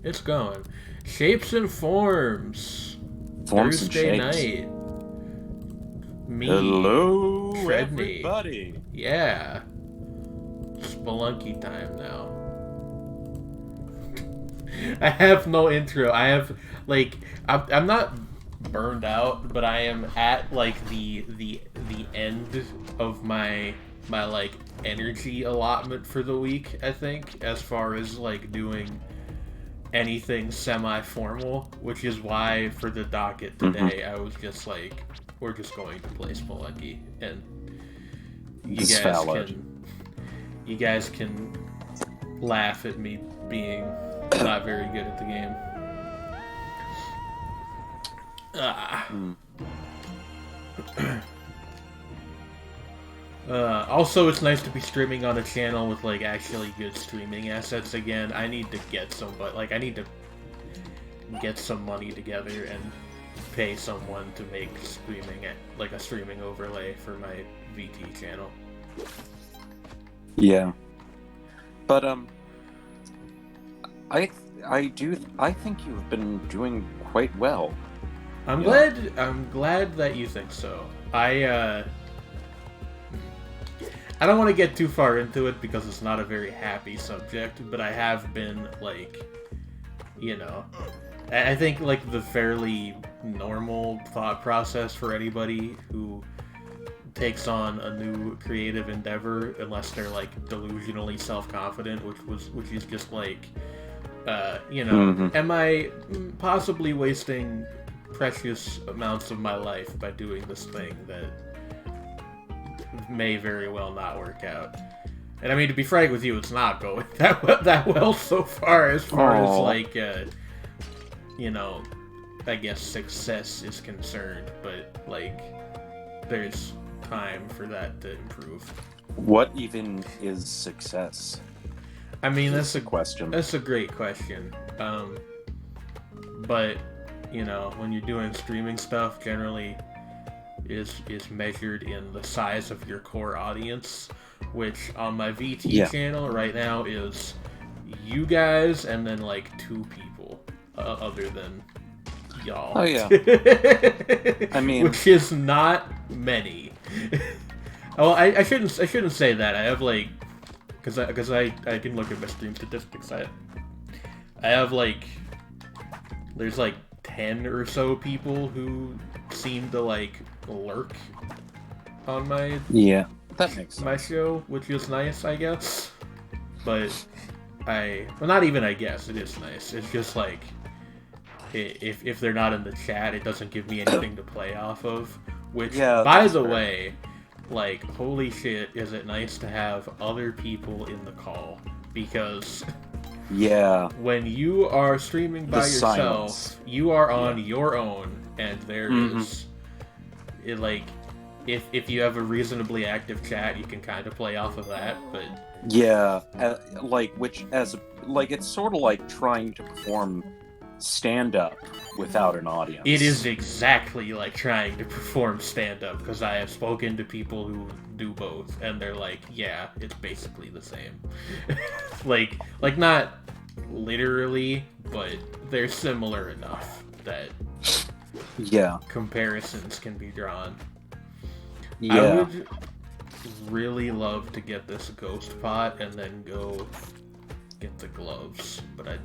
It's going. Shapes and Forms. Forms and Thursday shapes. night. Me. Hello, Treadney. everybody. Yeah. Spelunky time now. I have no intro. I have, like, I'm not burned out, but I am at, like, the end of my like, energy allotment for the week, I think, as far as, like, doing anything semi-formal, which is why for the docket today I was just like, we're just going to play Spelunky, and you This is guys valid. can you guys can laugh at me being not very good at the game. Mm. Also, it's nice to be streaming on a channel with like actually good streaming assets again. I need to get some, but like I need to get some money together and pay someone to make streaming like a streaming overlay for my VT channel. Yeah, but I think you've been doing quite well. I'm Yeah. glad that you think so. I don't want to get too far into it because it's not a very happy subject, but I have been like, you know, I think like the fairly normal thought process for anybody who takes on a new creative endeavor, unless they're like delusionally self-confident, which is just like, am I possibly wasting precious amounts of my life by doing this thing that may very well not work out? And I mean, to be frank with you, it's not going that well so far, as Aww. like, I guess success is concerned, but like, there's time for that to improve. What even is success? I mean, that's a question. That's a great question. But when you're doing streaming stuff, generally is measured in the size of your core audience, which on my VT channel right now is you guys and then like 2 people other than y'all. Oh yeah. I mean, which is not many. Oh, I shouldn't say that. I have like, because I can look at my stream statistics. I have like, there's like 10 or so people who seem to like lurk on my that makes sense. my show, which is nice, I guess. But not even I guess, it is nice. It's just like, if they're not in the chat, it doesn't give me anything to play off of. Which, by the way, like, holy shit, is it nice to have other people in the call, because when you are streaming by yourself, you are on your own, and there is it, like, if you have a reasonably active chat, you can kind of play off of that, but it's sort of like trying to perform stand-up without an audience. It is exactly like trying to perform stand-up, because I have spoken to people who do both, and they're like, yeah, it's basically the same. like not literally, but they're similar enough that comparisons can be drawn. I would really love to get this ghost pot and then go get the gloves, but I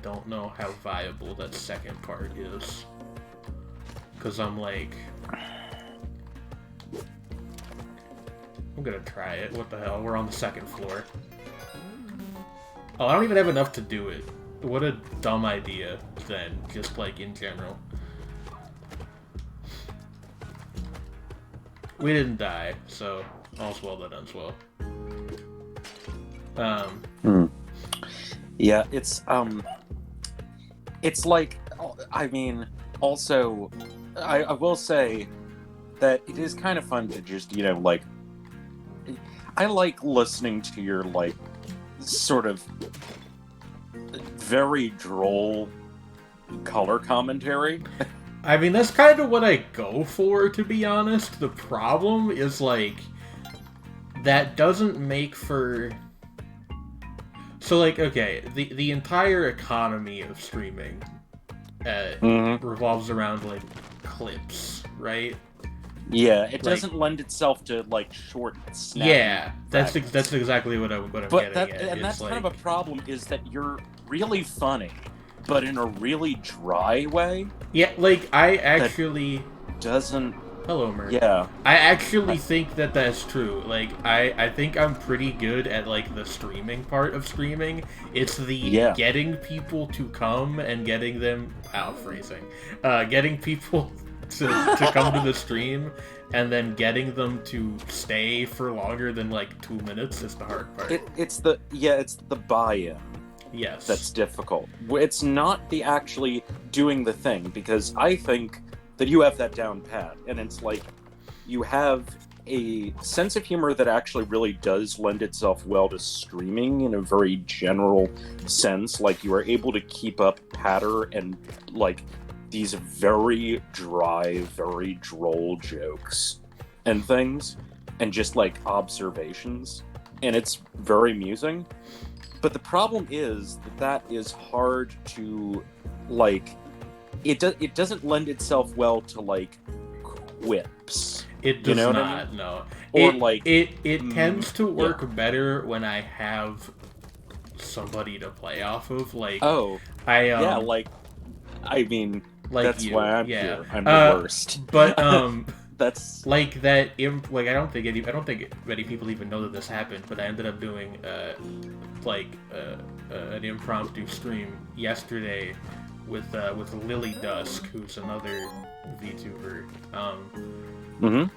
don't know how viable that second part is, because I'm like, I'm gonna try it. What the hell? We're on the 2nd floor. Oh, I don't even have enough to do it. What a dumb idea, then, just like in general. We didn't die, so all's well that ends well. Yeah, it's like, I mean, also, I will say that it is kind of fun to just, like, I like listening to your, like, sort of very droll color commentary. I mean, that's kind of what I go for, to be honest. The problem is, like, that doesn't make for So, like, okay, the entire economy of streaming revolves around, like, clips, right? Yeah, it doesn't lend itself to, like, short, snappy Yeah, that's fragments. exactly what I'm But getting that, at. and It's that's like, kind of a problem, is that you're really funny, but in a really dry way. yeah, like, I That actually... doesn't... Hello, Merc. Yeah. I actually think that that's true. Like, I think I'm pretty good at, like, the streaming part of streaming. It's the getting people to come and getting them... Ow, phrasing. Getting people to come to the stream and then getting them to stay for longer than, like, 2 minutes is the hard part. It's the buy-in. Yes. That's difficult. It's not the actually doing the thing, because I think that you have that down pat, and it's like you have a sense of humor that actually really does lend itself well to streaming in a very general sense. Like, you are able to keep up patter and, like, these very dry, very droll jokes and things, and just, like, observations, and it's very amusing. But the problem is that is hard to, like, it doesn't lend itself well to, like, quips. It does not, I mean? No. Or it tends to work better when I have somebody to play off of. Like, I mean, like that's you. why I'm yeah. here. I'm the worst. But that's like that. Like, I don't think many people even know that this happened. But I ended up doing an impromptu stream yesterday with Lily Dusk, who's another VTuber.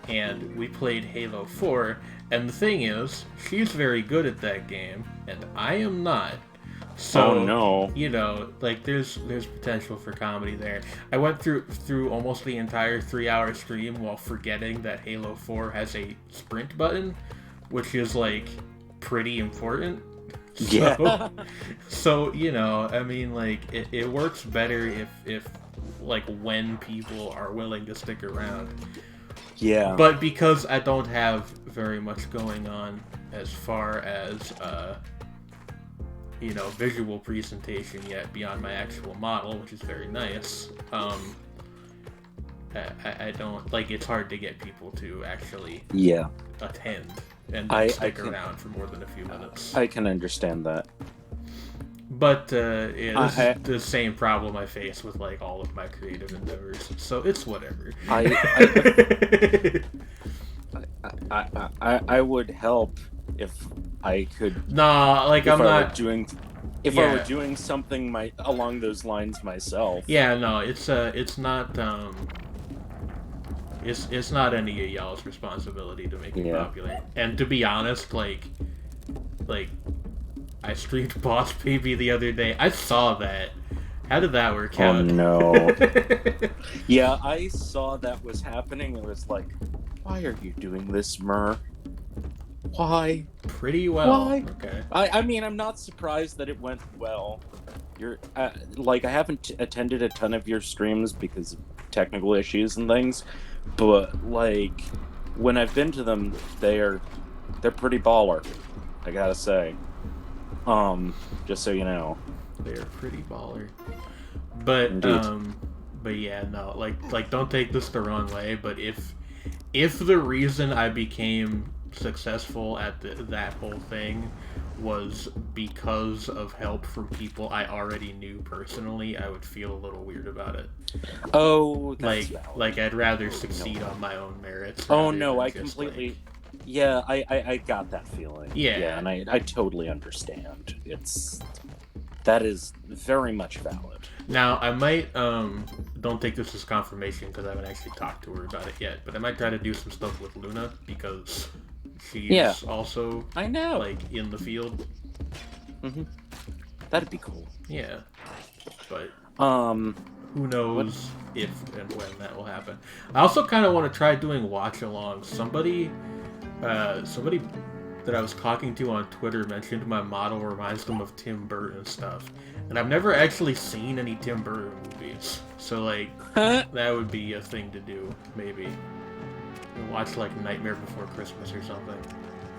And we played Halo 4, and the thing is, she's very good at that game, and I am not. So, oh no. You know, like, there's potential for comedy there. I went through almost the entire 3-hour stream while forgetting that Halo 4 has a sprint button, which is, like, pretty important. Yeah. So, you know, I mean, like, it works better if like, when people are willing to stick around. Yeah. But because I don't have very much going on as far as, you know, visual presentation yet beyond my actual model, which is very nice, I don't, like, it's hard to get people to actually attend and stick around for more than a few minutes. I can understand that. But this is the same problem I face with, like, all of my creative endeavors, so it's whatever. I would help if I could. Nah, like, I'm not doing. If I were doing something along those lines myself. Yeah, no, it's not it's not any of y'all's responsibility to make it popular. And to be honest, like I streamed Boss Baby the other day. I saw that. How did that work out? Oh no. Yeah, I saw that was happening. It was like, why are you doing this, Mur? Why? Pretty well. Why? Okay. I mean, I'm not surprised that it went well. You're like, I haven't attended a ton of your streams because of technical issues and things, but like, when I've been to them, they're pretty baller, I gotta say. Just so you know, they're pretty baller. But indeed. But yeah, no, like don't take this the wrong way. But if the reason I became successful at that whole thing was because of help from people I already knew personally, I would feel a little weird about it. Oh, that's like I'd rather succeed on my own merits. Oh no, I completely. Like... Yeah, I got that feeling. Yeah, and I totally understand. That is very much valid. Now, I might, don't take this as confirmation because I haven't actually talked to her about it yet, but I might try to do some stuff with Luna because she's also, I know, like, in the field. Mm-hmm. That'd be cool. Yeah. But, who knows if and when that will happen. I also kind of want to try doing watch-alongs. Somebody that I was talking to on Twitter mentioned my model reminds them of Tim Burton stuff. And I've never actually seen any Tim Burton movies. So, like, that would be a thing to do, maybe. Watch, like, Nightmare Before Christmas or something.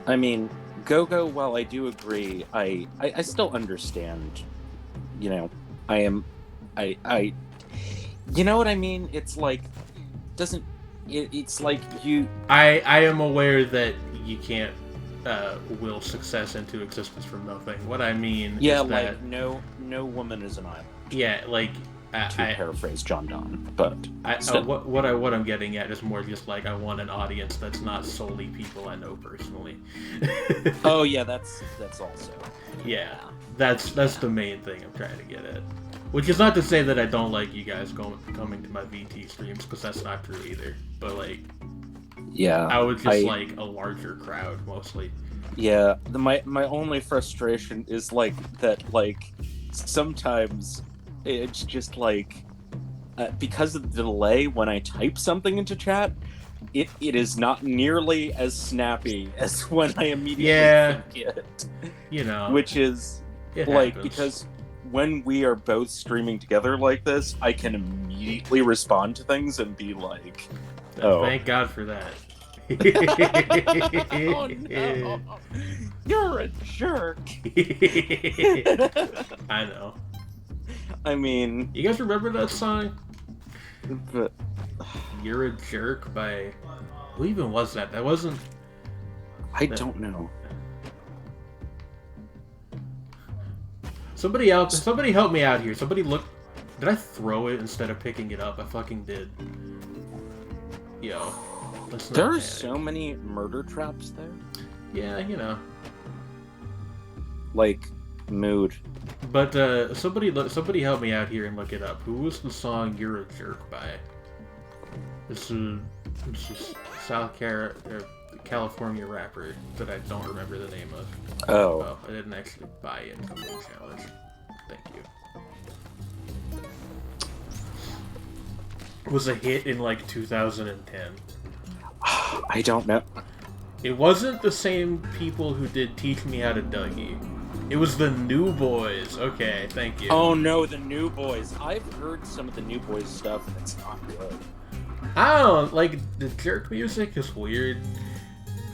I mean, Go-Go, while I do agree, I still understand, you know, I am, I, you know what I mean? It's like, doesn't, it's like you, I am aware that you can't will success into existence from nothing. What I mean yeah, is like, that no woman is an island, yeah, like to paraphrase John Donne, but still. what I'm getting at is more just like I want an audience that's not solely people I know personally. Oh, yeah, that's also, Yeah, that's the main thing I'm trying to get at. Which is not to say that I don't like you guys coming to my VT streams, because that's not true either. But like, yeah, I would just like a larger crowd mostly. Yeah, my only frustration is like that. Like sometimes it's just like because of the delay when I type something into chat, it is not nearly as snappy as when I immediately think it. You know, Which is like because when we are both streaming together like this, I can immediately respond to things and be like, "Oh, thank God for that." Oh no! You're a jerk. I know. I mean, you guys remember that song? But... "You're a Jerk" by who even was that? That wasn't. I don't know. Somebody help me out here. Somebody look. Did I throw it instead of picking it up? I fucking did. Yo. There are so many murder traps there. Yeah, you know. Like, mood. But somebody help me out here and look it up. Who was the song "You're a Jerk" by? This is California rapper that I don't remember the name of. Oh, I didn't actually buy it from the challenge. Thank you. It was a hit in like 2010. I don't know. It wasn't the same people who did "Teach Me How to Dougie." It was the New Boys. Okay, thank you. Oh no, the New Boys. I've heard some of the New Boys stuff, and it's not good. I don't like the Jerk music is weird.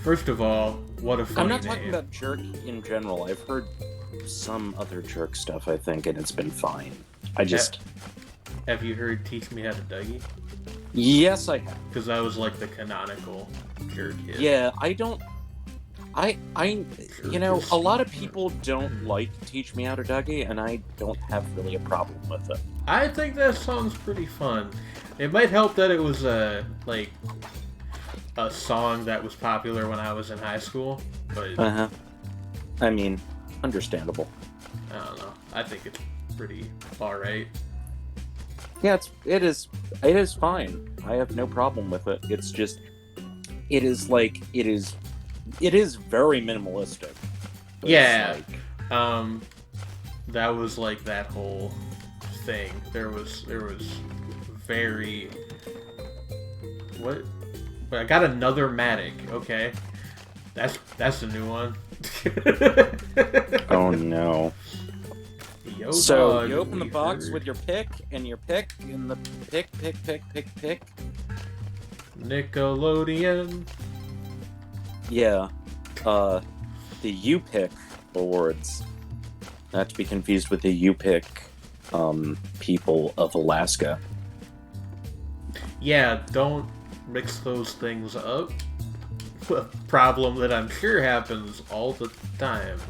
First of all, what a funny I'm not name. talking about Jerk in general. I've heard some other Jerk stuff, I think, and it's been fine. Have you heard "Teach Me How to Dougie"? Yes, I have. Because that was like the canonical Jerk hit. Yeah, I don't. You know, a lot of people don't like "Teach Me How to Dougie," and I don't have really a problem with it. I think that song's pretty fun. It might help that it was like a song that was popular when I was in high school, but I mean, understandable. I don't know. I think it's pretty alright. Yeah, it is fine. I have no problem with it. It's just it is very minimalistic. Yeah. That was like that whole thing. There was very what? But I got another Matic. Okay, that's a new one. Oh no. Yo, so dog, you open the box heard. with your pick, and your pick, and the pick. Nickelodeon. Yeah. The U-Pick Awards. Not to be confused with the U-Pick people of Alaska. Yeah, don't mix those things up. A problem that I'm sure happens all the time.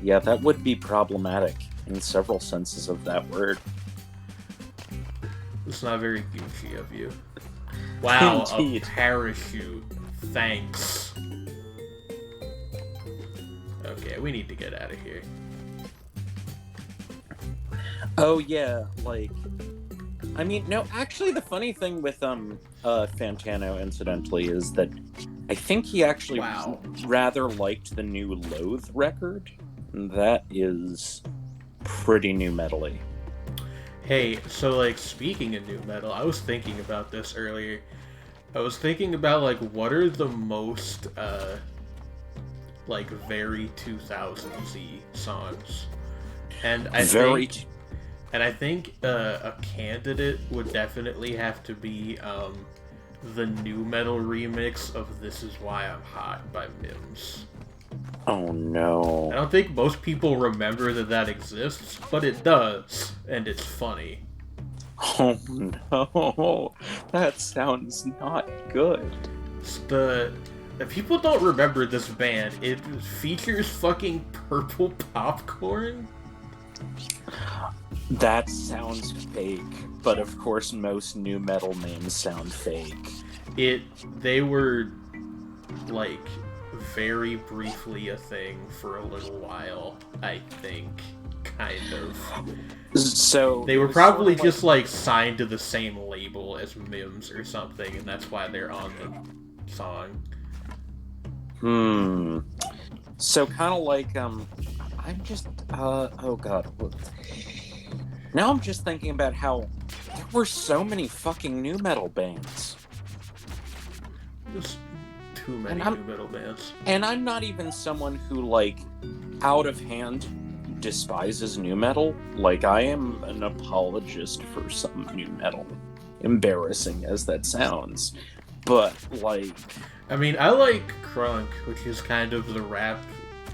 Yeah, that would be problematic in several senses of that word. It's not very Gucci of you. Wow, Indeed. A parachute. Thanks. Okay, we need to get out of here. Oh yeah, like, I mean, no, actually the funny thing with Fantano, incidentally, is that I think he actually rather liked the new Loathe record. That is pretty new metal-y. Hey, so like speaking of new metal, I was thinking about this earlier. I was thinking about like what are the most like very 2000s-y songs, and I think a candidate would definitely have to be the new metal remix of This Is Why I'm Hot by Mims. Oh no. I don't think most people remember that exists, but it does, and it's funny. Oh no. That sounds not good. If people don't remember this band, it features fucking Purple Popcorn. That sounds fake, but of course most new metal names sound fake. They were, like, very briefly a thing for a little while, I think. Kind of. So they were probably sort of just like signed to the same label as Mims or something, and that's why they're on the song. So kind of like I'm just oh god. Now I'm just thinking about how there were so many fucking new metal bands. There's too many new metal bands. And I'm not even someone who, like, out of hand despises new metal. Like, I am an apologist for some new metal. Embarrassing as that sounds. But, like... I mean, I like crunk, which is kind of the rap,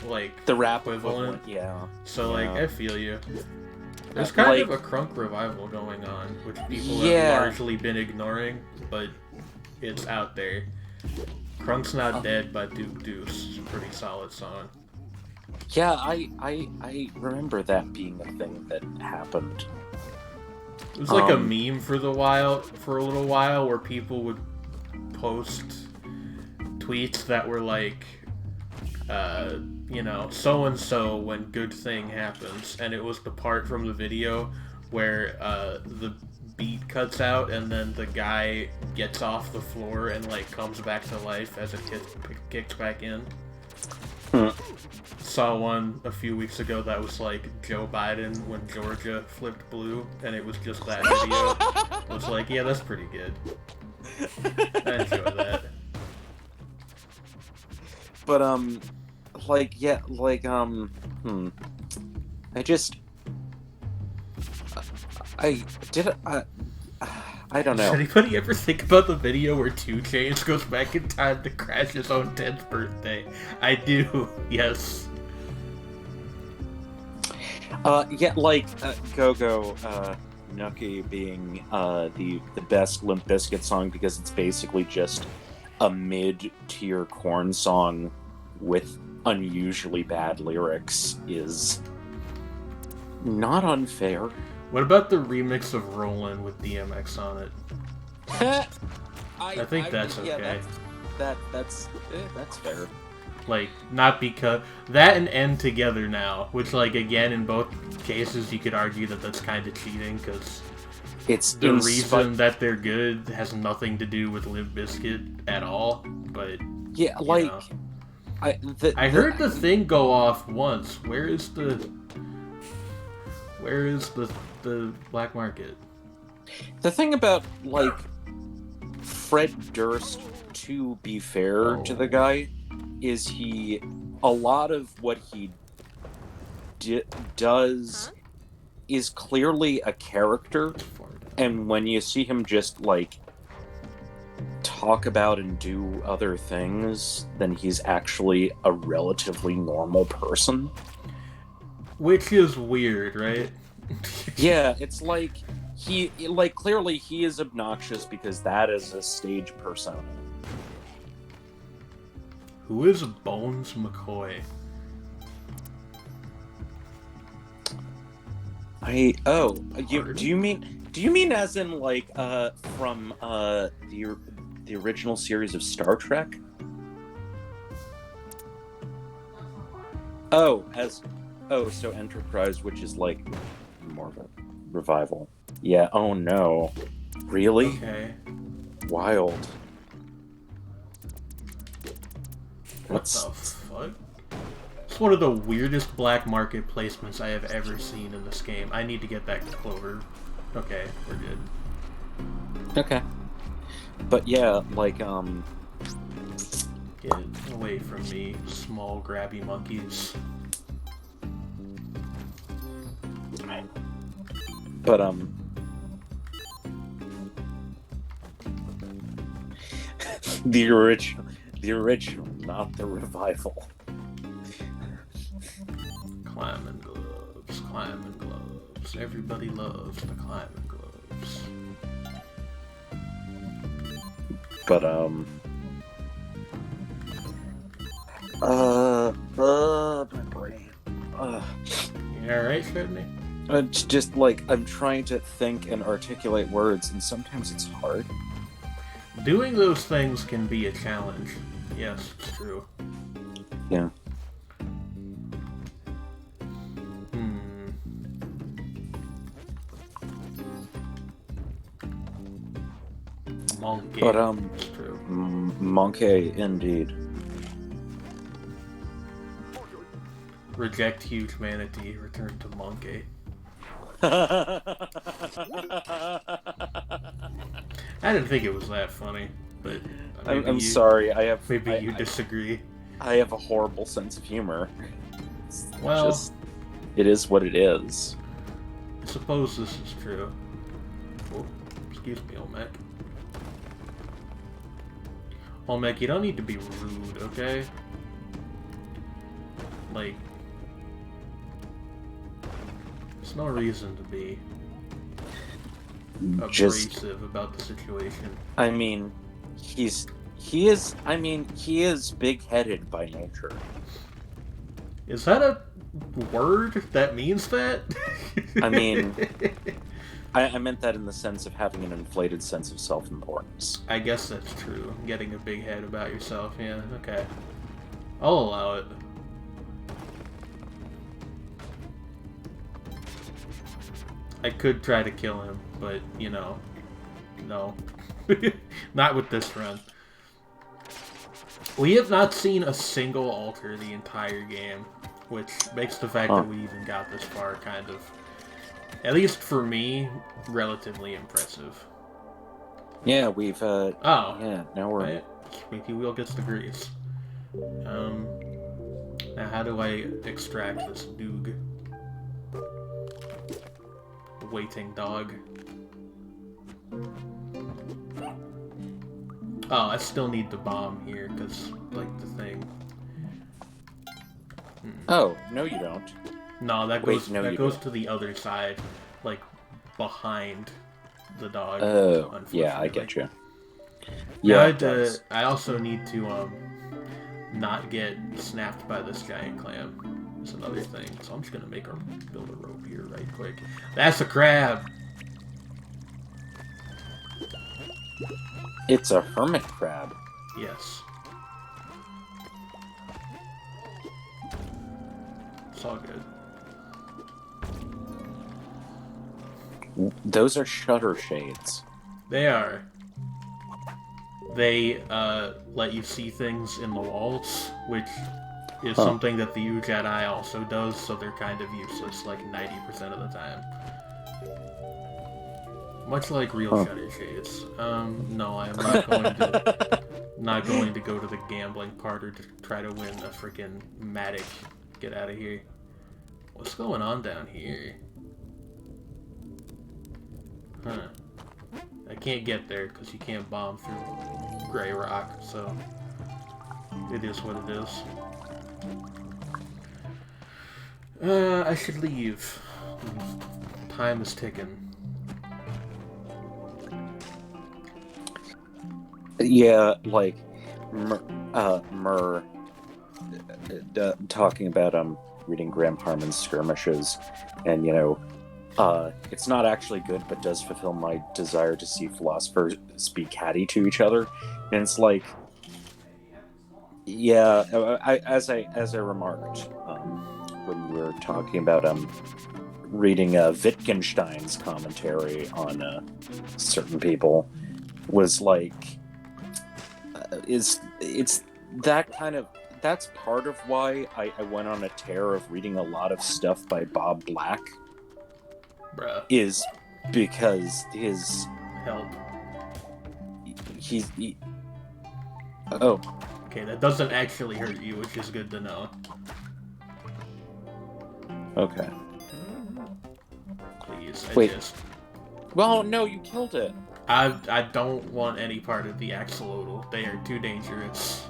like, the rap equivalent. Yeah. So, like, I feel you. There's kind of a crunk revival going on, which people have largely been ignoring, but it's out there. Crunk's Not Dead by Duke Deuce is a pretty solid song. Yeah, I remember that being a thing that happened. It was like a meme for a little while, where people would post tweets that were like, so-and-so when good thing happens, and it was the part from the video where the beat cuts out and then the guy gets off the floor and like comes back to life as it kicks back in. Saw one a few weeks ago that was like Joe Biden when Georgia flipped blue, and it was just that video. I was like, yeah, that's pretty good. I enjoy that. But I don't know. Does anybody ever think about the video where 2 Chainz goes back in time to crash his own 10th birthday? I do, yes. Go-Go Nucky being the best Limp Bizkit song because it's basically just a mid-tier Korn song with unusually bad lyrics is not unfair. What about the remix of Rollin' with DMX on it? I think that's okay. That's fair. Like, not because... That and End Together Now, which, like, again, in both cases, you could argue that that's kind of cheating, because it's the reason that they're good has nothing to do with Limp Bizkit at all, but... Yeah, like... I heard the thing go off once. Where is the black market? The thing about, like, Fred Durst, to be fair to the guy, is a lot of what he does is clearly a character, and when you see him just, like, talk about and do other things, then he's actually a relatively normal person. Which is weird, right? Yeah, it's like clearly he is obnoxious because that is a stage persona. Who is Bones McCoy? Do you mean as in like from the original series of Star Trek? So Enterprise, which is like more of a revival. Yeah, oh no. Really? Okay. Wild. What the fuck? It's one of the weirdest black market placements I have ever seen in this game. I need to get back to Clover. Okay, we're good. Okay. But yeah, like, Get away from me, small grabby monkeys. But, The original, not the revival. Climbing gloves. Everybody loves the climbing gloves. But my brain. You alright, Sydney? It's just like I'm trying to think and articulate words, and sometimes it's hard. Doing those things can be a challenge. Yes, it's true. Yeah. Monkey. But It's true. monkey indeed. Reject huge manatee, return to monkey. I didn't think it was that funny, but I'm sorry. Maybe you disagree. I have a horrible sense of humor. Well, it is what it is. I suppose this is true. Oh, excuse me, Olmec. Olmec, you don't need to be rude, okay? Like, there's no reason to be abrasive about the situation. I mean, he is big-headed by nature. Is that a word that means that? I mean, I meant that in the sense of having an inflated sense of self-importance. I guess that's true. Getting a big head about yourself, yeah, okay. I'll allow it. I could try to kill him, but, you know, no. Not with this run. We have not seen a single altar the entire game, which makes the fact that we even got this far kind of, at least for me, relatively impressive. Yeah, we've, yeah, now we're... Right? Squeaky wheel gets the grease. Now how do I extract this doog? Waiting dog. Oh, I still need the bomb here, because, like, the thing... Oh, no you don't. No, that goes to the other side, like, behind the dog. Oh, yeah, I get you. Yeah, I also need to, not get snapped by this giant clam. That's another thing. So I'm just gonna build a rope here right quick. That's a crab! It's a hermit crab. Yes. It's all good. Those are shutter shades. They are. They, let you see things in the walls, which is something that the U-Jedi also does, so they're kind of useless, like, 90% of the time. Much like real shutter shades. No, I am not going to go to the gambling part or to try to win a freaking Matic. Get out of here. What's going on down here? Huh. I can't get there because you can't bomb through gray rock, so it is what it is. I should leave. Time is ticking. Yeah, like talking about reading Graham Harmon's skirmishes, and you know, it's not actually good, but does fulfill my desire to see philosophers be catty to each other. And it's like, yeah, as I remarked when we were talking about reading Wittgenstein's commentary on certain people, was like, it's that kind of, that's part of why I went on a tear of reading a lot of stuff by Bob Black. Bruh. Is because his help. Oh. Okay, that doesn't actually hurt you, which is good to know. Okay. Please, Wait. Well, no, you killed it. I don't want any part of the axolotl. They are too dangerous.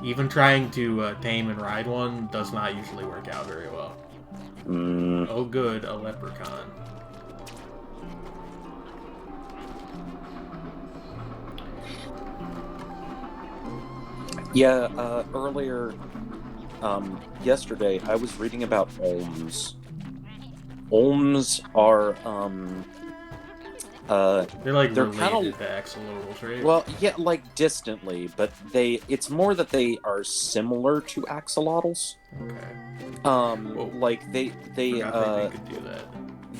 Even trying to tame and ride one does not usually work out very well. Oh good, a leprechaun. Yeah, earlier, yesterday, I was reading about olms. Olms are, They're like they're related to axolotls, right? well, yeah, like distantly, but it's more that they are similar to axolotls. Okay. Like Forgot they could do that.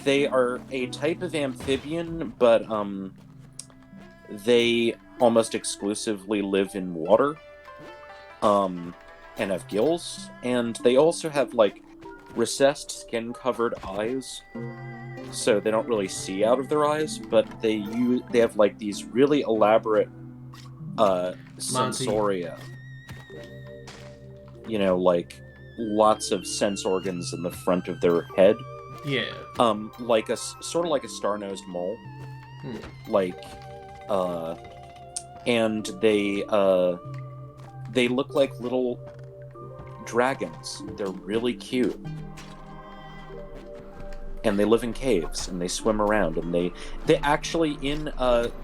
they are a type of amphibian, but, they almost exclusively live in water, and have gills, and they also have, like, recessed skin-covered eyes, so they don't really see out of their eyes, but they have, like, these really elaborate, sensoria. You know, like, lots of sense organs in the front of their head. Yeah. Like sort of like a star-nosed mole. Like, and they look like little dragons. They're really cute. And they live in caves, and they swim around, and they actually, in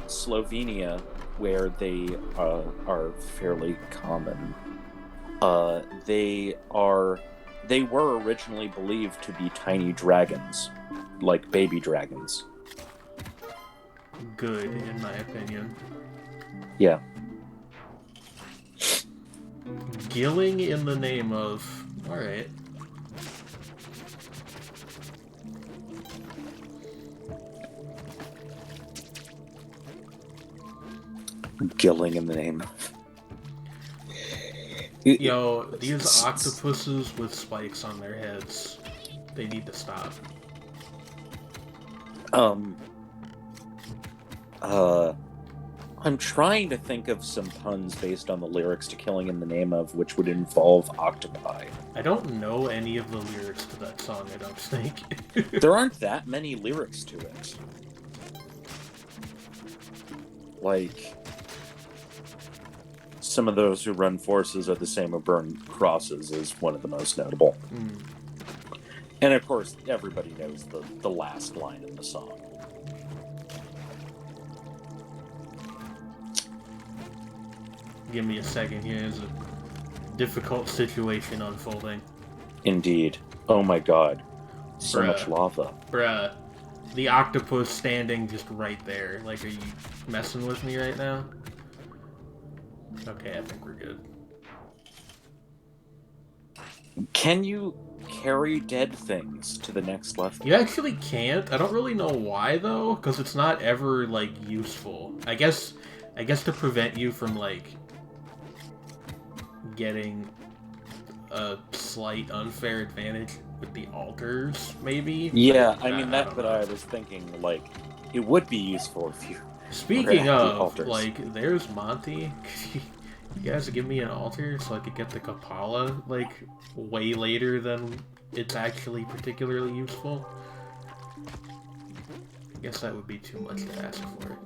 Slovenia, where they are fairly common, they were originally believed to be tiny dragons, like baby dragons. Good, in my opinion. Yeah. Gilling in the name of... Alright. Gilling in the name of... Yo, these octopuses with spikes on their heads, they need to stop. I'm trying to think of some puns based on the lyrics to Killing in the Name of, which would involve octopi. I don't know any of the lyrics to that song, I don't think. There aren't that many lyrics to it. Like, some of those who run forces are the same who burn crosses is one of the most notable. And of course, everybody knows the last line in the song. Give me a second here. There's a difficult situation unfolding. Indeed. Oh my god. So much lava. Bruh. The octopus standing just right there. Like, are you messing with me right now? Okay, I think we're good. Can you carry dead things to the next level? You actually can't. I don't really know why, though, because it's not ever, like, useful. I guess to prevent you from, like, getting a slight unfair advantage with the altars, maybe? Yeah, I mean, that's what I was thinking, like, it would be useful if you... Speaking of, like, there's Monty. You guys give me an altar so I could get the Kapala, like, way later than it's actually particularly useful? I guess that would be too much to ask for.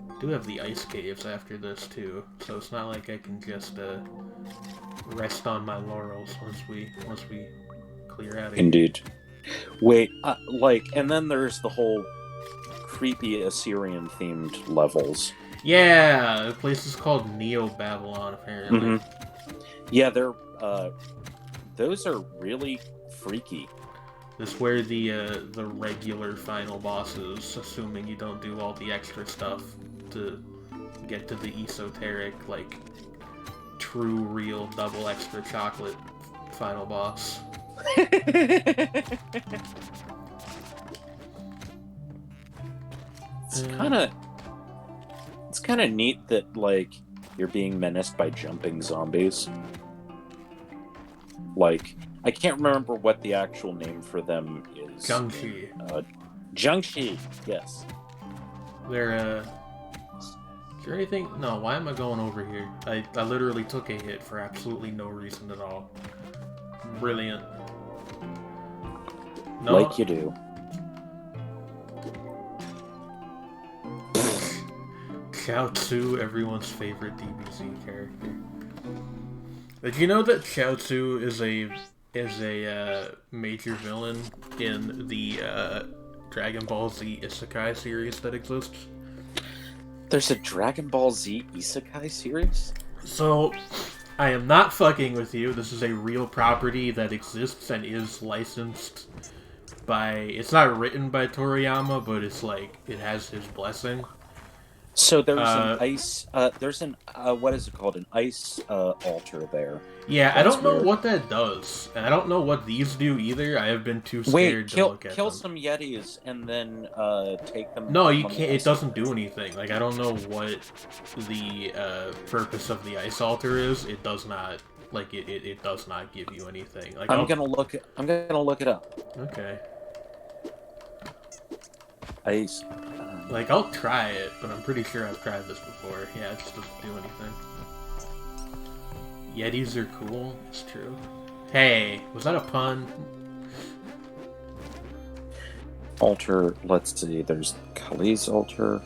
I do have the ice caves after this, too, so it's not like I can just, rest on my laurels once we clear out of here. Indeed. Wait, and then there's the whole creepy Assyrian-themed levels. Yeah, the place is called Neo-Babylon, apparently. Mm-hmm. Yeah, those are really freaky. This is where the regular final bosses, assuming you don't do all the extra stuff to get to the esoteric, like, true, real, double extra chocolate final boss. It's kind of neat that, like, you're being menaced by jumping zombies. Like, I can't remember what the actual name for them is. Jiangxi. Jiangxi, yes. Is there anything? No, why am I going over here? I literally took a hit for absolutely no reason at all. Brilliant. No. Like you do. Chaozu, everyone's favorite DBZ character. Did you know that Chaozu is a major villain in the Dragon Ball Z Isekai series that exists? There's a Dragon Ball Z Isekai series? So, I am not fucking with you. This is a real property that exists and is licensed by... It's not written by Toriyama, but it's like, it has his blessing. So there's an ice, what is it called? An ice altar there. Yeah, That's I don't know weird. what that does. And I don't know what these do either. I have been too scared to look at kill them. some Yetis and then take them. No, you can't. It doesn't do anything. Like, I don't know what the purpose of the ice altar is. It does not. Like, it does not give you anything. Like, I'm gonna look it up. Okay. Ice. Like, I'll try it, but I'm pretty sure I've tried this before. Yeah, it just doesn't do anything. Yetis are cool. It's true. Hey, was that a pun? Altar. Let's see. There's Kali's altar.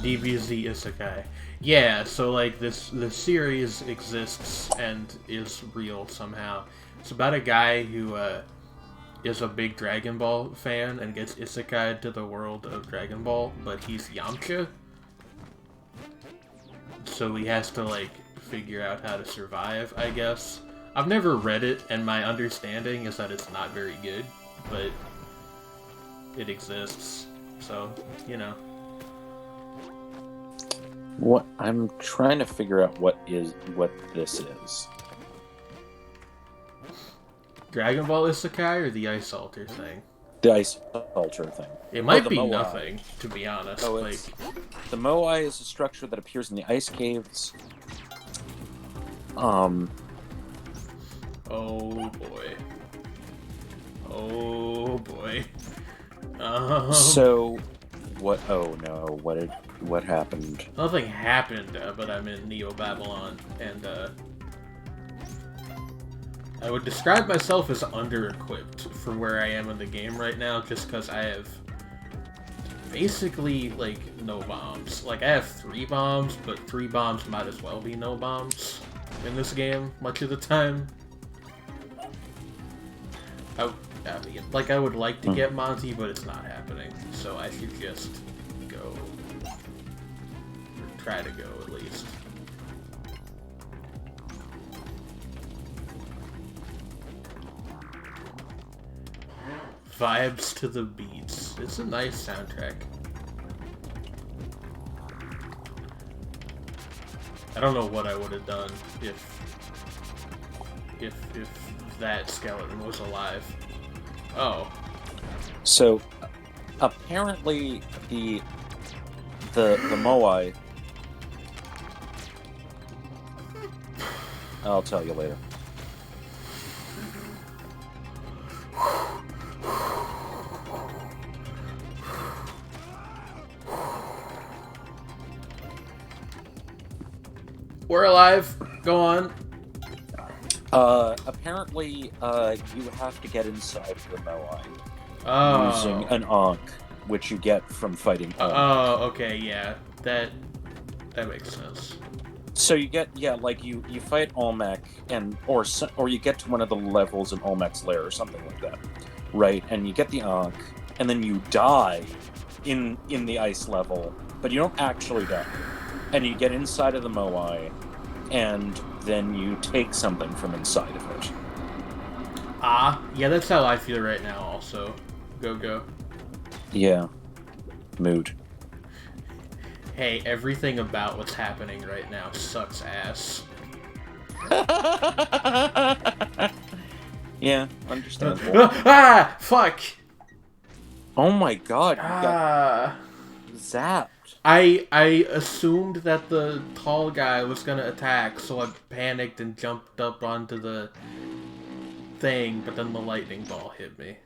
DBZ Isekai. Yeah, so like this series exists and is real somehow. It's about a guy who is a big Dragon Ball fan and gets isekai to the world of Dragon Ball, but he's Yamcha. So he has to like figure out how to survive, I guess. I've never read it, and my understanding is that it's not very good, but it exists. So, you know. What I'm trying to figure out what this is. Dragon Ball Isekai or the Ice Altar thing? The ice altar thing. It might be Moai. nothing, to be honest. Oh, like, the Moai is a structure that appears in the ice caves. oh boy. Oh boy. So, what? Oh no! What happened? Nothing happened, but I'm in Neo Babylon, and I would describe myself as under-equipped for where I am in the game right now, just because I have basically, like, no bombs. Like, I have 3 bombs, but 3 bombs might as well be no bombs in this game, much of the time. I would like to get Monty, but it's not happening, so I should just go. Or try to go, at least. Vibes to the beats. It's a nice soundtrack. I don't know what I would have done if that skeleton was alive. Oh. So, apparently the Moai. I'll tell you later. We're alive. Go on. Apparently, you have to get inside the Moai using Oh. an Ankh, which you get from fighting Ankh. Oh, okay, yeah. That makes sense. So you get, like you fight Olmec, or you get to one of the levels in Olmec's lair or something like that, right? And you get the Ankh, and then you die in the ice level, but you don't actually die. And you get inside of the Moai, and then you take something from inside of it. Yeah, that's how I feel right now also. Go. Yeah. Mood. Hey, everything about what's happening right now sucks ass. Yeah, understandable. Fuck! Oh my god, you got zapped. I assumed that the tall guy was gonna attack, so I panicked and jumped up onto the thing, but then the lightning ball hit me.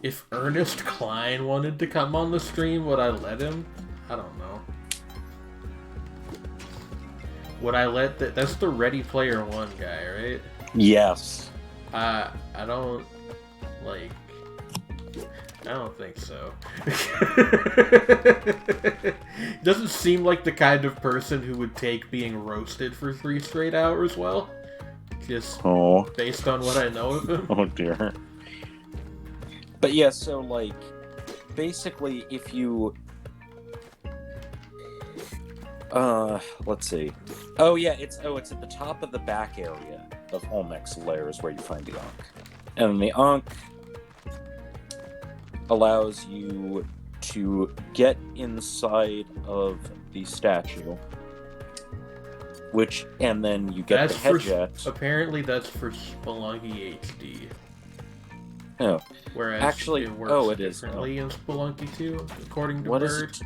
If Ernest Klein wanted to come on the stream, would I let him? I don't know. Would I let that's the Ready Player One guy, right? Yes. I don't like. I don't think so. Doesn't seem like the kind of person who would take being roasted for 3 straight hours well. Just based on what I know of him. Oh dear. But yeah, so like, basically, if you, let's see. Oh yeah, it's at the top of the back area of Olmec's lair is where you find the Ankh, and the Ankh allows you to get inside of the statue, and then you get the head jet. Apparently, that's for Spelunky HD. Oh, whereas actually, it works it is differently in Spelunky 2, according to what Bird.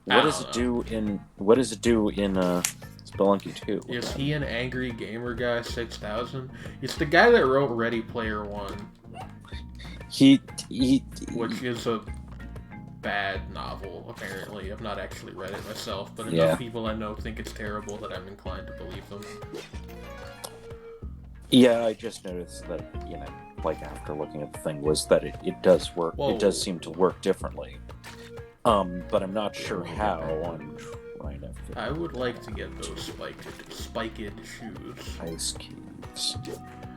What does it do in Spelunky 2? Is he an angry gamer guy 6000? It's the guy that wrote Ready Player One. Which is a bad novel, apparently. I've not actually read it myself, but enough people I know think it's terrible that I'm inclined to believe them. Yeah, I just noticed that, like after looking at the thing, was that it does work. Whoa. It does seem to work differently. But I'm not sure how. I'm trying to. I would like to get those spiked shoes. Ice cubes.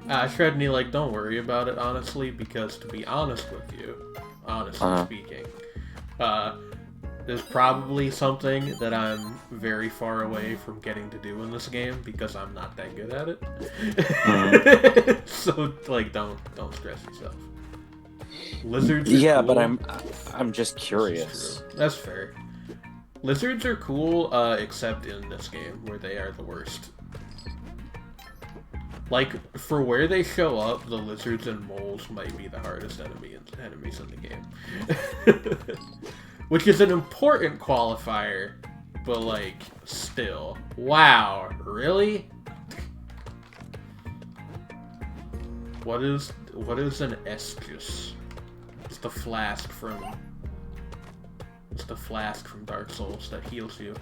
Shredney, don't worry about it, honestly, because to be honest with you, speaking, there's probably something that I'm very far away from getting to do in this game because I'm not that good at it. So, don't stress yourself. Lizards are cool. But I'm just curious. That's fair. Lizards are cool, except in this game, where they are the worst. For where they show up, the lizards and moles might be the hardest enemies in the game. Which is an important qualifier, but, still. Wow, really? What is an Estus? It's the flask from Dark Souls that heals you.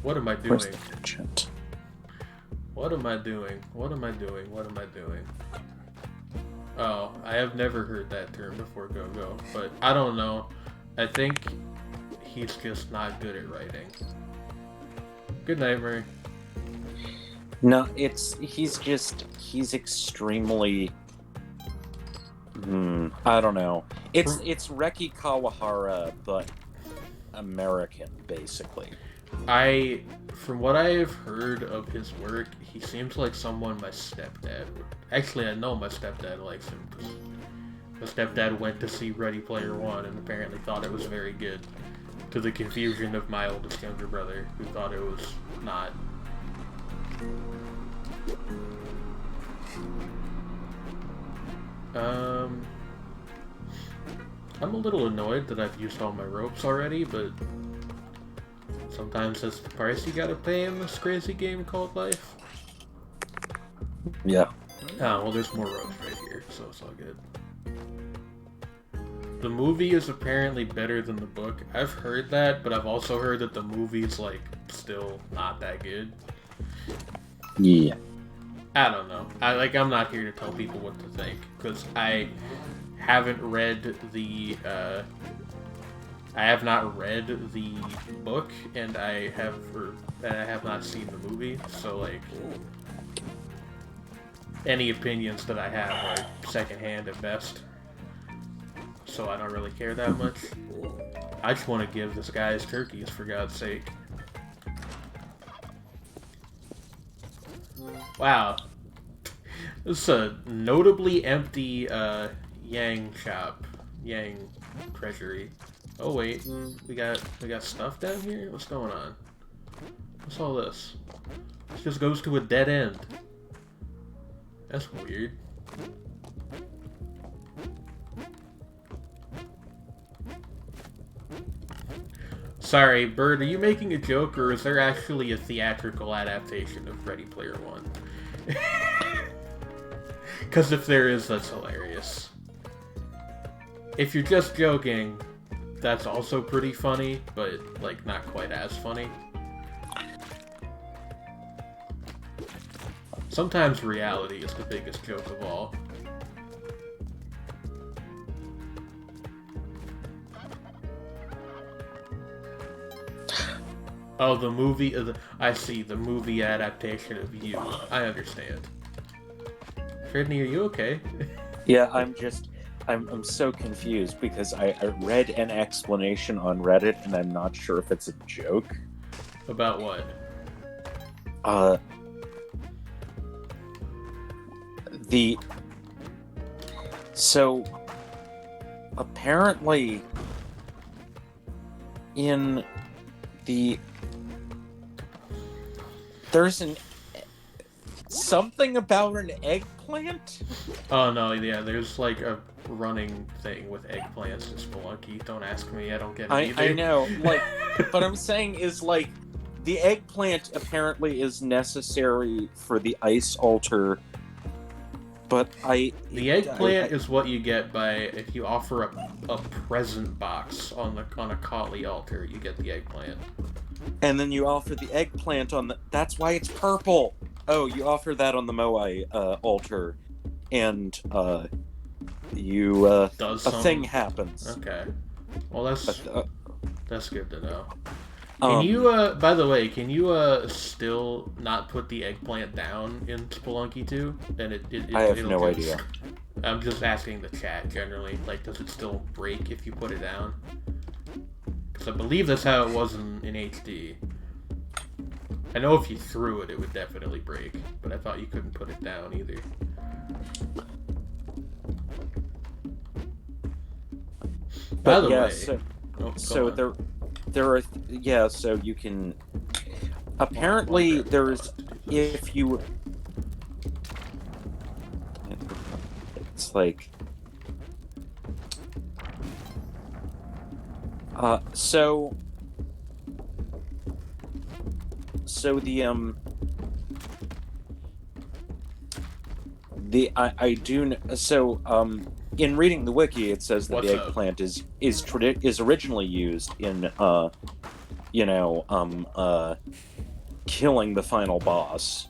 What am I doing? What am I doing? Oh, I have never heard that term before, Go-Go, but I don't know. I think he's just not good at writing. Good night, Murray. No, he's extremely. I don't know. It's Reki Kawahara, but American, basically. From what I have heard of his work, he seems like someone my stepdad would. Actually, I know my stepdad likes him because my stepdad went to see Ready Player One and apparently thought it was very good, to the confusion of my oldest younger brother, who thought it was not. I'm a little annoyed that I've used all my ropes already, but sometimes that's the price you gotta pay in this crazy game called life. Yeah. Oh, well, there's more ropes right here, so it's all good. The movie is apparently better than the book. I've heard that, but I've also heard that the movie's, still not that good. Yeah. I don't know. I'm not here to tell people what to think, because I haven't read the, I have not read the book, and I have not seen the movie, so, any opinions that I have are secondhand at best. So I don't really care that much. I just want to give this guy his turkeys, for God's sake. Wow. This is a notably empty, Yang shop. Yang treasury. Oh wait, we got stuff down here? What's going on? What's all this? This just goes to a dead end. That's weird. Sorry, Bird, are you making a joke, or is there actually a theatrical adaptation of Ready Player One? Because if there is, that's hilarious. If you're just joking, that's also pretty funny, but, like, not quite as funny. Sometimes reality is the biggest joke of all. Oh, the movie... I see, the movie adaptation of You. I understand. Fredney, are you okay? Yeah, I'm so confused because I read an explanation on Reddit and I'm not sure if it's a joke. About what? So apparently in there's something about an eggplant? Oh no, yeah, there's like a running thing with eggplants in Spelunky. Don't ask me, I don't get it either. I know, like, but I'm saying is, like, the eggplant apparently is necessary for the ice altar, but The eggplant is what you get by, if you offer a present box on a Kali altar, you get the eggplant. And then you offer the eggplant on the... That's why it's purple! Oh, you offer that on the Moai altar, and you a thing happens. Okay. Well, that's good to know. Can you, by the way, can you still not put the eggplant down in Spelunky 2? Then I have no idea. I'm just asking the chat generally. Like, does it still break if you put it down? Because I believe that's how it was in HD. I know if you threw it, it would definitely break, but I thought you couldn't put it down either. By the way, so there are so you can apparently there's if you it's like so I do in reading the wiki, it says that the eggplant is originally used in killing the final boss.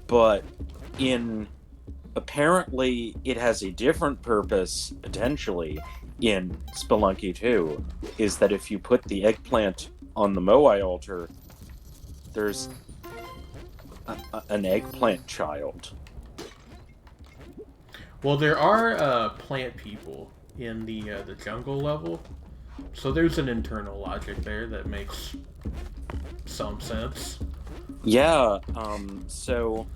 But apparently it has a different purpose potentially in Spelunky 2, is that if you put the eggplant on the Moai altar, there's an eggplant child. Well, there are plant people in the jungle level, so there's an internal logic there that makes some sense. Yeah. So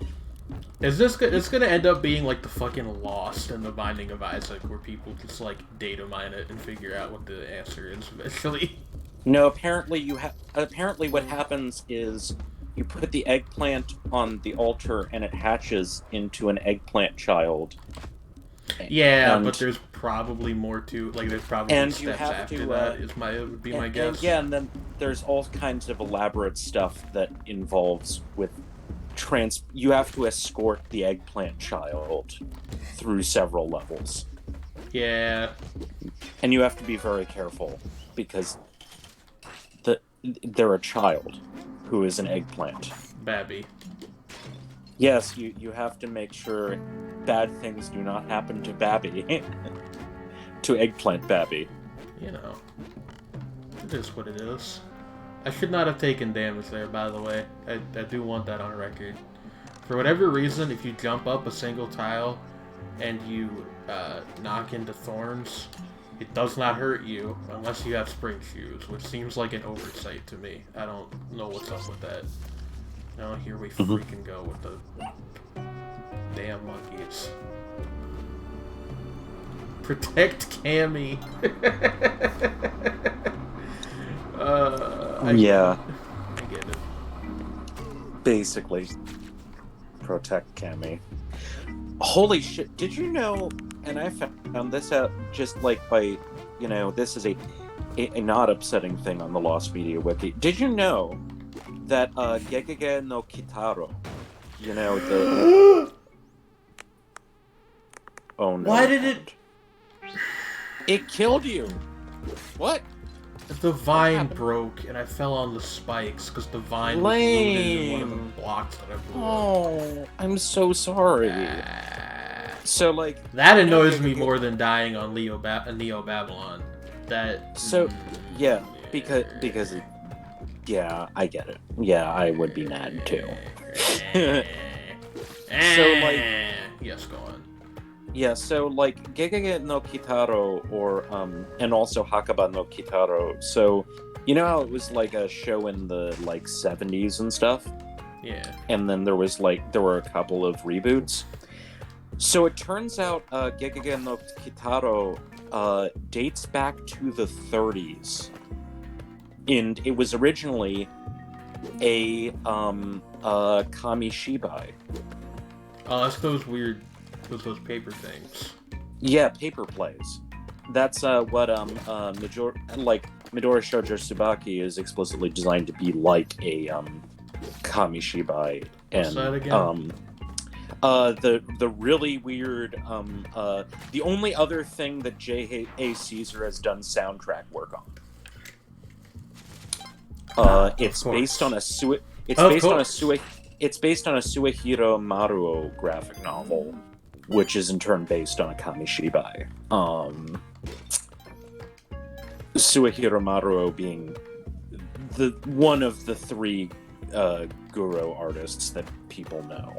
is this it's gonna end up being like the fucking Lost and the Binding of Isaac, where people just like data mine it and figure out what the answer is eventually? No, apparently apparently what happens is you put the eggplant on the altar and it hatches into an eggplant child. Yeah, but there's probably more to, like, there's probably steps after that would be my guess. Yeah, and then there's all kinds of elaborate stuff that involves with you have to escort the eggplant child through several levels. Yeah. And you have to be very careful because they're a child who is an eggplant. Babby. Yes, you have to make sure bad things do not happen to Babby. To eggplant Babby. You know. It is what it is. I should not have taken damage there, by the way. I do want that on record. For whatever reason, if you jump up a single tile and you knock into thorns, it does not hurt you unless you have spring shoes, which seems like an oversight to me. I don't know what's up with that. Now here we freaking go with the damn monkeys. Protect Cammy. I get it. Basically, protect Cammy. Holy shit! Did you know? And I found this out just like by, this is a not upsetting thing on the Lost Media Wiki. Did you know that Gegege no Kitaro, you know, the... Oh no. Why did it... It killed you! What? The vine broke, and I fell on the spikes, because the vine was rooted in one of the blocks that I blew up. Oh, I'm so sorry. So, like... That annoys me more than dying on Neo Babylon. That... So, yeah, because it, yeah, I get it. Yeah, I would be mad, too. So, like... Yes, go on. Yeah, so, like, Gegege no Kitaro, or, and also Hakaba no Kitaro, so, you know how it was, like, a show in the, like, 70s and stuff? Yeah. And then there were a couple of reboots? So it turns out, Gegege no Kitaro, dates back to the 30s. And it was originally a Kamishibai. Oh, that's those weird... those paper things. Yeah, paper plays. That's what Midori Shoujo Tsubaki is explicitly designed to be like a Kamishibai. And What's that again? the really weird the only other thing that J.A. Caesar has done soundtrack work on. It's based on a Suehiro Maruo graphic novel, which is in turn based on a Kamishibai. Suehiro Maruo being the one of the three Guro artists that people know.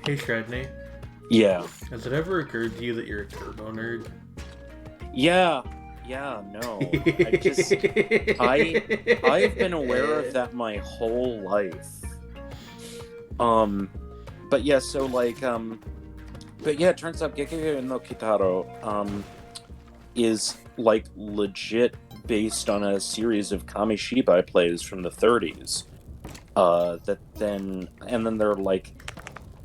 Hey, Shredney. Yeah. Has it ever occurred to you that you're a turbo nerd? Yeah, no. I've been aware of that my whole life. But yeah, so like, but yeah, it turns out Gegege no Kitaro, is like legit based on a series of Kamishibai plays from the 30s. And then they're like,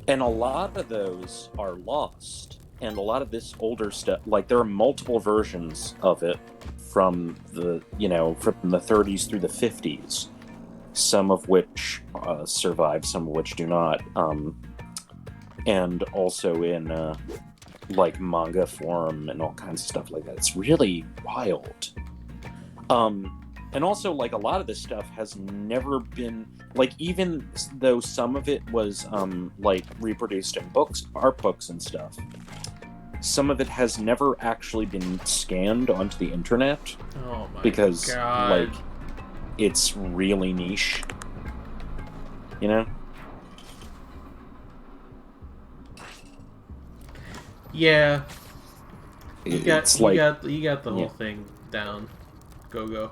and a lot of those are lost. And a lot of this older stuff, like there are multiple versions of it from the 30s through the 50s. Some of which survive, some of which do not. And also in like manga form and all kinds of stuff like that. It's really wild. And also like a lot of this stuff has never been, like, even though some of it was like reproduced in books, art books and stuff, some of it has never actually been scanned onto the internet. Oh my because God. like it's really niche, you know? Yeah. You got the whole yeah. thing down. Go.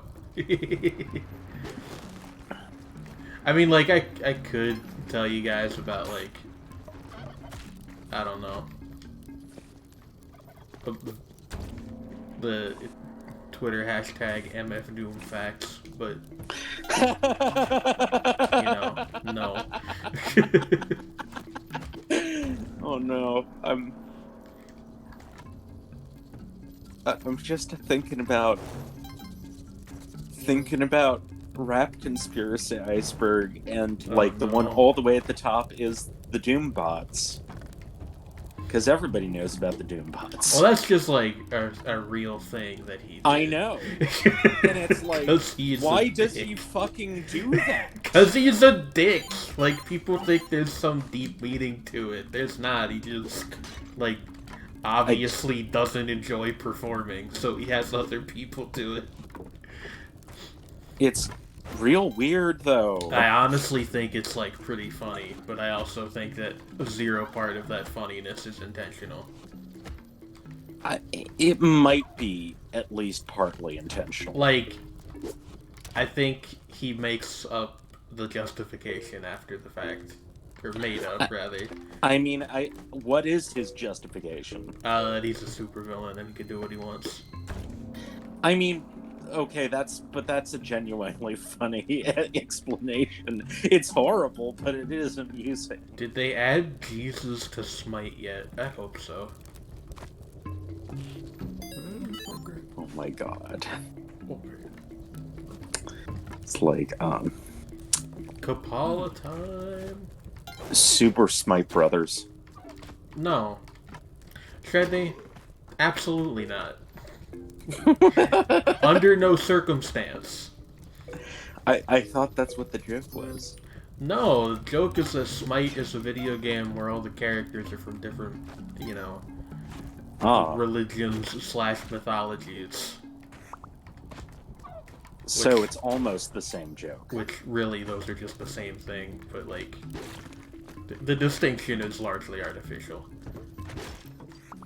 I mean, like, I could tell you guys about, like, I don't know, the Twitter hashtag MFDoomFacts, but, you know, no. Oh no, I'm just thinking about Rap Conspiracy Iceberg, and the one all the way at the top is the Doom bots. Because everybody knows about the Doom bots. Well, that's just like a real thing that he did. I know. And it's like, why does he fucking do that? Because he's a dick. Like, people think there's some deep meaning to it. There's not. He just, like, obviously doesn't enjoy performing, so he has other people do it. It's real weird, though. I honestly think it's, like, pretty funny, but I also think that zero part of that funniness is intentional. It might be at least partly intentional. Like, I think he makes up the justification after the fact. Or made up, rather. I mean, what is his justification? That he's a supervillain and he can do what he wants. I mean, okay, that's a genuinely funny explanation. It's horrible, but it is amusing. Did they add Jesus to Smite yet? I hope so. my god. It's like, Kapala time. Super Smite Brothers. No. Shredney, absolutely not. Under no circumstance. I thought that's what the joke was. No, the joke is that Smite is a video game where all the characters are from different, religions / mythologies. So it's almost the same joke. Which, really, those are just the same thing, but, the distinction is largely artificial.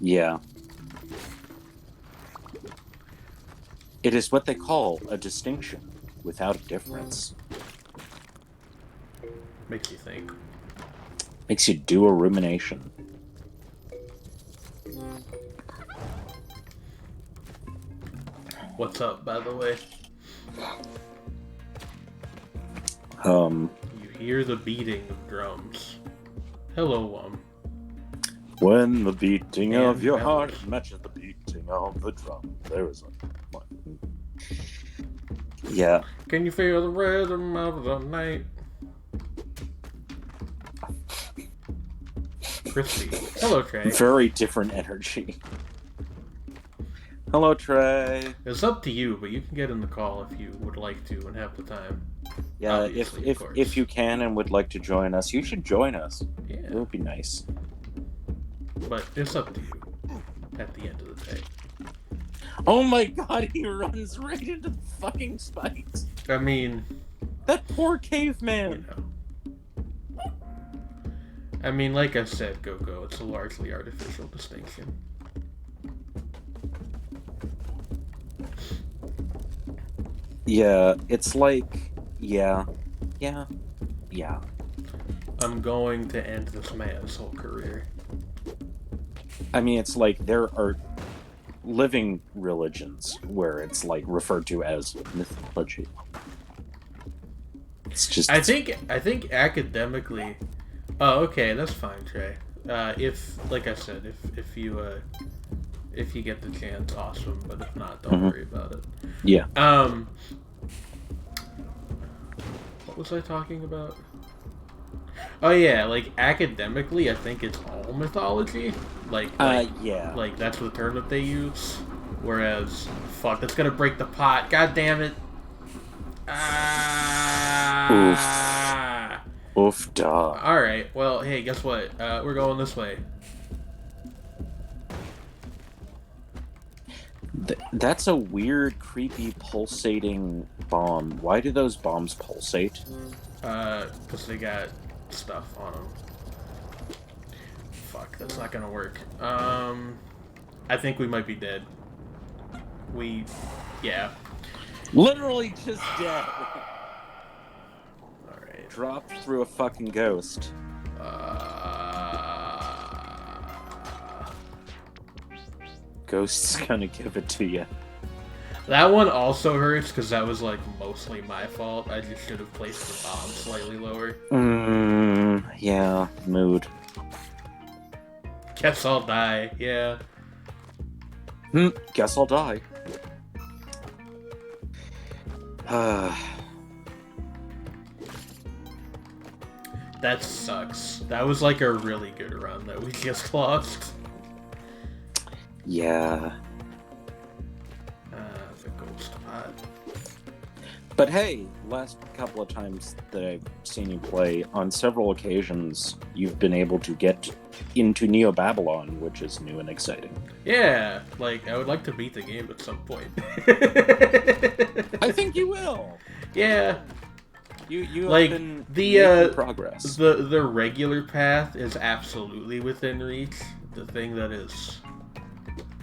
Yeah. It is what they call a distinction without a difference. Makes you think. Makes you do a rumination. What's up, by the way? You hear the beating of drums. Hello, When the beating of your heart matches the beating of the drum, there is a... Yeah. Can you feel the rhythm of the night? Crispy. Hello, Trey. Very different energy. Hello, Trey. It's up to you, but you can get in the call if you would like to and have the time. Yeah, if you can and would like to join us, you should join us. Yeah. It would be nice. But it's up to you at the end of the day. Oh my god, he runs right into the fucking spikes. I mean... That poor caveman. I mean, like I said, Go-Go, it's a largely artificial distinction. Yeah, it's like... Yeah. I'm going to end this man's whole career. I mean, it's like there are living religions where it's like referred to as mythology. It's just... I think academically... Oh, okay, that's fine, Trey. If, like I said, if you get the chance, awesome. But if not, don't worry about it. Yeah. What was I talking about? Oh yeah, like academically, I think it's all mythology. Yeah. Like that's the term that they use. Whereas, fuck, that's gonna break the pot. God damn it. Oof, duh. Alright, well, hey, guess what? We're going this way. That's a weird, creepy, pulsating bomb. Why do those bombs pulsate? Because they got stuff on them. Fuck, that's not gonna work. I think we might be dead. Yeah. Literally just dead. Alright. Dropped through a fucking ghost. Ghost's gonna give it to you. That one also hurts because that was like mostly my fault. I just should have placed the bomb slightly lower. Yeah, mood. Guess I'll die, yeah. Guess I'll die. That sucks. That was like a really good run that we just lost. Yeah. The ghost pot. But hey, last couple of times that I've seen you play, on several occasions, you've been able to get into Neo Babylon, which is new and exciting. Yeah, like, I would like to beat the game at some point. I think you will. Yeah. You like, have been making progress. The regular path is absolutely within reach. The thing that is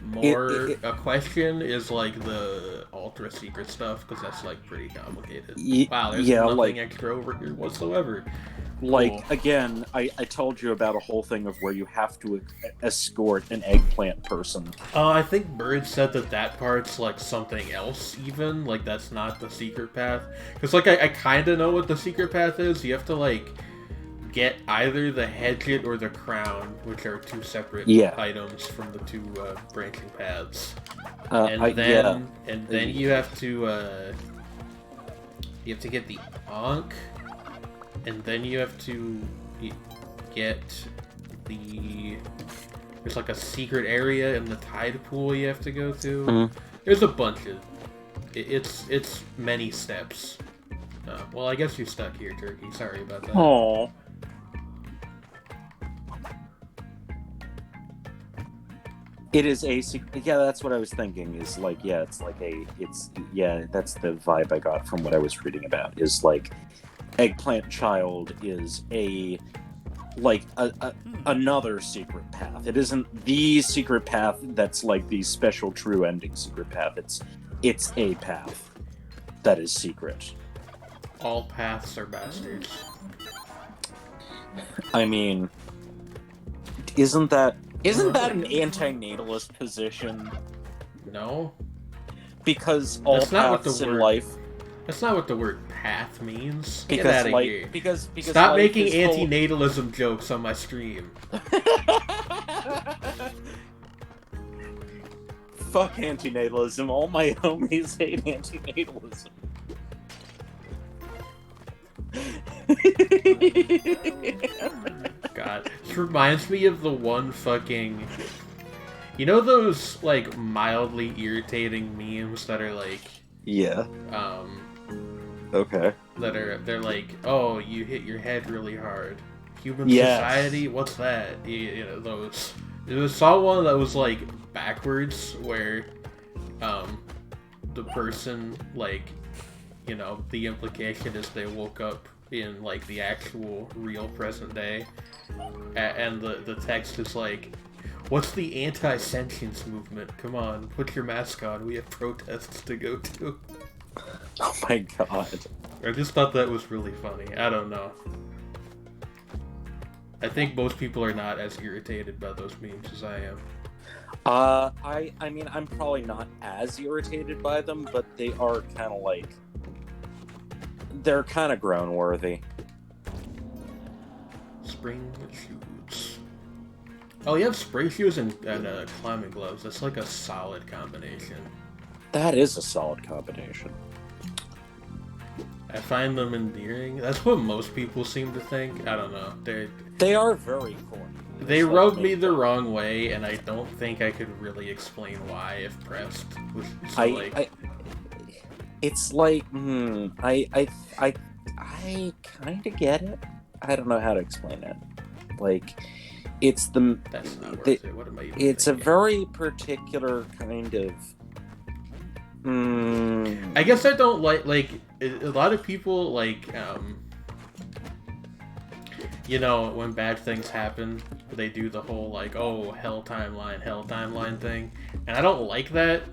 more a question is like the ultra secret stuff, because that's like pretty complicated. Wow, there's nothing extra over here whatsoever. Like, cool. Again, I told you about a whole thing of where you have to escort an eggplant person. I think Bird said that part's like something else even, like that's not the secret path. Because like I kind of know what the secret path is. You have to like get either the Hedget or the Crown, which are two separate Yeah. items from the two branching paths. Yeah. And then you have to get the Ankh, and then you have to get the... There's like a secret area in the tide pool you have to go to. Mm-hmm. There's a bunch of... It's many steps. Well, I guess you're stuck here, Turkey. Sorry about that. Aww. It is a secret. Yeah, that's what I was thinking. Is like, yeah, it's like that's the vibe I got from what I was reading about. Is like, Eggplant Child is another secret path. It isn't the secret path that's like the special true ending secret path. It's a path that is secret. All paths are bastards. I mean, isn't that an antinatalist position? No. Because all paths in life... That's not what the word path means. Because Get out of here. Because Stop making antinatalism jokes on my stream. Fuck antinatalism. All my homies hate antinatalism. God, this reminds me of the one fucking... You know those, like, mildly irritating memes that are, like... Yeah. Okay. They're like, oh, you hit your head really hard. Human society? What's that? You know, those... I saw one that was, like, backwards, where, the person, like... You know, the implication is they woke up in, like, the actual real present day. And the text is like, what's the anti-sentience movement? Come on, put your mask on. We have protests to go to. Oh my god. I just thought that was really funny. I don't know. I think most people are not as irritated by those memes as I am. I mean, I'm probably not as irritated by them, but they are kind of like... They're kind of groan-worthy. Spring shoes. Oh, you have spring shoes and climbing gloves. That's like a solid combination. That is a solid combination. I find them endearing. That's what most people seem to think. I don't know. They are very corny. They rub me the wrong way, and I don't think I could really explain why if pressed. It's like, I kind of get it. I don't know how to explain it. Like, it's the... That's not worth it. What am I even It's thinking? a very particular kind of... I guess I don't like, a lot of people, like, you know, when bad things happen, they do the whole, like, oh, hell timeline thing. And I don't like that.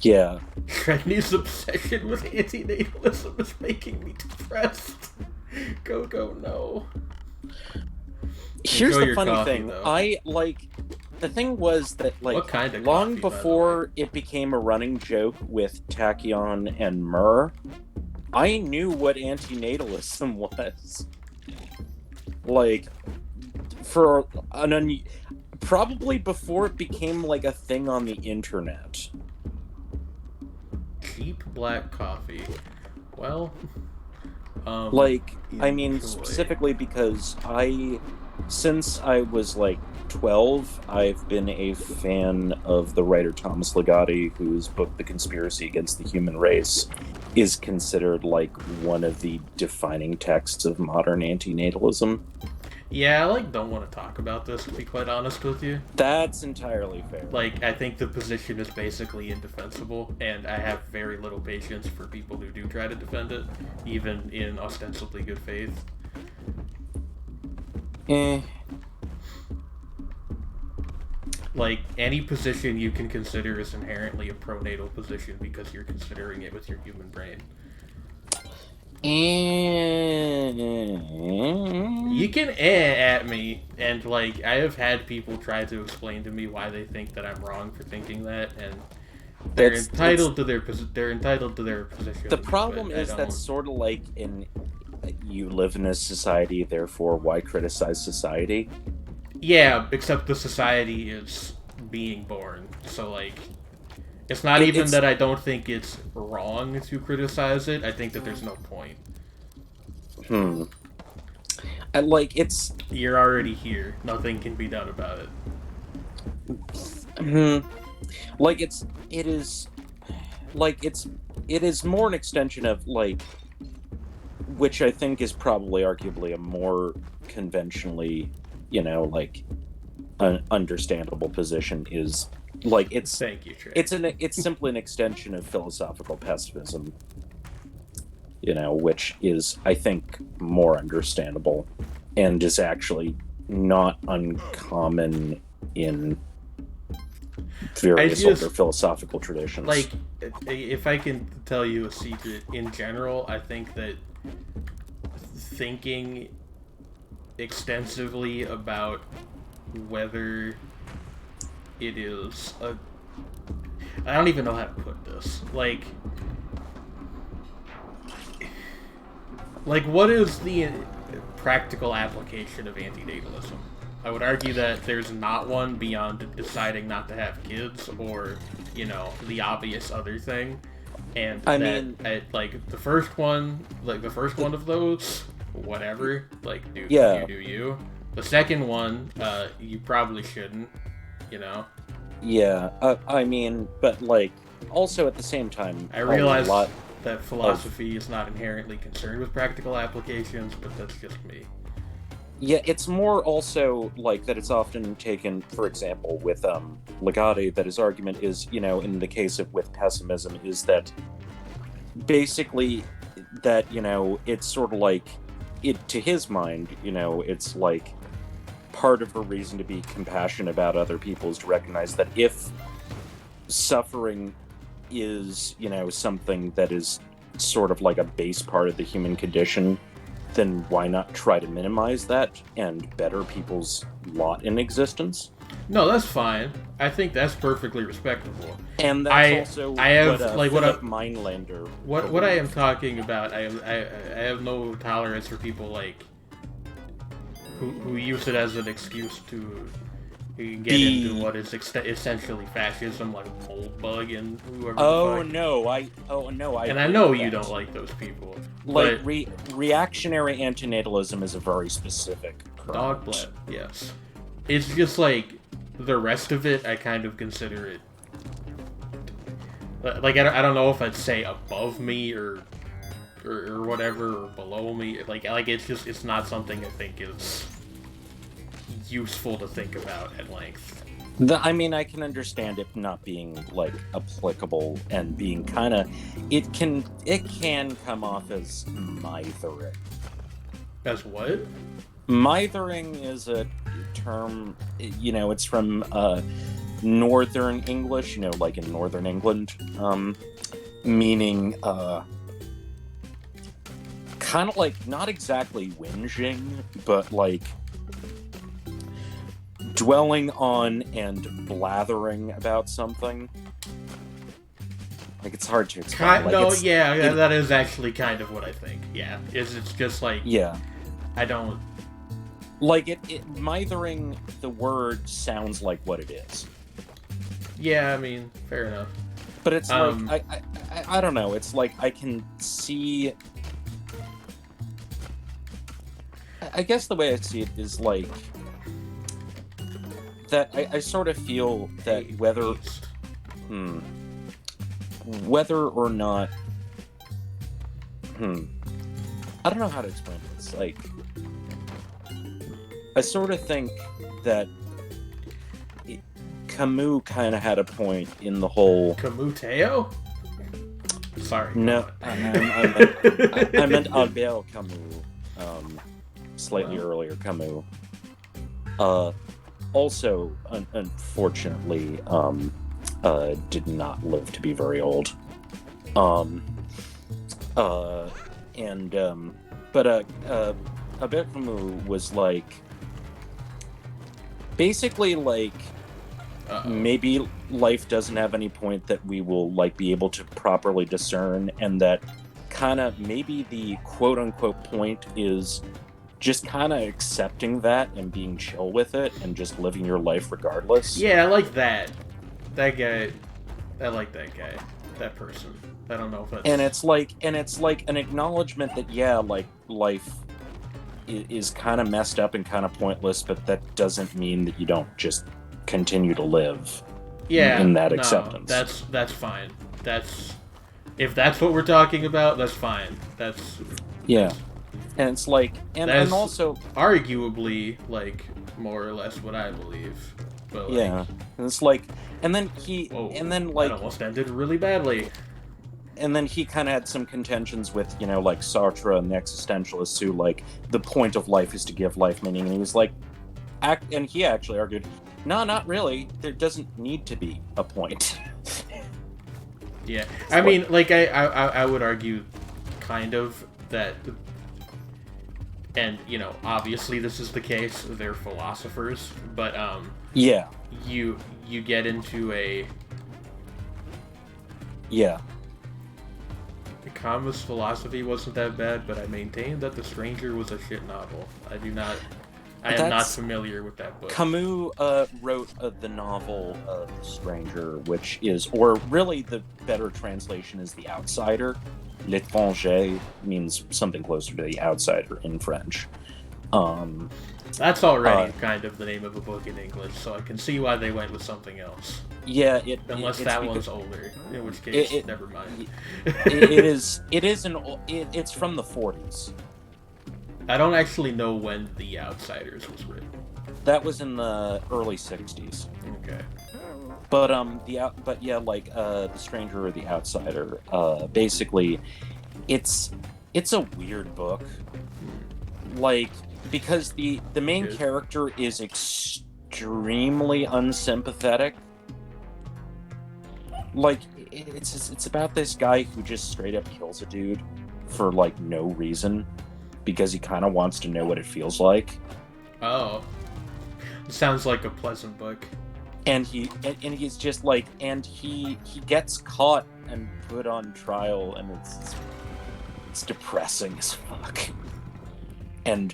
Yeah. Trendy's obsession with antinatalism is making me depressed. Go, no. Here's Enjoy the your funny coffee, thing. though. The thing was that, like, What kind of long coffee, by the before it became a running joke with Tachyon and Myrrh, I knew what antinatalism was. Like, for probably before it became, like, a thing on the internet. Cheap black coffee. Well, I mean, specifically because since I was, like, 12, I've been a fan of the writer Thomas Ligotti, whose book The Conspiracy Against the Human Race is considered, like, one of the defining texts of modern antinatalism. Yeah, I, don't want to talk about this, to be quite honest with you. That's entirely fair. I think the position is basically indefensible, and I have very little patience for people who do try to defend it, even in ostensibly good faith. Any position you can consider is inherently a pronatal position because you're considering it with your human brain. You can at me, and I have had people try to explain to me why they think that I'm wrong for thinking that, and they're entitled to their position. The problem is that's sort of like you live in a society, therefore why criticize society? Yeah, except the society is being born. So, like, it's not even It's that I don't think it's wrong to criticize it. I think that there's no point. hmm. Like it's You're already here. Nothing can be done about it. hmm. Like it is like it is more an extension of like, which I think is probably arguably a more conventionally, like an understandable position is like Thank you, Trey. it's simply an extension of philosophical pessimism, which is I think more understandable and is actually not uncommon in various older philosophical traditions. Like, if I can tell you a secret, in general, I think that thinking extensively about whether it is a... I don't even know how to put this. Like what is the practical application of antinatalism? I would argue that there's not one beyond deciding not to have kids or, the obvious other thing. And like the first one of those, whatever, like do you. The second one, you probably shouldn't, Yeah, but like also at the same time, I realize that philosophy is not inherently concerned with practical applications, but that's just me. Yeah, it's more also like that it's often taken, for example, with Legati, that his argument is, in the case of with pessimism, is that basically that, it's sort of like it to his mind, it's like part of a reason to be compassionate about other people is to recognize that if suffering is, something that is sort of like a base part of the human condition, then why not try to minimize that and better people's lot in existence? No, that's fine. I think that's perfectly respectable. And that's also I have Philip Meinlander. What I am talking about, I have no tolerance for people like who use it as an excuse to get into what is essentially fascism, like Moldbug and whoever. I and I know you don't like those people. Like reactionary antinatalism is a very specific dog blood. Yes, it's just like the rest of it. I kind of consider it like I don't know if I'd say above me or whatever, or below me. Like it's not something I think is useful to think about at length. I can understand it not being like applicable and being kind of it can come off as mithering. As what? Mithering is a term, it's from Northern English, like in Northern England, meaning kind of like not exactly whinging, but like dwelling on and blathering about something. Like it's hard to explain. That is actually kind of what I think. Yeah, it's just like I don't like it. Mithering, the word sounds like what it is. Yeah, fair enough. But it's like I don't know. It's like I can see. I guess the way I see it is like that. I sort of feel that whether or not, I don't know how to explain this. Like, I sort of think that Camus kind of had a point in the whole... Camuteo? Sorry. No, I meant Albert Camus. Slightly earlier Camus. Also, unfortunately, did not live to be very old. But Albert Camus was like... Basically, like... maybe life doesn't have any point that we will like be able to properly discern, and that kind of maybe the quote-unquote point is just kind of accepting that and being chill with it and just living your life regardless. Yeah, I like that. That guy. I like that guy. That person. I don't know if that's... And it's like an acknowledgement that, yeah, like, life is kind of messed up and kind of pointless, but that doesn't mean that you don't just continue to live in that acceptance. That's fine. If that's what we're talking about, that's fine. Yeah. And it's like, and also arguably, like, more or less what I believe. But, like, yeah. And it's like, and then like, that almost ended really badly. And then he kind of had some contentions with, like, Sartre and the existentialists who, like, the point of life is to give life meaning. And he was like, and he actually argued, no, not really. There doesn't need to be a point. Yeah. I mean, like, I would argue kind of that, and, obviously this is the case, they're philosophers, but, yeah. You get into a... Yeah. Camus' philosophy wasn't that bad, but I maintain that The Stranger was a shit novel. I am not familiar with that book. Camus wrote the novel The Stranger, which is, or really the better translation is The Outsider. L'étranger means something closer to The Outsider in French. That's already kind of the name of a book in English, so I can see why they went with something else. Yeah, unless that one's older, in which case, never mind. It's from the 40s. I don't actually know when The Outsiders was written. That was in the early 60s. Okay. But The Stranger or The Outsider, basically, it's a weird book. Like, because the main character is extremely unsympathetic. Like, it's about this guy who just straight up kills a dude for, like, no reason, because he kind of wants to know what it feels like. Oh. Sounds like a pleasant book. And he's just like, and he gets caught and put on trial, and it's depressing as fuck. And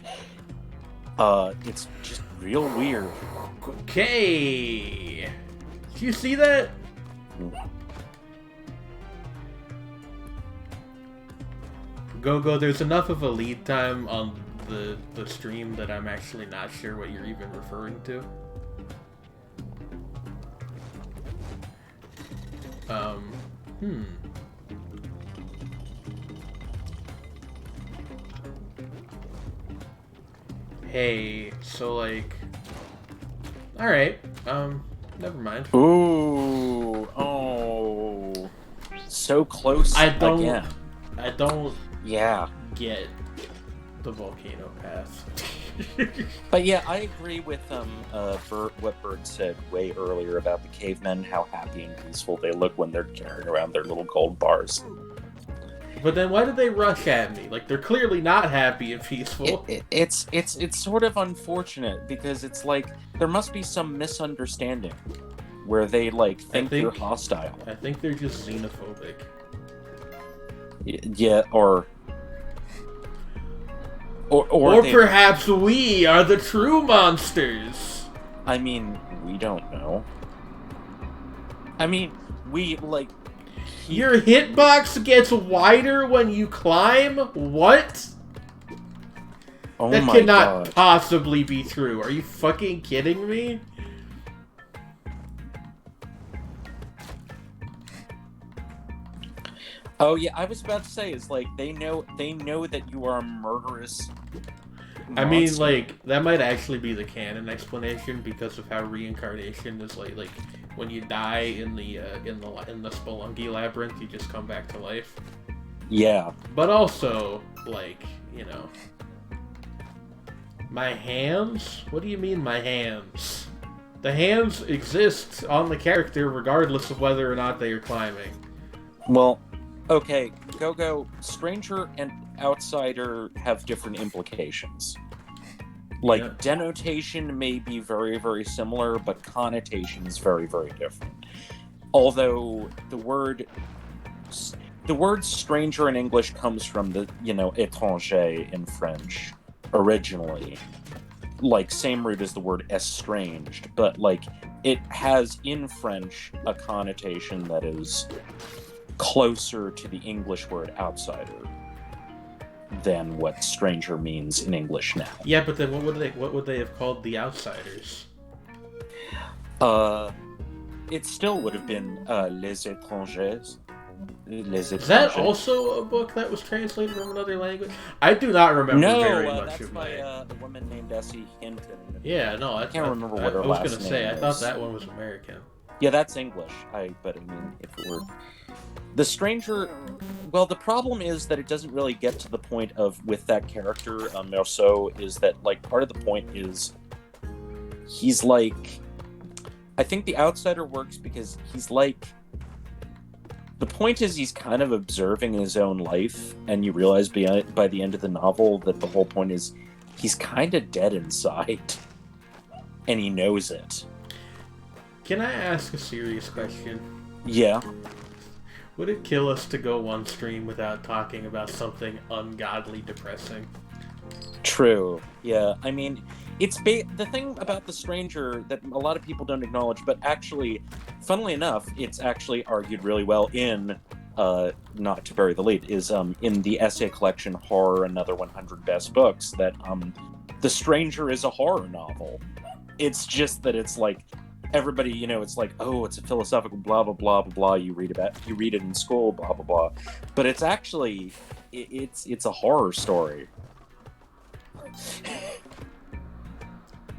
it's just real weird. Okay. Did you see that? Go, there's enough of a lead time on the stream that I'm actually not sure what you're even referring to. Hey, so, like... Alright, never mind. Ooh, oh. So close again. I don't yeah. get the volcano path. But yeah, I agree with what Bert said way earlier about the cavemen, how happy and peaceful they look when they're carrying around their little gold bars. But then why did they rush at me? Like, they're clearly not happy and peaceful. It's sort of unfortunate, because it's like, there must be some misunderstanding where they, like, think you're hostile. I think they're just xenophobic. Yeah, or perhaps we are the true monsters. I mean, we don't know. I mean, we, like... Your hitbox gets wider when you climb? What? Oh that my cannot God. possibly be true. Are you fucking kidding me? Oh yeah, I was about to say, it's like, they know that you are a murderous monster. I mean, like, that might actually be the canon explanation because of how reincarnation is like when you die in the Spelunky labyrinth, you just come back to life. Yeah. But also, like, my hands? What do you mean, my hands? The hands exist on the character regardless of whether or not they are climbing. Well, okay, Go, Stranger and Outsider have different implications. Like, yeah. Denotation may be very, very similar, but connotation is very, very different. Although the word the word stranger in English comes from the, étranger in French originally. Like, same root as the word estranged, but, like, it has in French a connotation that is closer to the English word outsider than what stranger means in English now. Yeah, but then what would they have called the outsiders? It still would have been les étrangers. Les Is that étrangers. also a book that was translated from another language? I do not remember very much that's of by my. the woman named Essie Hinton. Yeah, no, I can't remember what her I was last gonna name say, I is. thought that one was American. Yeah, that's English. But I mean, if it were the stranger, well, the problem is that it doesn't really get to the point of with that character, Merceau, is that like part of the point is he's like, I think the outsider works because he's like, the point is he's kind of observing his own life, and you realize by the end of the novel that the whole point is he's kind of dead inside, and he knows it. Can I ask a serious question? Yeah. Would it kill us to go one stream without talking about something ungodly depressing? True. Yeah. I mean, it's the thing about The Stranger that a lot of people don't acknowledge, but actually, funnily enough, it's actually argued really well in Not to Bury the Lead, is in the essay collection Horror, Another 100 Best Books, that The Stranger is a horror novel. It's just that it's like, everybody, it's like, oh, it's a philosophical blah, blah, blah, blah, blah, you read it in school, blah, blah, blah. But it's actually, it's a horror story.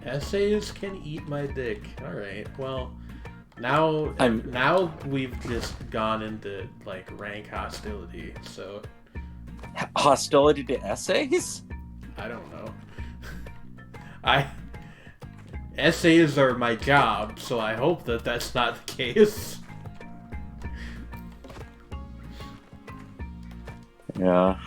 Essays can eat my dick. Alright, well, now we've just gone into, like, rank hostility, so... Hostility to essays? I don't know. Essays are my job, so I hope that that's not the case. Yeah.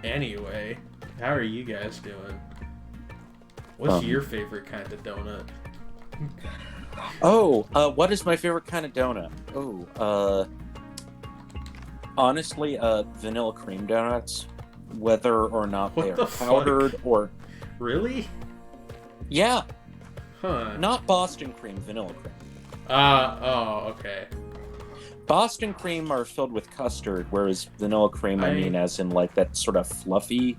Anyway, how are you guys doing? What's your favorite kind of donut? What is my favorite kind of donut? Honestly, vanilla cream donuts. Whether or not they are powdered or... Really? Yeah. Huh. Not Boston cream, vanilla cream. Okay. Boston cream are filled with custard, whereas vanilla cream, I mean as in like that sort of fluffy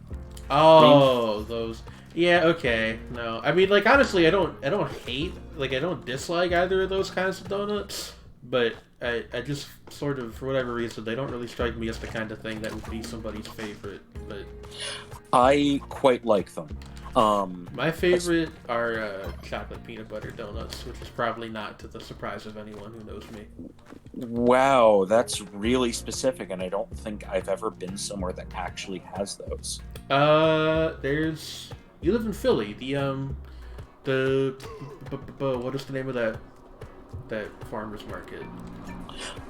cream. Those. Yeah, okay. No. I mean, like, honestly, I don't hate, like, I don't dislike either of those kinds of donuts, but I just sort of, for whatever reason, they don't really strike me as the kind of thing that would be somebody's favorite, but... I quite like them. My favorite are chocolate peanut butter donuts, which is probably not to the surprise of anyone who knows me. Wow, that's really specific, and I don't think I've ever been somewhere that actually has those. There's... You live in Philly. What is the name of that farmer's market?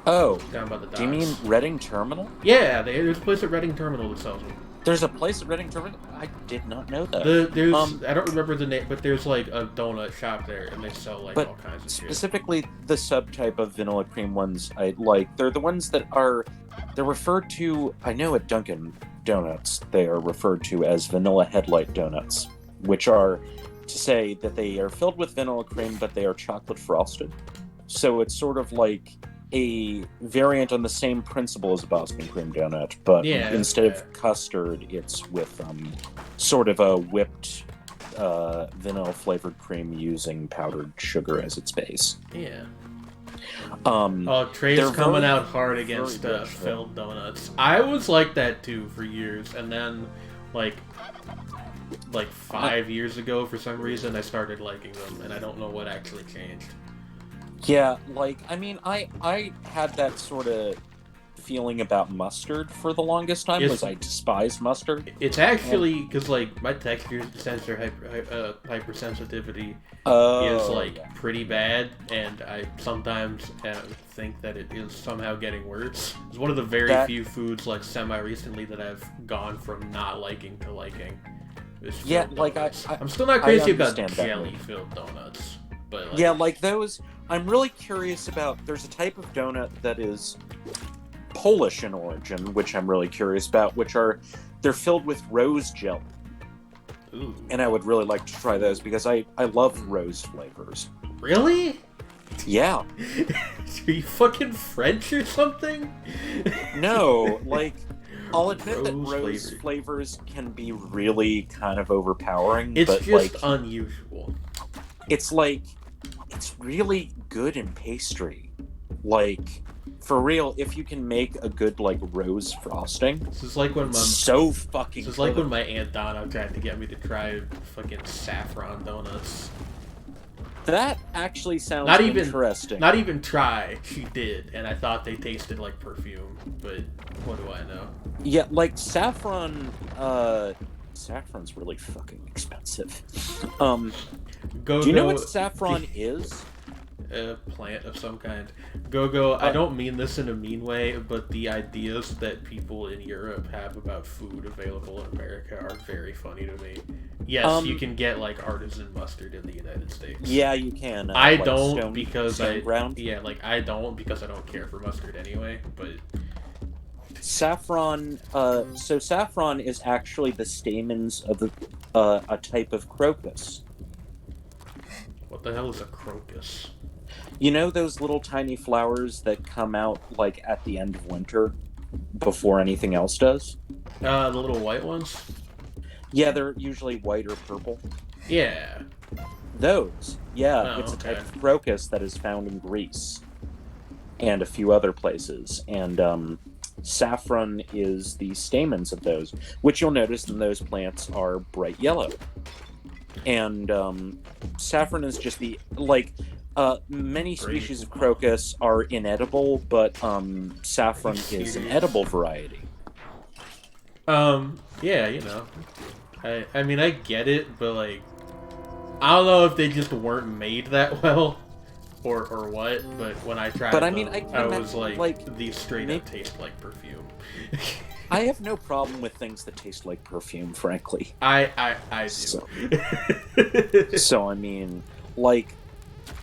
Oh. Down by the docks. Do you mean Reading Terminal? Yeah, there's a place at Reading Terminal that sells them. There's a place at Reading Terminal? I did not know that. I don't remember the name, but there's like a donut shop there, and they sell like all kinds of shit. Specifically, the subtype of vanilla cream ones I like. They're the ones that they're referred to, I know at Dunkin' Donuts, they are referred to as vanilla headlight donuts, which are to say that they are filled with vanilla cream, but they are chocolate frosted. So it's sort of like a variant on the same principle as a Boston cream donut, but instead of custard, it's with sort of a whipped vanilla flavored cream using powdered sugar as its base. Yeah. Trey's coming out hard against filled donuts. I was like that too for years, and then like 5 years ago, for some reason, I started liking them, and I don't know what actually changed. Yeah, like, I mean, I had that sort of feeling about mustard for the longest time, because I despise mustard. It's actually, because, like, my texture sensor hypersensitivity is, like, pretty bad, and I sometimes think that it is somehow getting worse. It's one of the very few foods, like, semi-recently that I've gone from not liking to liking. Yeah, like, I'm still not crazy about jelly-filled donuts. But, yeah, like those I'm really curious about. There's a type of donut that is Polish in origin, which I'm really curious about. They're filled with rose jelly, Ooh. and I would really like to try those because I love rose flavors. Really? Yeah. Are you fucking French or something? No, like, I'll admit that Rose rose flavored. flavors can be really kind of overpowering, It's but just like, unusual. it's like, it's really good in pastry. Like, for real, if you can make a good like rose frosting, This is like when it's so fucking. This is like when my Aunt Donna tried to get me to try fucking saffron donuts. That actually sounds Not even interesting. Not even try. She did, and I thought they tasted like perfume. But what do I know? Yeah, like saffron. Saffron's really fucking expensive. Do you know what saffron is? A plant of some kind. Go. I don't mean this in a mean way, but the ideas that people in Europe have about food available in America are very funny to me. Yes, you can get like artisan mustard in the United States. Yeah, you can. I like don't because ground. Yeah, like I don't because I don't care for mustard anyway. But saffron. So saffron is actually the stamens of a type of crocus. What the hell is a crocus? You know those little tiny flowers that come out like at the end of winter before anything else does? The little white ones? Yeah, they're usually white or purple. Yeah. Those. Yeah, Oh, it's a okay. type of crocus that is found in Greece and a few other places. And saffron is the stamens of those, which you'll notice in those plants are bright yellow. And saffron is just the like many species of crocus are inedible, but saffron is an edible variety. Yeah, you know. I mean I get it, but like I don't know if they just weren't made that well or what, but when I tried But I them, mean, I was like these straight up taste like perfume. I have no problem with things that taste like perfume, frankly. I do. So I mean, like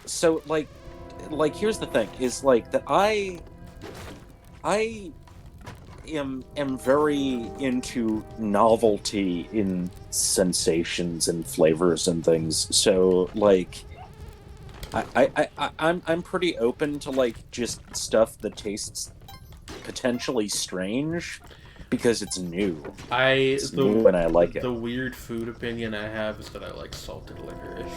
here's the thing is like that I am very into novelty in sensations and flavors and things. So like I'm pretty open to like just stuff that tastes potentially strange because it's new. It's new and I like it. The weird food opinion I have is that I like salted licorice.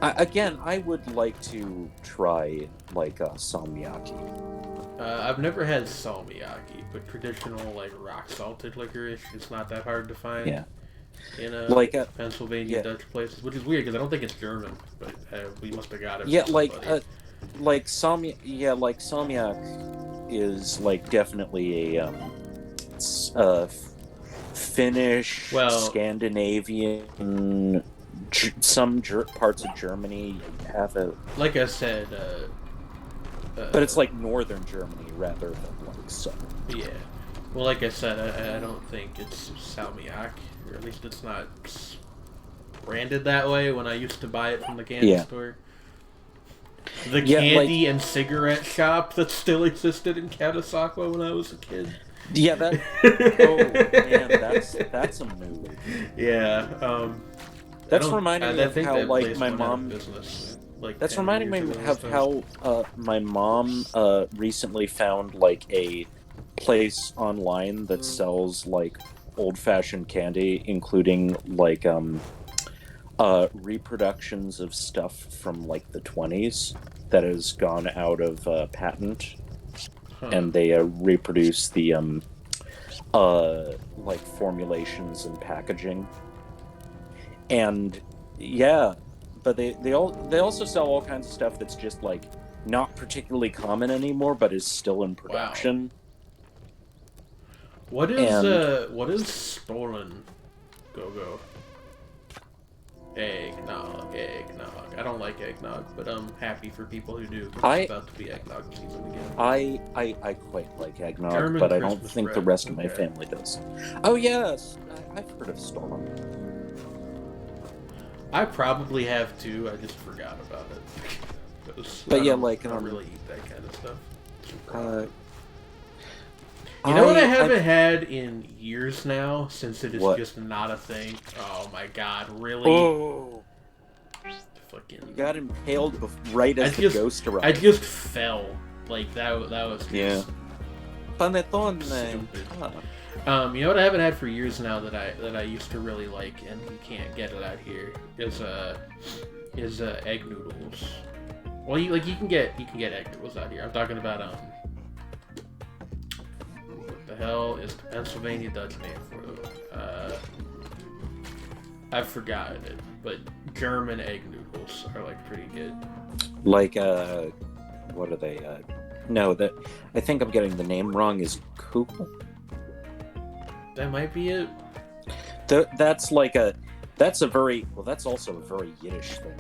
Again, I would like to try like salmiakki. I've never had salmiakki, but traditional like rock salted licorice is not that hard to find. Yeah. In like Pennsylvania, Dutch places, which is weird because I don't think it's German, but we must have got it. Yeah, like salmiak is like definitely a Finnish, Scandinavian, some parts of Germany have a. Like I said, but it's like northern Germany rather than like southern. Yeah. Well, like I said, I don't think it's salmiak, or at least it's not branded that way when I used to buy it from the candy store. The candy and cigarette shop that still existed in Catasauqua when I was a kid. Yeah, that. Oh man, that's a move. Yeah. That's reminding me of how like my mom. Business, like that's reminding me of how my mom recently found like a place online that sells like old-fashioned candy, including like reproductions of stuff from like the 1920s that has gone out of patent, and they reproduce the like formulations and packaging, and yeah, but they also sell all kinds of stuff that's just like not particularly common anymore, but is still in production. Wow. What is stolen go-go? Eggnog. I don't like eggnog, but I'm happy for people who do. It's about to be eggnog season again. I quite like eggnog, German but Christmas I don't think bread. the rest of my family does. Oh yes, I've heard of Storm. I probably have too. I just forgot about it. because But yeah, I don't really eat that kind of stuff. You know what I haven't had in years now, since it is just not a thing? Oh my god, really? Oh! Fucking... You got impaled right as the ghost arrived. I just fell. Like, that was just... Yeah. Panettone. Stupid. You know what I haven't had for years now that I used to really like, and you can't get it out here, is egg noodles. Well, you can get egg noodles out here. I'm talking about what the hell is the Pennsylvania Dutch name for them? I've forgotten it, but German egg noodles are like pretty good. Like what are they? No, I think I'm getting the name wrong. Is Kugel? That might be it. That's also a very Yiddish thing.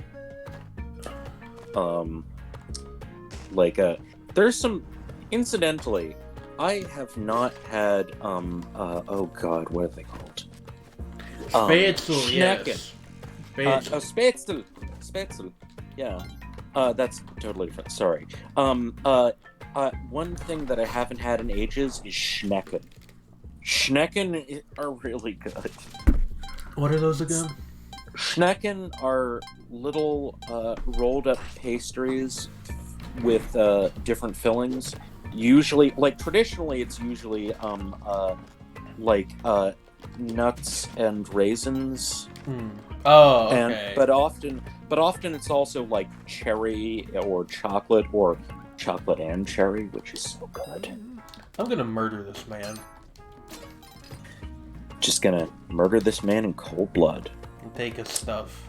There's some. Incidentally, I have not had oh god, what are they called? Spätzle, yes. Spätzle. Spätzle. Yeah. That's totally different. Sorry. One thing that I haven't had in ages is Schnecken. Schnecken are really good. What are those again? Schnecken are little rolled up pastries with different fillings. Usually, traditionally, it's usually nuts and raisins. Oh, okay. But often it's also like cherry or chocolate and cherry, which is so good. I'm gonna murder this man. Just gonna murder this man in cold blood. And take his stuff.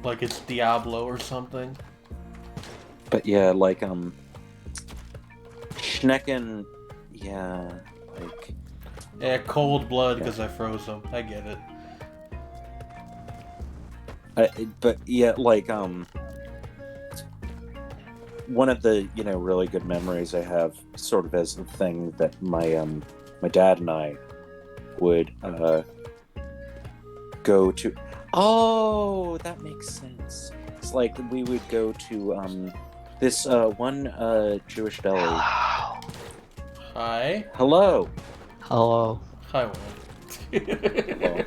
Like it's Diablo or something. But yeah, Schnecken, yeah, Yeah, cold blood because I froze him. I get it. But yeah, one of the really good memories I have, sort of as the thing that my dad and I would go to. Oh, that makes sense. It's like we would go to this one Jewish deli. Hi. Hello. Hello. Hi, Will. Hello.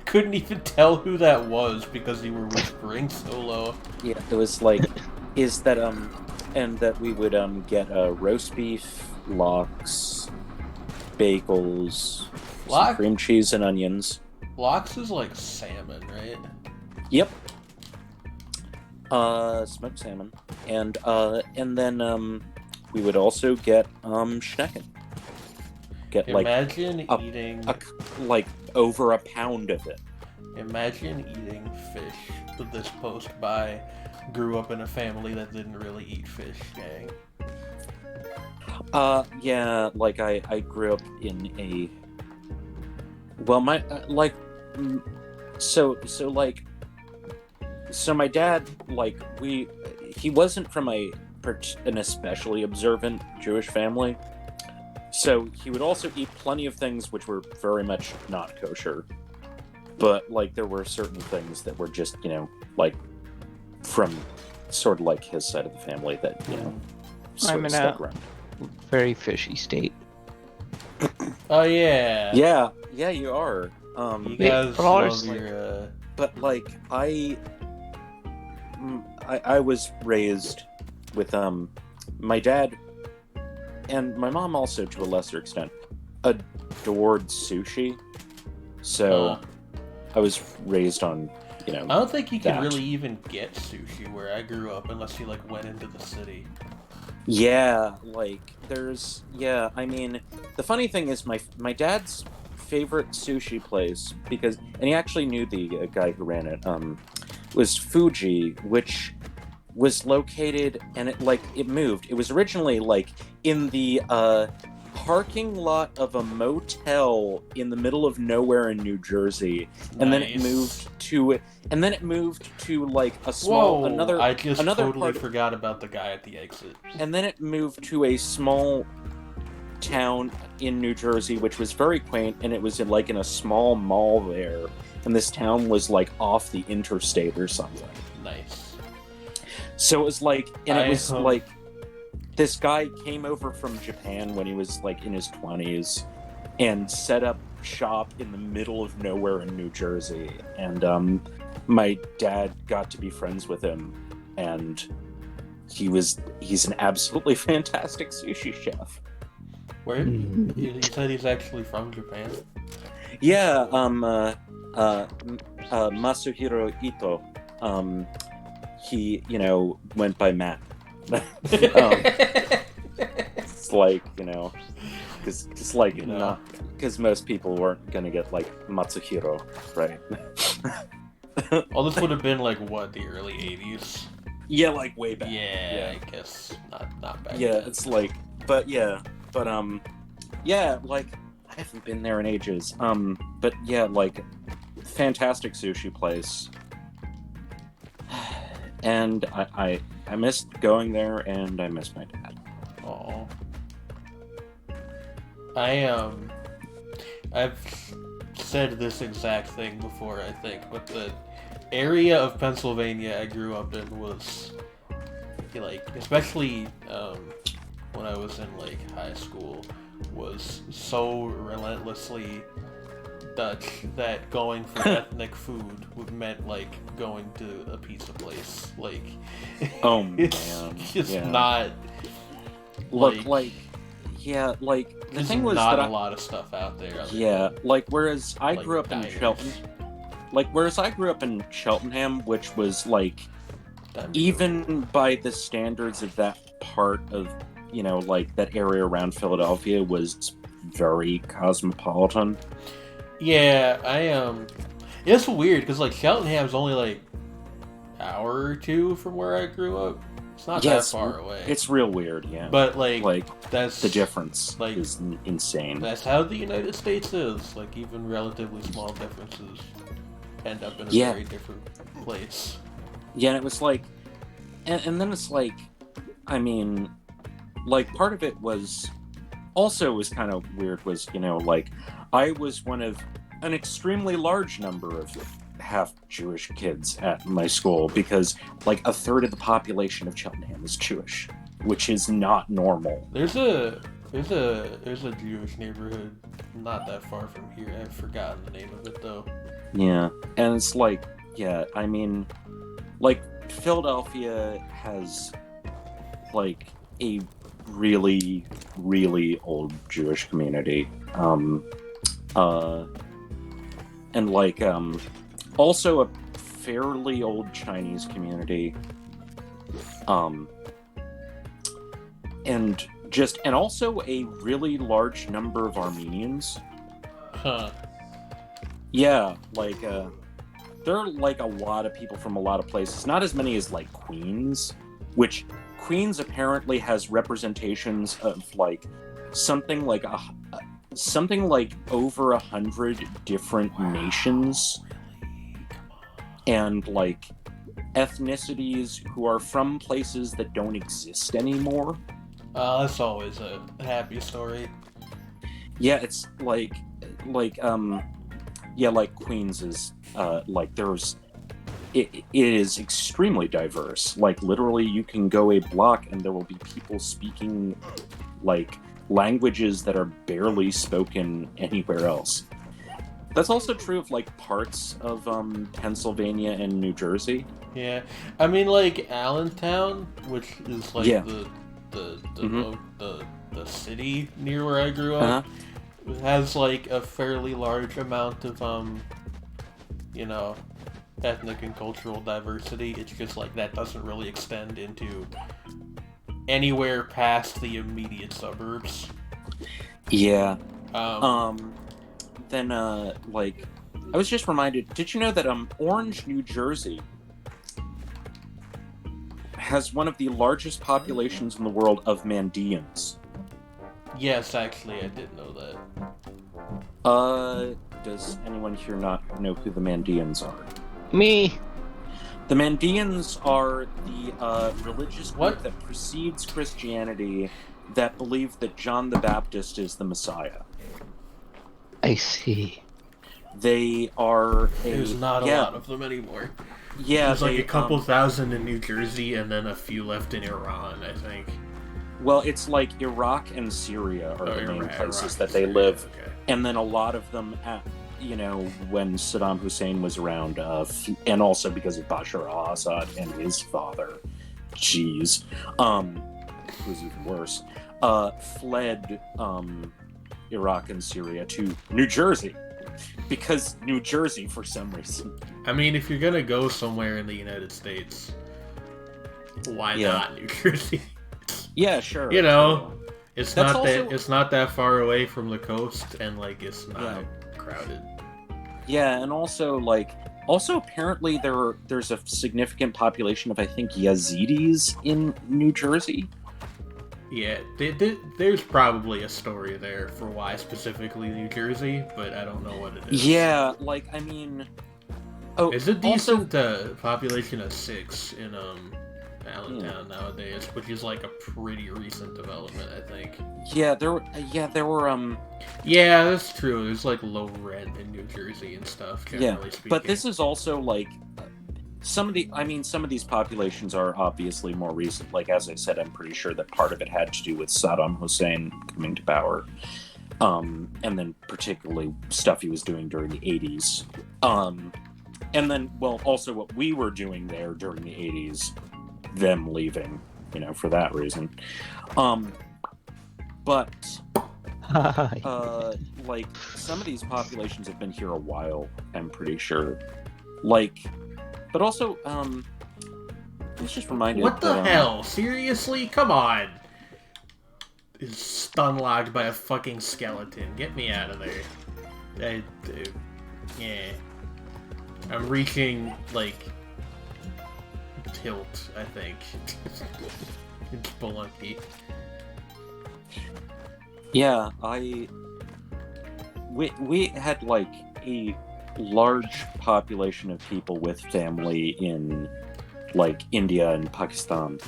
Couldn't even tell who that was because you were whispering so low. Yeah, it was and that we would get roast beef, lox, bagels, some cream cheese and onions. Lox is like salmon, right? Yep. Smoked salmon, and then we would also get Schnecken. Imagine eating over a pound of it. Imagine eating fish. But this post by grew up in a family that didn't really eat fish, gang. Yeah, I grew up in a. Well, my so my dad he wasn't from an especially observant Jewish family. So he would also eat plenty of things which were very much not kosher. But, there were certain things that were just, from sort of his side of the family that, I'm in a very fishy state. Oh, yeah. Yeah, you are. You guys love your... But, I was raised with, my dad... And my mom also, to a lesser extent, adored sushi. So I was raised on, I don't think you can really even get sushi where I grew up unless you, went into the city. Yeah, I mean, the funny thing is my dad's favorite sushi place, and he actually knew the guy who ran it, was Fuji, which was located, and it moved. It was originally in the parking lot of a motel in the middle of nowhere in New Jersey, and then it moved to a small I just totally forgot about the guy at the exit. And then it moved to a small town in New Jersey, which was very quaint, and it was in a small mall there. and this town was like off the interstate or something. Nice. So it was like, and it was hope... like, this guy came over from Japan when he was like in his 20s and set up shop in the middle of nowhere in New Jersey. And my dad got to be friends with him, and he's an absolutely fantastic sushi chef. Where? He said he's actually from Japan? Yeah, Masahiro Ito. He, went by Matt. It's like, because most people weren't gonna get like Matsuhiro, right? Well, this would have been like what, the early 80s? Yeah, like way back. Yeah, I guess not back. Yeah, then. it's like, like I haven't been there in ages. But yeah, like fantastic sushi place. And I missed going there, and I miss my dad. Oh. I've said this exact thing before, I think, but the area of Pennsylvania I grew up in was, like, especially when I was in, like, high school, was so relentlessly Dutch that going for ethnic food meant, like, going to a pizza place. Like, oh, it's man. just not... Look, the thing was not that a lot of stuff out there. Whereas I grew up in Cheltenham, which was like, even by the standards of that part of, like that area around Philadelphia, was very cosmopolitan. Yeah, it's weird because like Cheltenham's only like an hour or two from where I grew up. It's not that far away. It's real weird, yeah. But like that's the difference like, is insane. That's how the United States is. Like even relatively small differences end up in a very different place. Yeah, and it was like, and then it's like, I mean, like part of it was kind of weird. Was like I was one of an extremely large number of half Jewish kids at my school, because like a third of the population of Cheltenham is Jewish, which is not normal. There's a Jewish neighborhood not that far from here. I've forgotten the name of it though. Yeah, and it's like, yeah, I mean, like Philadelphia has like a really, really old Jewish community, and like also a fairly old Chinese community, and also a really large number of Armenians. Huh. Yeah, like there are like a lot of people from a lot of places. Not as many as like Queens, which Queens apparently has representations of like something like over 100 different nations and like ethnicities who are from places that don't exist anymore. That's always a happy story. Yeah, it's like Queens is like there's it is extremely diverse. Like literally you can go a block and there will be people speaking like languages that are barely spoken anywhere else. That's also true of like parts of Pennsylvania and New Jersey. Yeah, I mean like Allentown, which is like the city near where I grew up, has like a fairly large amount of ethnic and cultural diversity. It's just like that doesn't really extend into anywhere past the immediate suburbs. Yeah. Then like I was just reminded, did you know that Orange, New Jersey has one of the largest populations in the world of Mandeans? Yes, actually I did know that. Does anyone here not know who the Mandeans are? Me. The Mandeans are the religious group that precedes Christianity that believe that John the Baptist is the Messiah. I see. They are There's not a lot of them anymore. Yeah, there's like a couple thousand in New Jersey, and then a few left in Iran, I think. Well, it's like Iraq and Syria are the main places that they live, okay. And then a lot of them, when Saddam Hussein was around, and also because of Bashar al-Assad and his father, who's even worse, fled Iraq and Syria to New Jersey. Because New Jersey, for some reason. I mean, if you're gonna go somewhere in the United States, why not New Jersey? Yeah, sure. You know, it's not that far away from the coast, and like it's not crowded. Yeah, and also apparently there's a significant population of, I think, Yazidis in New Jersey. Yeah, there's probably a story there for why specifically New Jersey, but I don't know what it is. Yeah, like, I mean... Oh, it's a decent population of 6 in Allentown nowadays, which is like a pretty recent development, I think. Yeah, there were Yeah, that's true. There's like low rent in New Jersey and stuff, generally speaking. But this is also like... Some of these populations are obviously more recent. Like, as I said, I'm pretty sure that part of it had to do with Saddam Hussein coming to power. And then particularly stuff he was doing during the 80s. And then, well, also what we were doing there during the 80s, them leaving, for that reason. But, like, some of these populations have been here a while, I'm pretty sure. Like... But also, I was just reminded. What the hell? Seriously? Come on! Is stun locked by a fucking skeleton. Get me out of there. Yeah. I'm reaching, like, tilt, I think. It's spelunky. Yeah, we had, like, a large population of people with family in like India and Pakistan,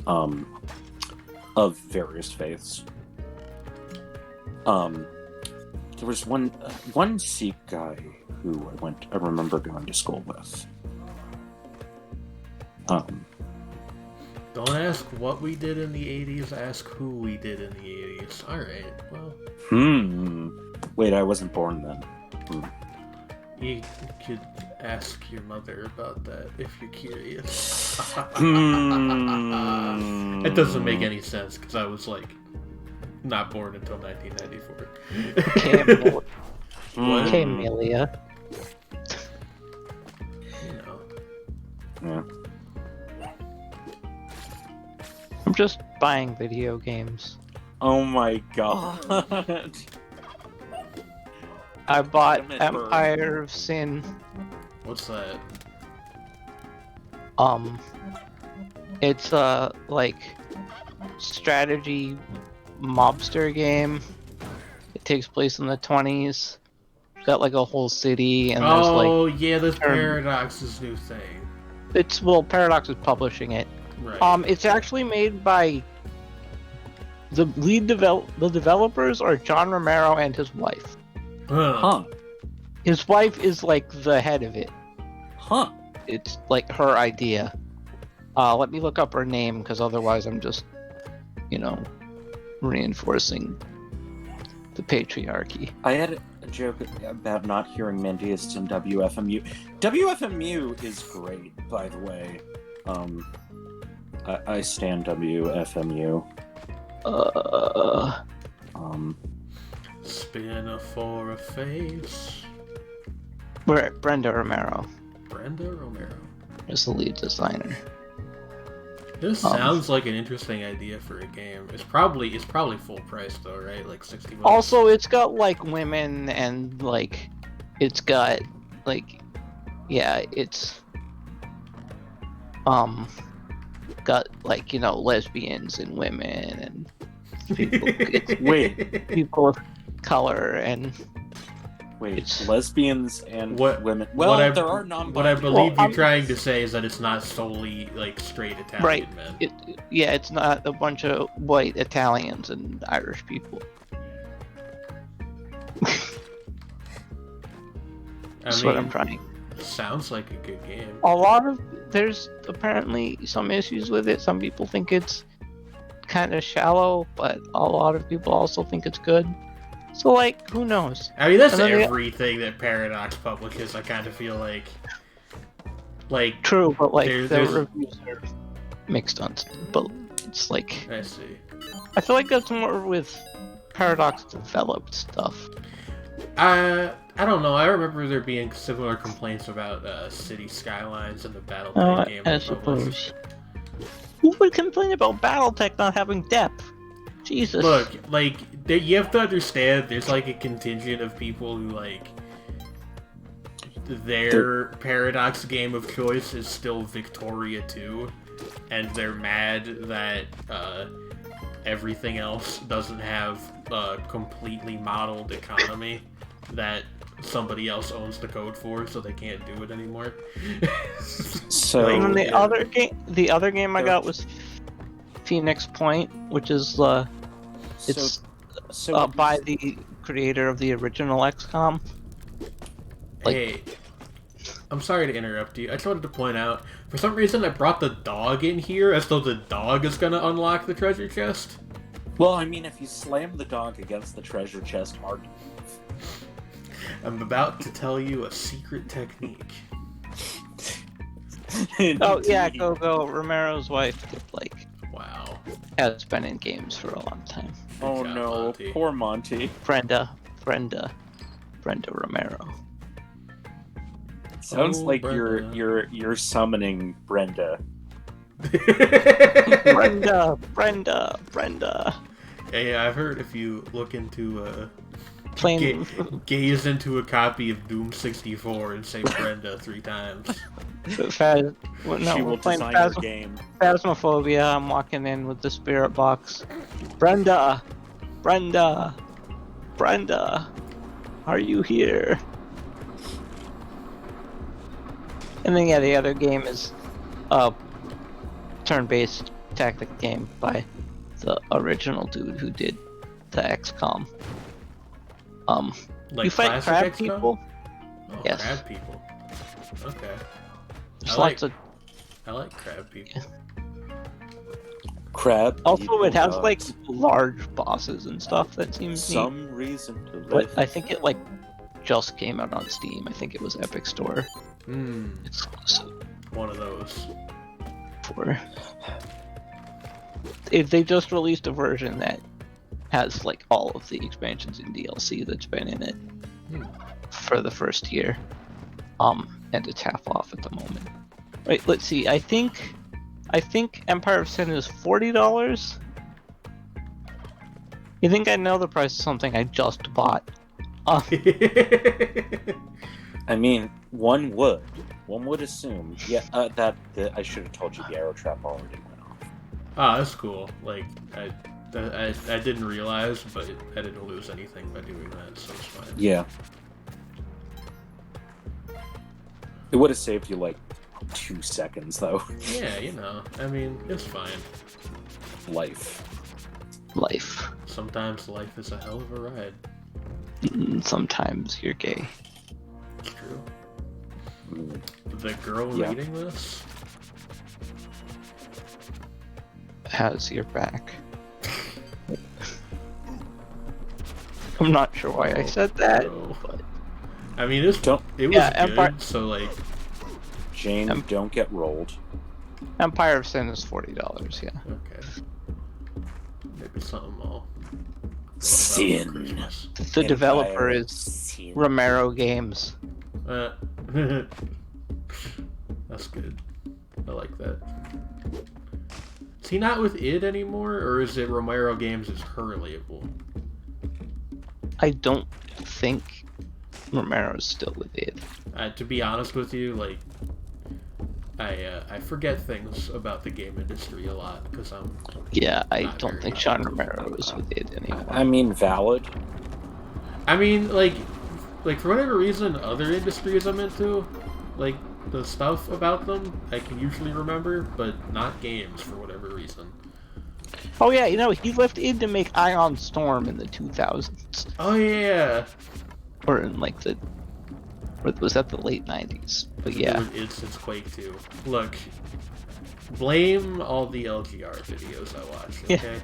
of various faiths. There was one Sikh guy who I remember going to school with. Don't ask what we did in the 80s, ask who we did in the 80s. Alright, well. Wait, I wasn't born then. You could ask your mother about that if you're curious. It doesn't make any sense because I was like not born until 1994. Camellia. Yeah. I'm just buying video games. Oh my god. I bought Empire of Sin. What's that? It's a like strategy mobster game. It takes place in the 20s. It's got like a whole city and there's like there's Paradox's new thing. Paradox is publishing it. Right. It's actually made by the the developers are John Romero and his wife. Huh. His wife is like the head of it. Huh. It's like her idea. Let me look up her name because otherwise I'm just, reinforcing the patriarchy. I had a joke about not hearing Mendeists in WFMU. WFMU is great, by the way. I stand WFMU. Spinner for a face. We're at Brenda Romero. Brenda Romero is the lead designer. This sounds like an interesting idea for a game. It's probably full price though, right? Like $60. Also, it's got like women and like it's got like it's got like lesbians and women and people. People of color and lesbians and women. Well, there are non-binary. What I believe you're trying to say is that it's not solely like straight Italian men. It's not a bunch of white Italians and Irish people. That's what I'm trying. Sounds like a good game. There's apparently some issues with it. Some people think it's kind of shallow, but a lot of people also think it's good. So, like, who knows? I mean, that's everything that Paradox publishes. I kind of feel like true, but like there's the reviews are mixed on, but it's like I see. I feel like that's more with Paradox developed stuff. I don't know. I remember there being similar complaints about City Skylines and the BattleTech game. I suppose. Who would complain about BattleTech not having depth? Jesus. Look, like, you have to understand, there's like a contingent of people who, like, their Paradox game of choice is still Victoria 2, and they're mad that everything else doesn't have a completely modeled economy that somebody else owns the code for, so they can't do it anymore. So and then the other game I got was Phoenix Point, which is by the creator of the original XCOM. Hey, I'm sorry to interrupt you. I just wanted to point out, for some reason I brought the dog in here as though the dog is gonna unlock the treasure chest. Well, I mean, if you slam the dog against the treasure chest hard enough. I'm about to tell you a secret technique. Oh yeah, go. Romero's wife did, like, Wow. has been in games for a long time. Oh Good job, no, Monty. poor Monty. Brenda Romero. Sounds Oh, like Brenda. you're summoning Brenda. Brenda. Hey, I've heard if you look into Plain gaze into a copy of Doom 64 and say Brenda 3 times. She will playing design your game. Phasmophobia. I'm walking in with the spirit box. Brenda, are you here? And then the other game is a turn-based tactic game by the original dude who did the XCOM. Like you fight classic crab XCOM? people. Oh, Yes. crab people. Okay. There's I lots of. like crab people. Crab. Also, it has dogs. like large bosses and stuff that seems neat. Some reason to live. But I think it like just came out on Steam. I think it was Epic Store exclusive One of those. for. They just released a version that has like all of the expansions and DLC that's been in it for the first year. And it's half off at the moment. Wait, let's see. I think Empire of Sin is $40. You think I know the price of something I just bought? I mean, one would assume. Yeah, that I should have told you the arrow trap already went off. Ah, that's cool. Like, I didn't realize, but I didn't lose anything by doing that, so it's fine. Yeah. It would have saved you like 2 seconds, though. Yeah, you know. I mean, it's fine. Life. Sometimes life is a hell of a ride. Sometimes you're gay. It's true. Mm. The girl Yeah. reading this? Has your back. I'm not sure why I said that. No. But I mean, it was Don't- good, Empire- so like, Jane, don't get rolled. Empire of Sin is $40. Yeah. okay. Maybe something I'll Sin. Christmas. The developer Empire of is Sin. Romero Games. That's good. I like that. Is he not with id anymore, or is it Romero Games' her label? I don't think Romero's still with it. To be honest with you, like, I forget things about the game industry a lot because I'm. Yeah, I Not don't very think Sean Romero is with it anymore. I mean, valid. I mean, like for whatever reason, other industries I'm into, like the stuff about them, I can usually remember, but not games for whatever reason. Oh yeah, he left id to make Ion Storm in the 2000s. Oh yeah. Or in like the Or was that the late 90s? But yeah. It's Quake 2. Look, blame all the LGR videos I watch, okay?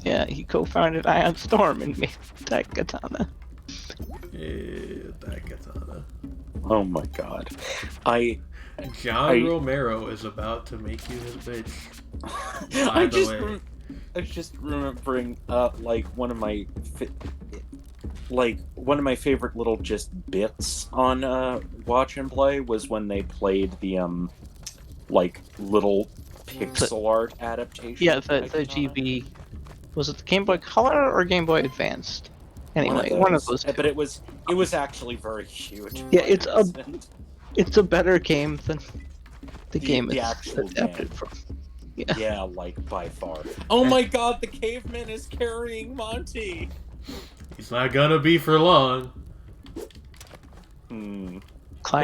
Yeah, he co-founded Ion Storm and made that katana. That katana. Oh my god. John Romero is about to make you his bitch. By the way. I was just remembering, like one of my favorite little just bits on Watch and Play was when they played the like little pixel art adaptation. Yeah, the GB. Was it the Game Boy Color or Game Boy Advanced? Anyway, one of those. But it was actually very cute. Yeah, it's a better game than the game the it's actual adapted game. from. Yeah, like by far. Oh my god, the caveman is carrying Monty. He's not gonna be for long. Climb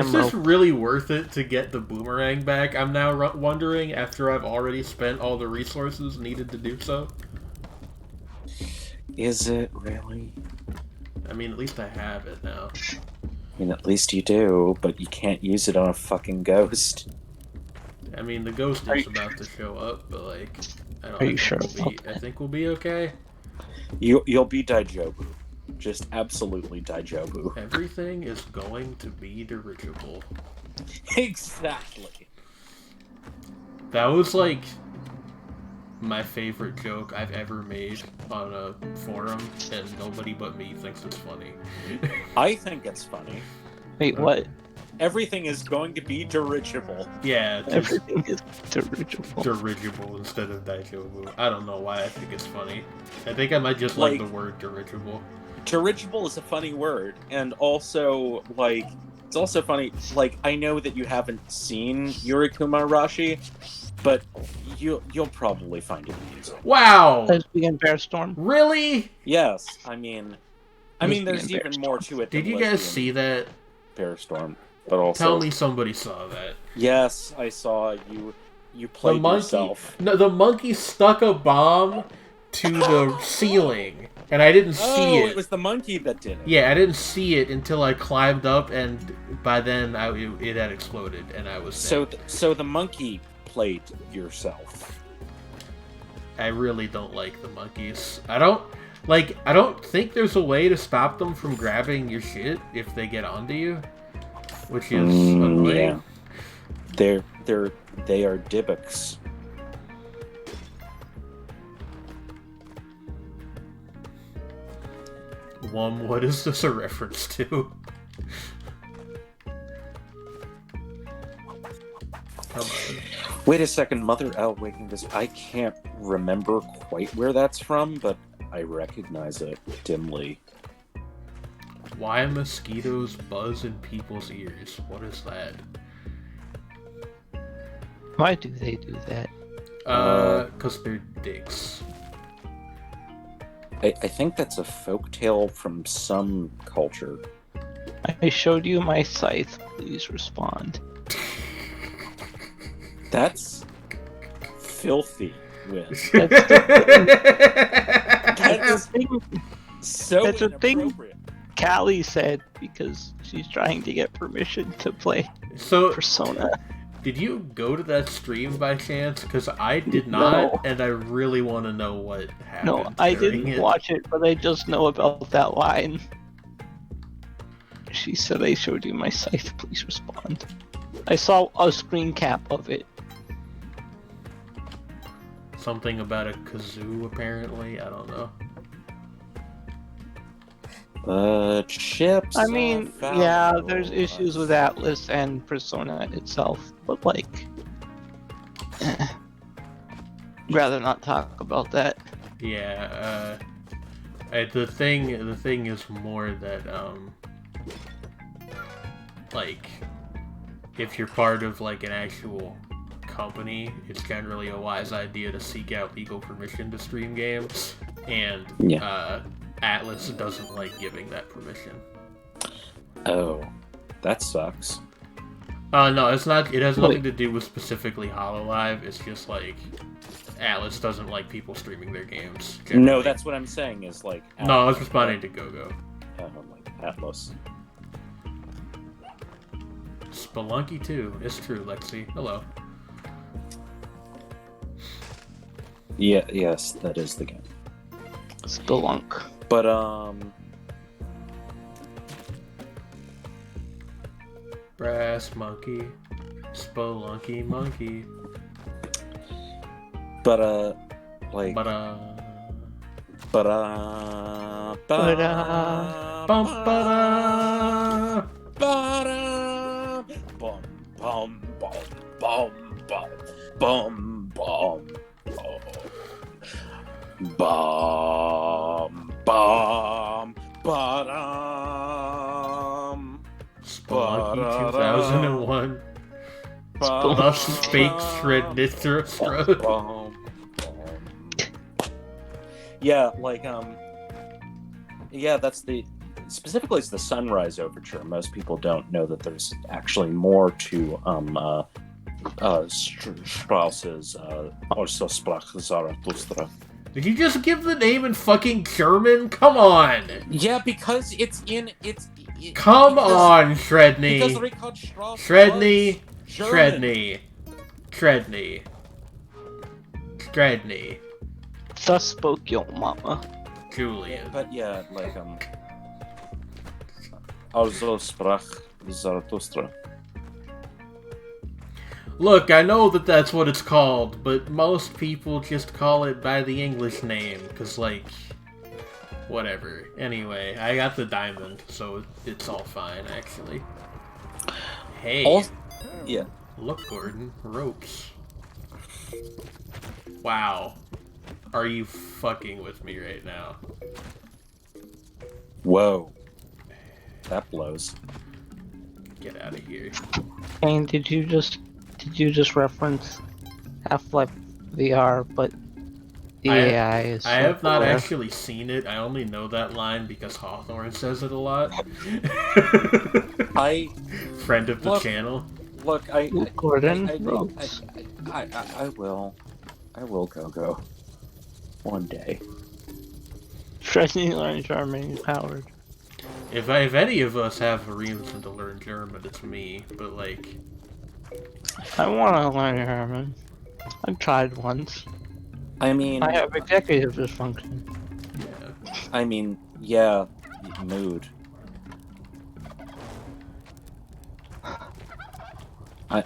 Is this rope. really worth it to get the boomerang back? I'm now wondering, after I've already spent all the resources needed to do so. Is it really? I mean, at least I have it now. I mean, at least you do, but you can't use it on a fucking ghost. I mean, the ghost is about to show up, but like, I don't. Are you sure? I think we'll be okay. You'll be Daijobu, just absolutely Daijobu. Everything is going to be dirigible. Exactly. That was like my favorite joke I've ever made on a forum, and nobody but me thinks it's funny. I think it's funny. Wait, what? Everything is going to be dirigible. Yeah, just Everything is dirigible. dirigible instead of daijobu. I don't know why I think it's funny. I think I might just like the word dirigible. Dirigible is a funny word, and also, like, it's also funny, like, I know that you haven't seen Yurikuma Arashi, but you'll probably find it amusing. Wow! Lesbian Bear Storm. Really? Yes, I mean, there's even more to it. Did you guys see that? Bear Storm, but also Tell me somebody saw that. Yes, I saw you. You played yourself. No, the monkey stuck a bomb to the ceiling, and I didn't see it. Oh, it was the monkey that did it. Yeah, I didn't see it until I climbed up, and by then it had exploded, and I was dead. So the monkey played yourself. I really don't like the monkeys. I don't think there's a way to stop them from grabbing your shit if they get onto you, which is annoying. Yeah. They are Dybbuk's. What is this a reference to? Come on. Wait a second, Mother L. Waking this. I can't remember quite where that's from, but I recognize it dimly. Why mosquitoes buzz in people's ears? What is that? Why do they do that? 'Cause they're dicks. I think that's a folktale from some culture. I showed you my scythe. Please respond. That's filthy, Win. That's That's the thing. so That's a thing. inappropriate. Callie said because she's trying to get permission to play So, Persona. did you go to that stream by chance? Because I did not, No. and I really want to know what happened. No, I during didn't it. watch it, but I just know about that line. She said I showed you my scythe, please respond. I saw a screen cap of it. Something about a kazoo, apparently. I don't know. Chips. I mean, yeah, there's issues with Atlas and Persona itself, but like, rather not talk about that. Yeah, the thing is more that, like, if you're part of, like, an actual company, it's generally a wise idea to seek out legal permission to stream games, and, Atlas doesn't like giving that permission. Oh, that sucks. No, it's not. It has nothing to do with specifically HoloLive. It's just like Atlas doesn't like people streaming their games. Generally. No, that's what I'm saying. Is like. No, I was responding to GoGo. Like Atlas. Spelunky too. It's true, Lexi. Hello. Yeah, yes, that is the game. Spelunk. But Brass monkey. Spelunky monkey. but like But but bum ba bum bum bum bum bum bum bum bum bum ba-dum. Spelunky 2001. Thus spake Shrednitzer. Yeah, like yeah, that's specifically it's the Sunrise Overture. Most people don't know that there's actually more to Strauss's Also Sprach Zarathustra. Did you just give the name in fucking German? Come on! Yeah, because Come on, Shredney! Because Richard Strauss Shredney! was German. Shredney. Thus spoke your mama. Julian. But yeah, like Also Sprach Zarathustra. Look, I know that that's what it's called, but most people just call it by the English name, because, like, whatever. Anyway, I got the diamond, so it's all fine, actually. Hey. Yeah. Look, Gordon. Ropes. Wow. Are you fucking with me right now? Whoa. That blows. Get out of here. Kane, did you just reference Half-Life VR, but the AI is... I have not actually seen it. I only know that line because Hawthorne says it a lot. Friend of the channel. Look, Gordon, I will go. One day. Shredney learned German, he's powered. If any of us have a reason to learn German, it's me. But, like... I want to learn German. I've tried once. I mean... I have executive dysfunction. Yeah. I mean, yeah, mood. I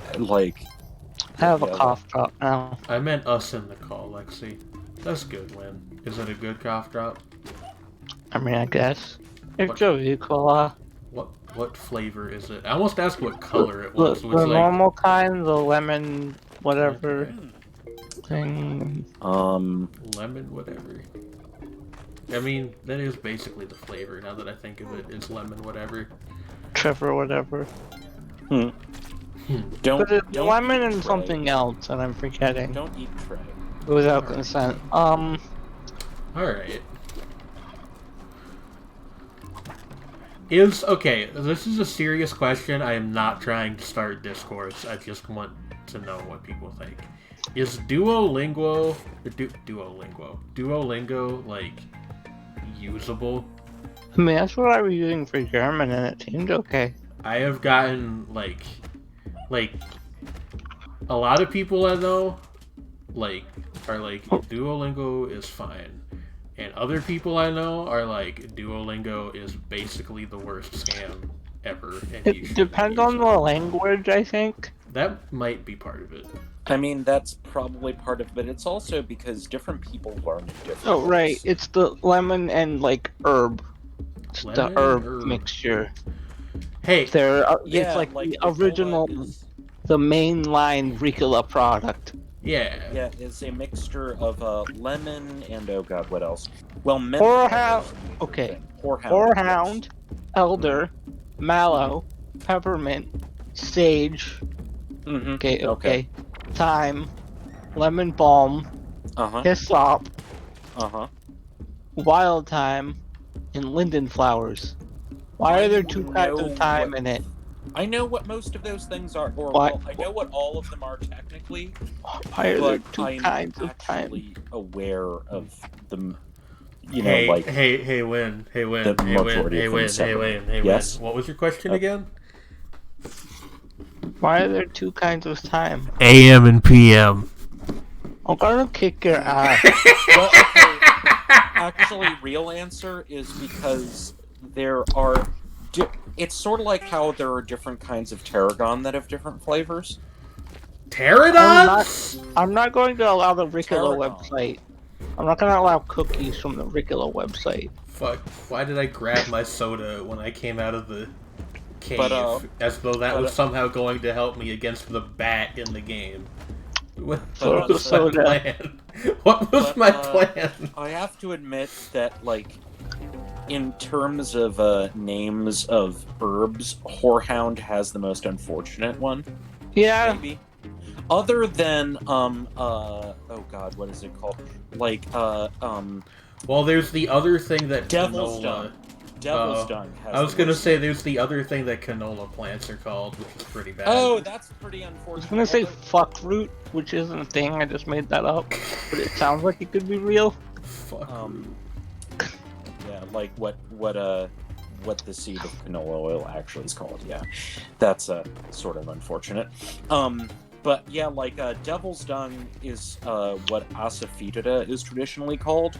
have a cough drop now. I meant us in the call, Lexi. That's good, Lynn. Is it a good cough drop? I mean, I guess. It's What- Joey Cola. What flavor is it? I almost asked what color it The, was. the It was like, normal kind, the lemon, whatever thing. lemon whatever. I mean, that is basically the flavor, now that I think of it. It's lemon whatever. Trevor, whatever. Don't But it's don't lemon and Trey. something else, and I'm forgetting. Don't eat Trey. Without Alright. consent. Alright. Okay, this is a serious question. I am not trying to start discourse. I just want to know what people think. Is Duolingo, like, usable? I mean, that's what I was using for German, and it seemed okay. I have gotten, like, a lot of people I know, like, are like, Duolingo is fine. And other people I know are like, Duolingo is basically the worst scam ever. And you It shouldn't depends use on it. the language, I think. That might be part of it. I mean, that's probably part of it. It's also because different people learn in different Oh, right. ways. It's the lemon and, like, herb. It's Lemon the herb, and herb. mixture. Hey, Yeah, it's like the Ricola original, the mainline Ricola product. yeah. Yeah, it's a mixture of lemon and oh god, what else? Well, mint. Okay. Horehound. Horehound, elder, mallow, peppermint, sage. Mm-hmm. Okay. Thyme, lemon balm, Uh-huh. hyssop, Uh-huh. wild thyme, and linden flowers. Why are there two kinds know of thyme what- in it? I know what most of those things are, or Why- well, I know what all of them are technically, Why are there but two I'm kinds of thyme? actually aware of them. You know, Hey, like hey, Win. the majority of them separate. Yes? Win. What was your question Oh. again? Why are there two kinds of time? AM and PM. I'm gonna kick your ass. Well, okay. Actually, real answer is because there are. It's sort of like how there are different kinds of tarragon that have different flavors. Pterodons? I'm not going to allow the Ricola Tarragon. website. I'm not going to allow cookies from the Ricola website. Fuck, why did I grab my soda when I came out of the cave? As though that was somehow going to help me against the bat in the game. What was my plan? What was my plan? I have to admit that, like, in terms of names of herbs, Whorehound has the most unfortunate one. Yeah. Maybe. Other than oh god, what is it called? Like Well, there's the other thing that Devil's canola. Dung. Devil's Dung has I was the gonna worst. say there's the other thing that canola plants are called, which is pretty bad. Oh, that's pretty I was unfortunate. going to say fuckroot, which isn't a thing. I just made that up. But it sounds like it could be real. Fuck. Yeah, like what the seed of canola oil actually is called. Yeah, that's sort of unfortunate. But yeah, like Devil's Dung is what asafoetida is traditionally called,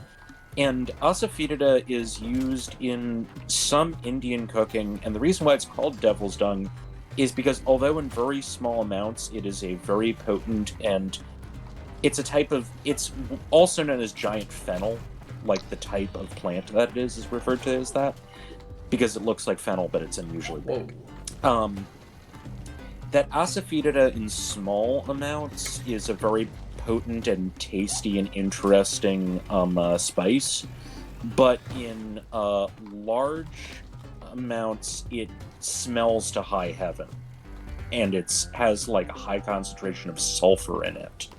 and asafoetida is used in some Indian cooking, and the reason why it's called Devil's Dung is because although in very small amounts, it is a very potent, and it's a type of, it's also known as giant fennel, like the type of plant that it is referred to as that, because it looks like fennel, but it's unusually big. That asafoetida in small amounts is a very potent and tasty and interesting spice, but in large amounts it smells to high heaven, and it has like a high concentration of sulfur in it.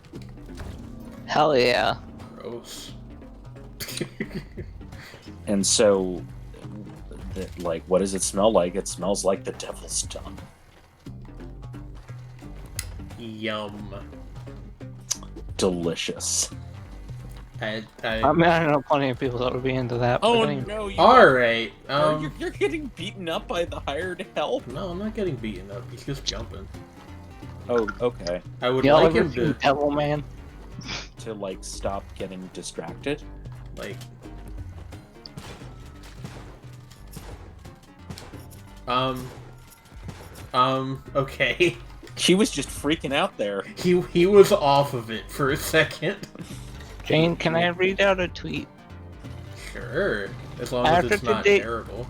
Hell yeah. Gross. And so, like, what does it smell like? It smells like the devil's tongue. Yum. Delicious. I mean, I know plenty of people that would be into that. Oh but anyway. no! Alright, you're getting beaten up by the hired help. No, I'm not getting beaten up. He's just jumping. Oh, okay. I would Y'all like ever him seen to, Devil Man? To like stop getting distracted. like... okay. He was just freaking out there. He was off of it for a second. Jane, can I read out a tweet? Sure. As long as it's not terrible.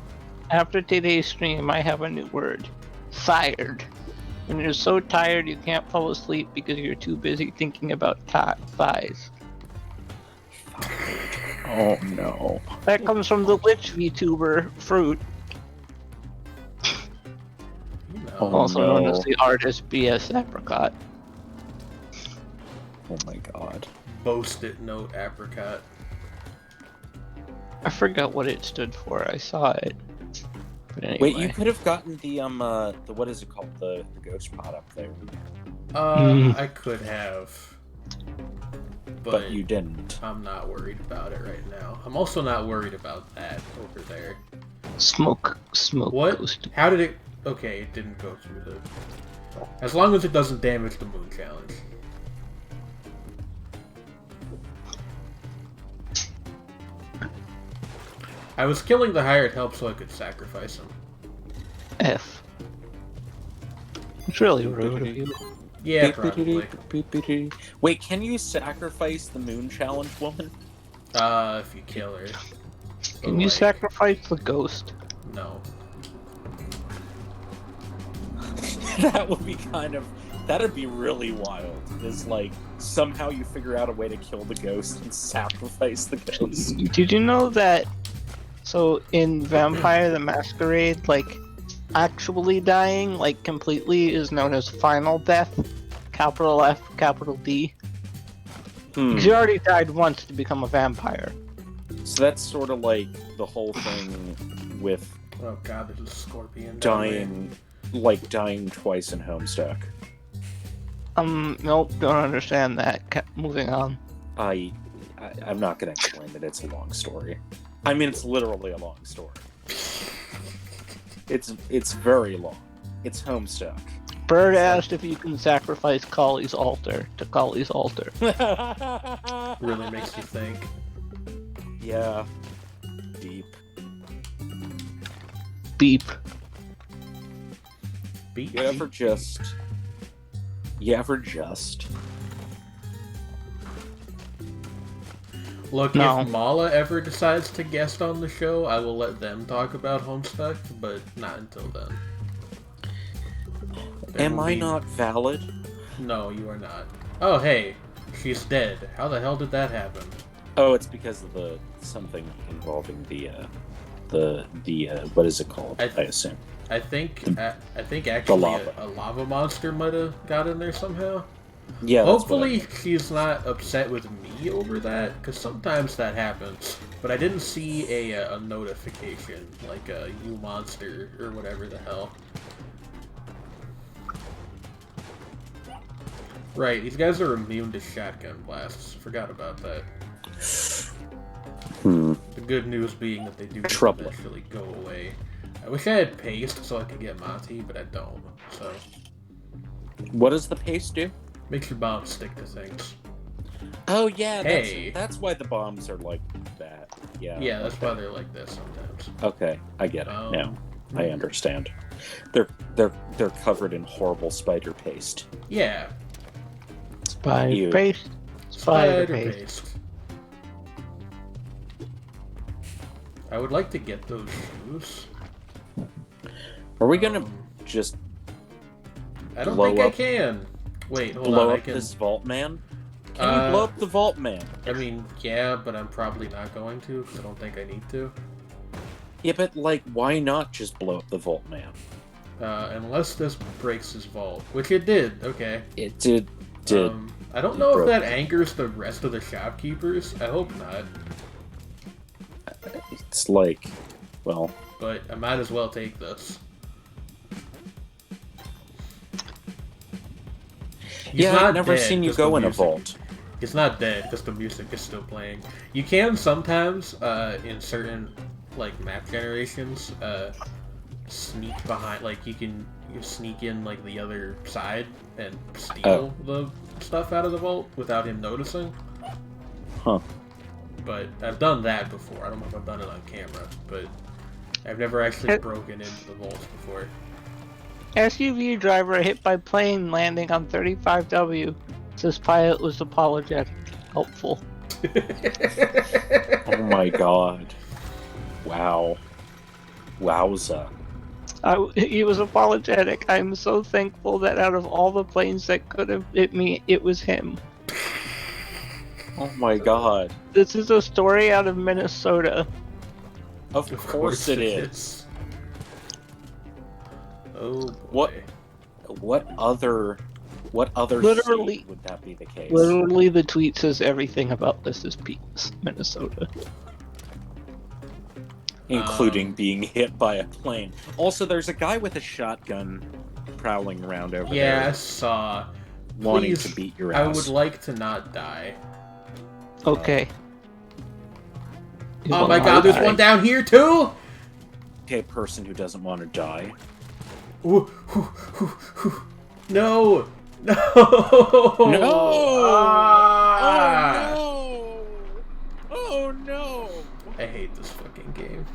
After today's stream, I have a new word. Fired. When you're so tired you can't fall asleep because you're too busy thinking about thighs. Oh no. That comes from the Lich VTuber Fruit, Oh, also no. known as the artist BS Apricot. Oh my god. Boast it, note apricot. I forgot what it stood for. I saw it. But anyway. Wait, you could have gotten the what is it called? The ghost pot up there. I could have. But you didn't. I'm not worried about it right now. I'm also not worried about that over there. Smoke What? ghost. How did it... Okay, it didn't go through the... As long as it doesn't damage the moon challenge. I was killing the hired help so I could sacrifice him. F. It's really rude of you. Yeah, probably. Wait, can you sacrifice the moon challenge woman? If you kill her. Can you sacrifice the ghost? No. That would be that'd be really wild. Is like, somehow you figure out a way to kill the ghost and sacrifice the ghost. Did you know that, so in Vampire the Masquerade, like, actually dying, like, completely is known as final death? Capital F, capital D. Because you already died once to become a vampire. So that's sort of like the whole thing with Oh god, there's a scorpion. dying twice in Homestuck. Nope, don't understand that. Moving on. I'm not gonna explain it. It's a long story. I mean, it's literally a long story. It's very long. It's Homestuck. Bird asked if you can sacrifice Kali's altar to Kali's altar. Really makes you think. Yeah. Deep. Beep. Beat, You ever beat. just... Look, No. if Mala ever decides to guest on the show, I will let them talk about Homestuck, but not until then. There Am will I be- not valid? No, you are not. Oh, hey, she's dead. How the hell did that happen? Oh, it's because of the something involving the what is it called? I assume. I think actually lava. a lava monster might have got in there somehow. Yeah. Hopefully she's not upset with me over that, because sometimes that happens. But I didn't see a notification, like a you monster or whatever the hell. Right, these guys are immune to shotgun blasts. Forgot about that. The good news being that they do Trouble. eventually go away. I wish I had paste so I could get Monty, but I don't. So What does the paste do? makes your bombs stick to things. Oh yeah, Hey. that's why the bombs are like that. Yeah. Yeah, that's okay. why they're like this sometimes. Okay, I get it now. I hmm. understand. They're covered in horrible spider paste. Yeah, Spider You. paste. Spider paste. paste. I would like to get those shoes. Are we gonna Um, just I don't blow think I up- can. Wait, hold blow on. I up can. this vault man? Can you blow up the vault man? I mean, yeah, but I'm probably not going to because I don't think I need to. Yeah, but like, why not just blow up the vault man? Unless this breaks his vault, which it did. Okay. It did. I don't It know if broke that it. angers the rest of the shopkeepers. I hope not. It's like, well, But I might as well take this. He's yeah, not I've never dead, seen you 'cause the go in a music- vault. He's not dead because the music is still playing. You can sometimes, in certain like map generations, sneak behind. Like you sneak in like the other side and steal the stuff out of the vault without him noticing. Huh. But I've done that before. I don't know if I've done it on camera, but I've never actually broken into the vaults before. SUV driver hit by plane landing on 35W. Says pilot was apologetic. Helpful. Oh my god. Wow. Wowza. He was apologetic. I'm so thankful that out of all the planes that could have hit me, it was him. Oh my god. This is a story out of Minnesota. Of course it is. Oh boy. What other Literally- state would that be the case? Literally, the tweet says everything about this is peace, Minnesota. Including being hit by a plane. Also, there's a guy with a shotgun prowling around over Yeah, I there saw. wanting Please, to beat your I ass. would like to not die. Okay. You Oh will my not god, there's die. one down here too! Okay, person who doesn't want to die. Ooh, ooh, ooh, ooh. No! No! No! Ah! Oh no! Oh no! I hate this fucking game.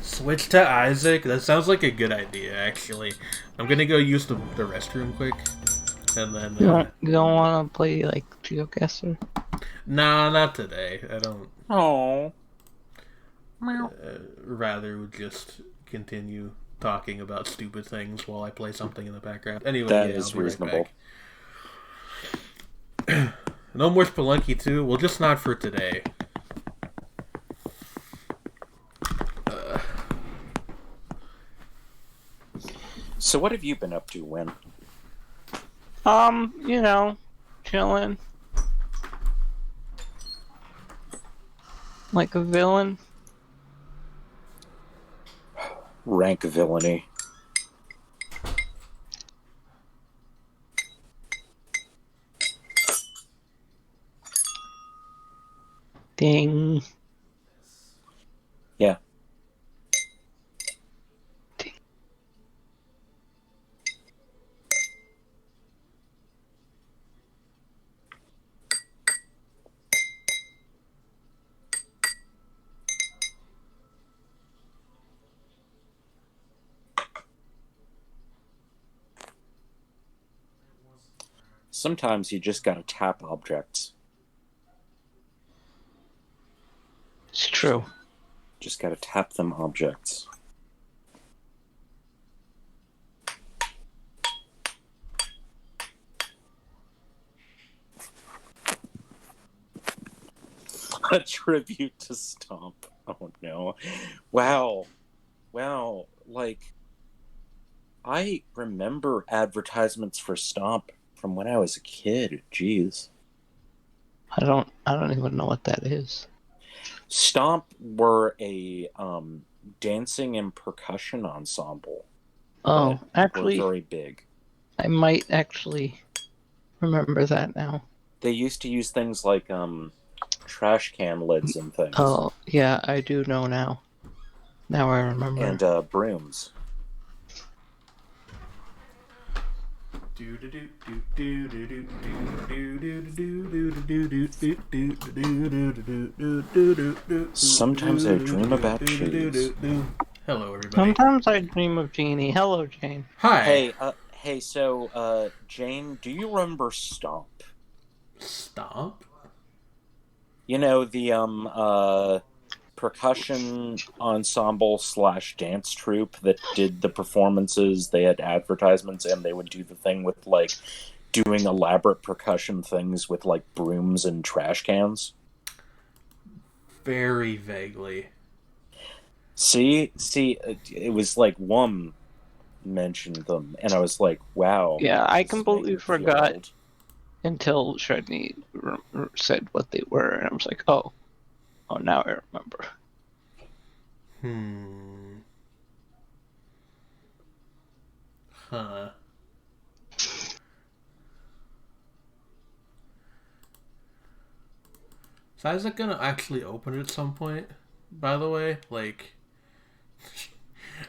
Switch to Isaac? That sounds like a good idea, actually. I'm gonna go use the restroom quick. And then... You don't want to play, like, GeoGuessr? Nah, not today. I don't... Oh. rather would just continue talking about stupid things while I play something in the background. Anyway, That yeah, is I'll be right reasonable. back. No more Spelunky 2. Well, just not for today. So what have you been up to, Win? You know, chilling. Like a villain. Rank villainy. Ding. Sometimes you just gotta tap objects. It's true. Just gotta tap them objects. A tribute to Stomp. Oh no. Wow. Wow. Like, I remember advertisements for Stomp from when I was a kid. Jeez. I don't even know what that is. Stomp were a dancing and percussion ensemble. Oh, Were actually, very big. I might actually remember that now. They used to use things like trash can lids and things. Oh, yeah, I do know now. Now I remember. And brooms. Sometimes I dream about cheese. Hello, everybody. Sometimes I dream of Jeannie. Hello, Jane. Hi. Hey, so, Jane, do you remember Stomp? Stomp? You know, the, percussion ensemble / dance troupe that did the performances. They had advertisements, and they would do the thing with, like, doing elaborate percussion things with, like, brooms and trash cans. Very vaguely. See, it was like Wum mentioned them, and I was like, wow. Yeah, I this is completely making me feel forgot old. until Shredney said what they were, and I was like, oh, now I remember. Huh. So is it gonna actually open at some point? By the way, like,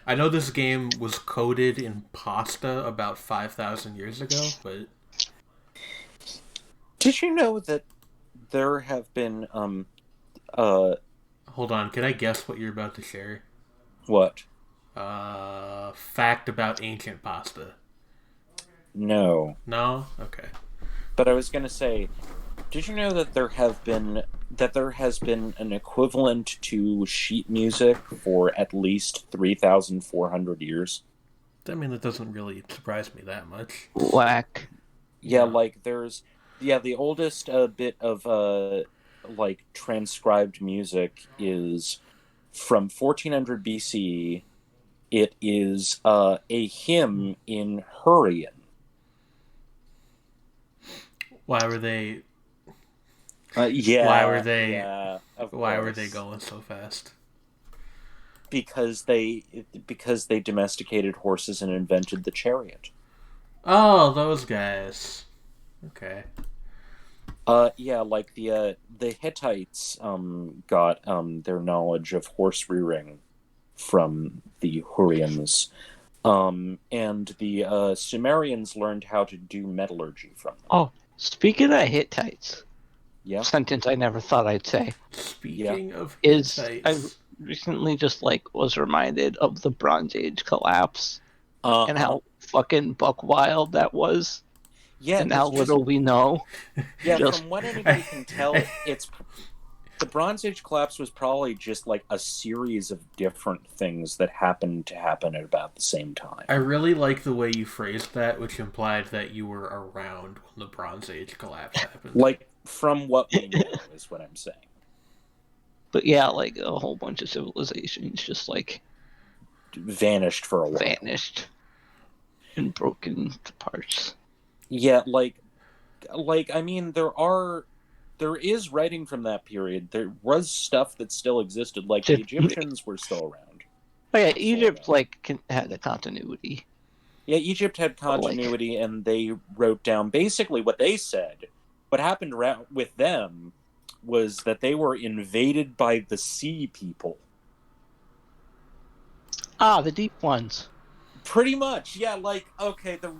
I know this game was coded in pasta about 5,000 years ago, but Did you know that there have been hold on, can I guess what you're about to share? what? Fact about ancient pasta. No. No? Okay. But I was gonna say, did you know that there has been an equivalent to sheet music for at least 3,400 years? I mean, that doesn't really surprise me that much. Whack. Yeah, Yeah. like the oldest bit of like transcribed music is from 1400 BC. It is a hymn in Hurrian. Why were they? Yeah. Why were they? Yeah. Why were they going so fast? Because they domesticated horses and invented the chariot. Oh, those guys. Okay. Yeah, like the Hittites got their knowledge of horse rearing from the Hurrians. And the Sumerians learned how to do metallurgy from them. Oh, speaking of Hittites, Yeah. sentence I never thought I'd say. Speaking of is Hittites, I recently just was reminded of the Bronze Age collapse and how fucking buck wild that was. Yeah, and how little we know. Yeah, from what anybody can tell, it's the Bronze Age collapse was probably just like a series of different things that happened to happen at about the same time. I really like the way you phrased that, which implied that you were around when the Bronze Age collapse happened. Like, from what we know, is what I'm saying. But yeah, like a whole bunch of civilizations just like vanished for a while. Vanished and broken to parts. Yeah, like I mean, there is writing from that period. There was stuff that still existed. Like, the Egyptians were still around. Oh yeah, Egypt had a continuity. Yeah, Egypt had continuity, and they wrote down basically what they said. What happened with them was that they were invaded by the sea people. Ah, the deep ones. Pretty much, yeah. Like, okay, the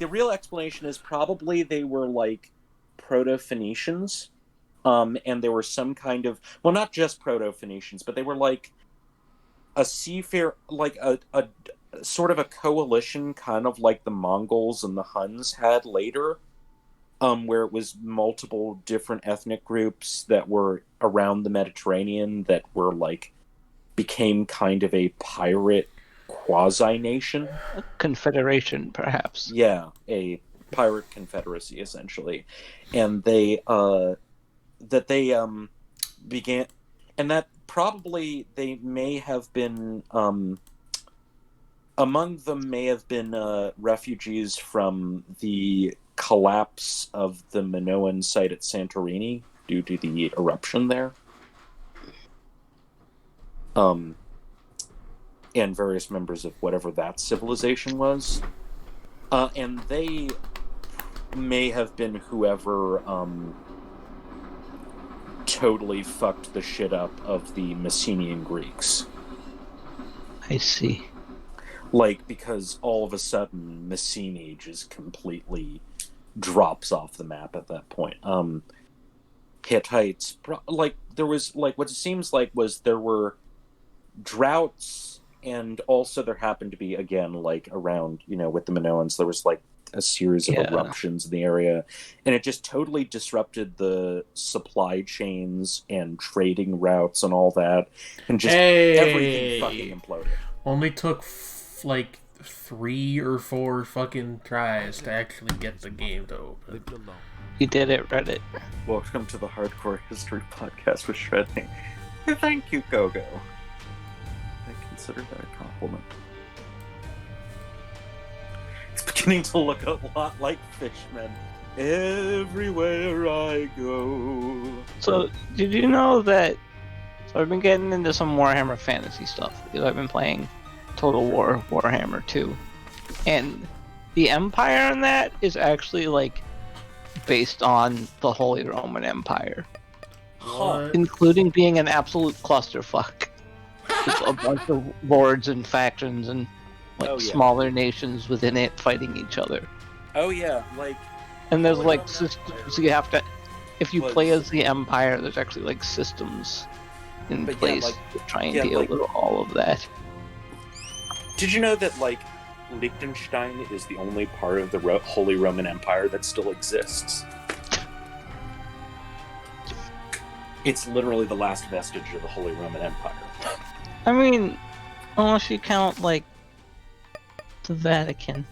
real explanation is probably they were like Proto-Phoenicians, and they were some kind of, well, not just Proto-Phoenicians, but they were like a seafarer, like a sort of a coalition, kind of like the Mongols and the Huns had later, where it was multiple different ethnic groups that were around the Mediterranean that were like became kind of a pirate quasi nation. Confederation, perhaps. Yeah, a pirate confederacy essentially, and they began, and that probably they may have been among them may have been refugees from the collapse of the Minoan site at Santorini due to the eruption there. And various members of whatever that civilization was. And they may have been whoever totally fucked the shit up of the Messenian Greeks. I see. Like, because all of a sudden Messene just completely drops off the map at that point. Hittites, like, there was, like, what it seems like was there were droughts, and also there happened to be, again, like, around, you know, with the Minoans, there was, like, a series of eruptions in the area, and it just totally disrupted the supply chains and trading routes and all that, and just everything fucking imploded. Only took like 3 or 4 fucking tries to actually get the game to open. You did it, Reddit. Welcome to the Hardcore History Podcast with Shredding. Thank you, Gogo. I consider that a compliment. It's beginning to look a lot like Fishman. Everywhere I go. So, did you know that... So I've been getting into some Warhammer Fantasy stuff, because I've been playing Total War Warhammer 2. And the Empire in that is actually, like, based on the Holy Roman Empire. What? Including being an absolute clusterfuck. With a bunch of lords and factions and smaller nations within it fighting each other. Oh yeah, like... And there's like systems, so you have to... If you play as the Empire, there's actually like systems in place to try and deal with all of that. Did you know that, like, Liechtenstein is the only part of the Holy Roman Empire that still exists? It's literally the last vestige of the Holy Roman Empire. I mean, unless you count, like, the Vatican.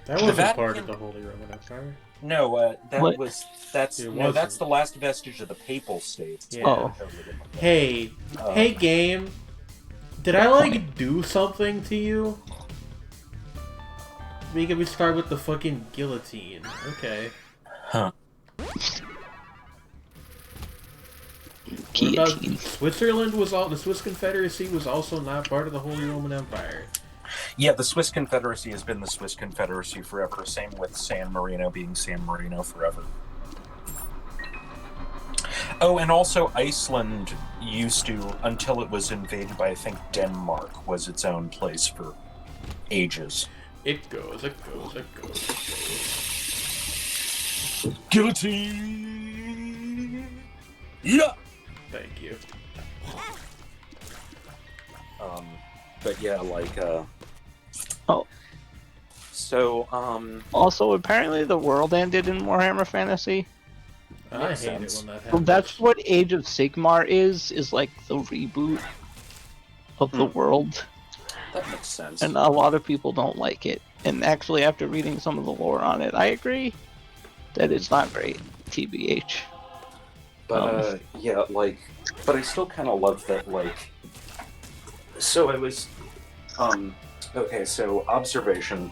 That wasn't part of the Holy Roman Empire. No, that's that's the last vestige of the Papal States. Yeah. Oh. Hey game, did I like do something to you? We start with the fucking guillotine. Okay. Huh. What about Switzerland the Swiss Confederacy was also not part of the Holy Roman Empire. Yeah, the Swiss Confederacy has been the Swiss Confederacy forever. Same with San Marino being San Marino forever. Oh, and also Iceland used to, until it was invaded by, I think, Denmark, was its own place for ages. It goes. Guillotine! Yeah! Thank you. But yeah, like, Oh. So, Also, apparently the world ended in Warhammer Fantasy. I hate sense. it when that Well, happens. that's what Age of Sigmar is like the reboot of the world. That makes sense. And a lot of people don't like it. And actually, after reading some of the lore on it, I agree that it's not great, TBH. But, yeah, like, but I still kind of love that, like, so it was, okay, so observation,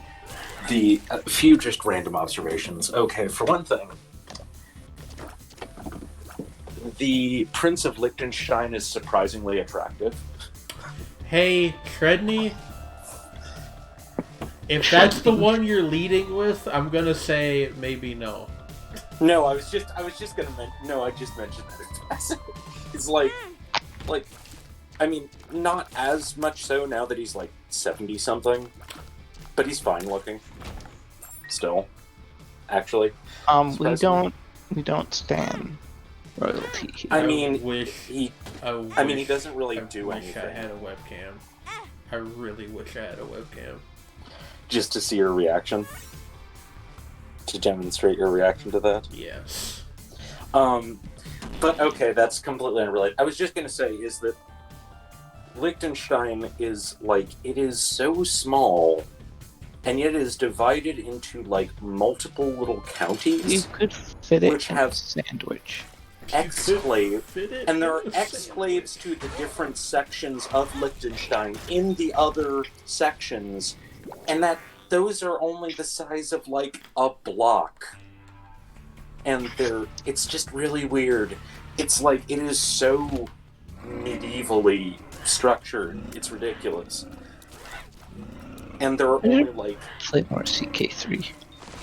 a few just random observations. Okay, for one thing, the Prince of Liechtenstein is surprisingly attractive. Hey, Treadney, if that's the one you're leading with, I'm gonna say maybe no. No, I just mentioned that it's like, I mean, not as much so now that he's like 70-something, but he's fine looking. Still, actually. We don't stand royalty here. I mean, he doesn't really do anything. I had a webcam. I really wish I had a webcam. Just to see her reaction. to demonstrate your reaction to that. Yes. But okay, that's completely unrelated. I was just going to say is that Liechtenstein is like, it is so small, and yet it is divided into like multiple little You counties could fit it which in have a sandwich. exclave, Fit it and there are in a exclaves to the different sections of Liechtenstein in the other sections, and that those are only the size of like a block. And it's just really weird. It's like, it is so medievally structured. It's ridiculous. And there are only like, Play more CK3.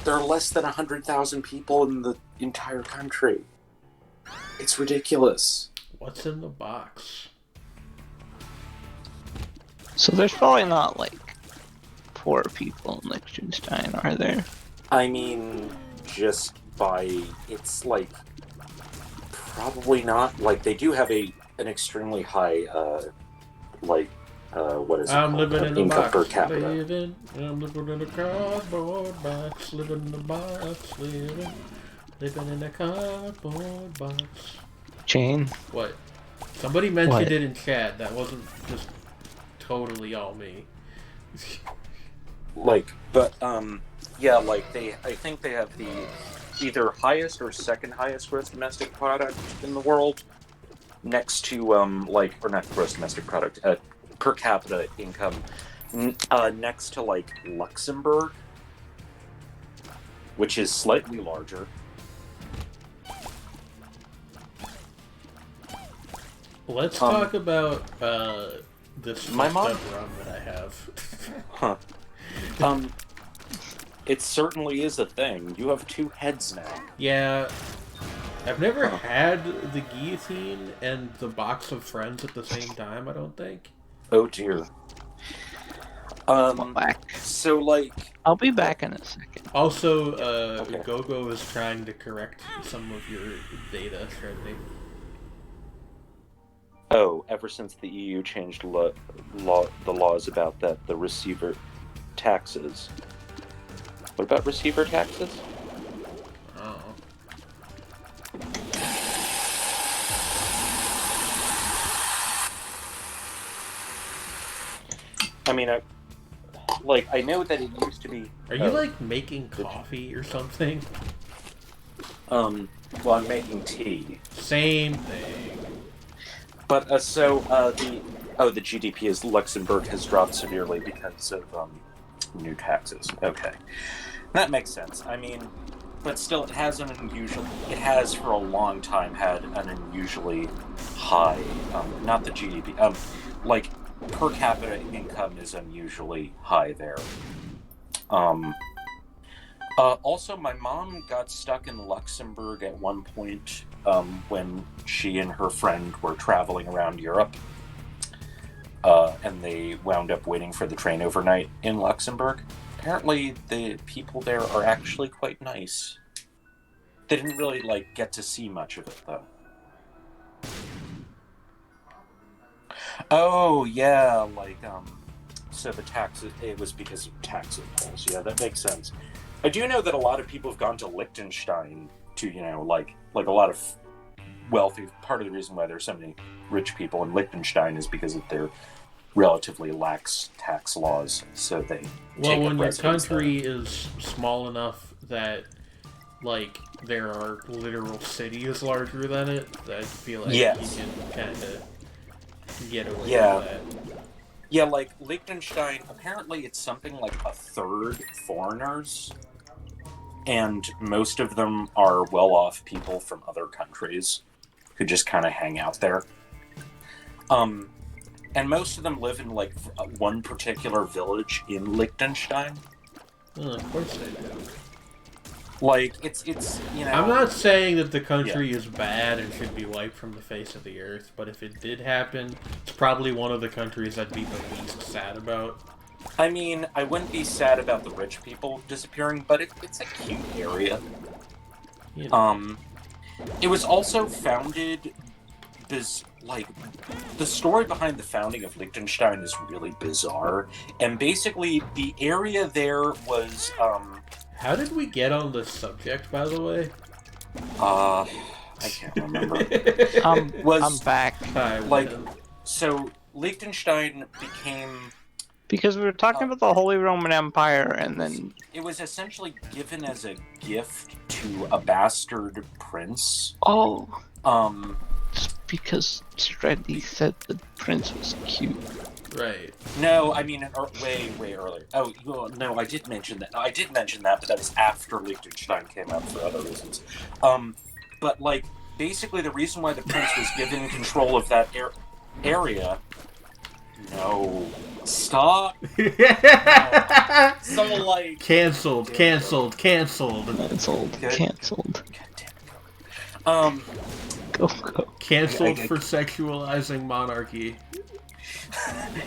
there are less than 100,000 people in the entire country. It's ridiculous. What's in the box? So there's probably not like poor people in Liechtenstein, are there? I mean, just by, it's like, probably not. Like, they do have an extremely high, what is it I'm called? living in a Income box. per capita. I'm living in a cardboard box. Living in a box. Living in a cardboard box. Jane? What? Somebody mentioned What? it in chat. That wasn't just totally all me. Like, but, yeah, like, I think they have the either highest or second highest gross domestic product in the world, next to, or not gross domestic product, per capita income, next to, like, Luxembourg, which is slightly larger. Let's talk about this My mom- run that I have. Huh. It certainly is a thing. You have 2 heads now. Yeah, I've never had the guillotine and the box of friends at the same time, I don't think. Oh dear. Whack. So, like, I'll be back in a second. Also, Okay. Gogo is trying to correct some of your data, Shredney. oh, ever since the EU changed the laws about that, the receiver taxes. What about receiver taxes? Oh. I mean, I know that it used to be. Are you, like, making coffee or something? Well, I'm making tea. Same thing. But, the GDP is Luxembourg has dropped severely because of, new taxes. Okay. That makes sense. I mean, but still, it has for a long time had an unusually high, not the GDP, like, per capita income is unusually high there. Also, my mom got stuck in Luxembourg at one point when she and her friend were traveling around Europe, and they wound up waiting for the train overnight in Luxembourg. Apparently, the people there are actually quite nice. They didn't really, like, get to see much of it, though. Oh, yeah, like, so the taxes, it was because of tax loopholes. Yeah, that makes sense. I do know that a lot of people have gone to Liechtenstein to, like a lot of wealthy, part of the reason why there's so many rich people in Liechtenstein is because of their relatively lax tax laws, so they Well, when your country is small enough that, like, there are literal cities larger than it, I feel like Yes. you can kind of get away Yeah. with that. Yeah, like, Liechtenstein, apparently it's something like a third foreigners, and most of them are well-off people from other countries who just kind of hang out there. And most of them live in, like, one particular village in Liechtenstein. Of course they do. Like, it's I'm not saying that the country is bad and should be wiped from the face of the earth, but if it did happen, it's probably one of the countries I'd be the least sad about. I mean, I wouldn't be sad about the rich people disappearing, but it's a cute area. Yeah. It was also founded... like, the story behind the founding of Liechtenstein is really bizarre, and basically the area there was How did we get on this subject, by the way? I can't remember. I'm back. Like, so Liechtenstein became... Because we were talking about the Holy Roman Empire, and then... It was essentially given as a gift to a bastard prince. Oh. Just because Streddy said the prince was cute. Right. No, I mean, way earlier. Oh, well, no, I did mention that. I did mention that, but that was after Liechtenstein came out for other reasons. But, like, basically the reason why the prince was given control of that area... No. Stop. No. So, like... Cancelled. God damn it. Go. Cancelled for sexualizing monarchy.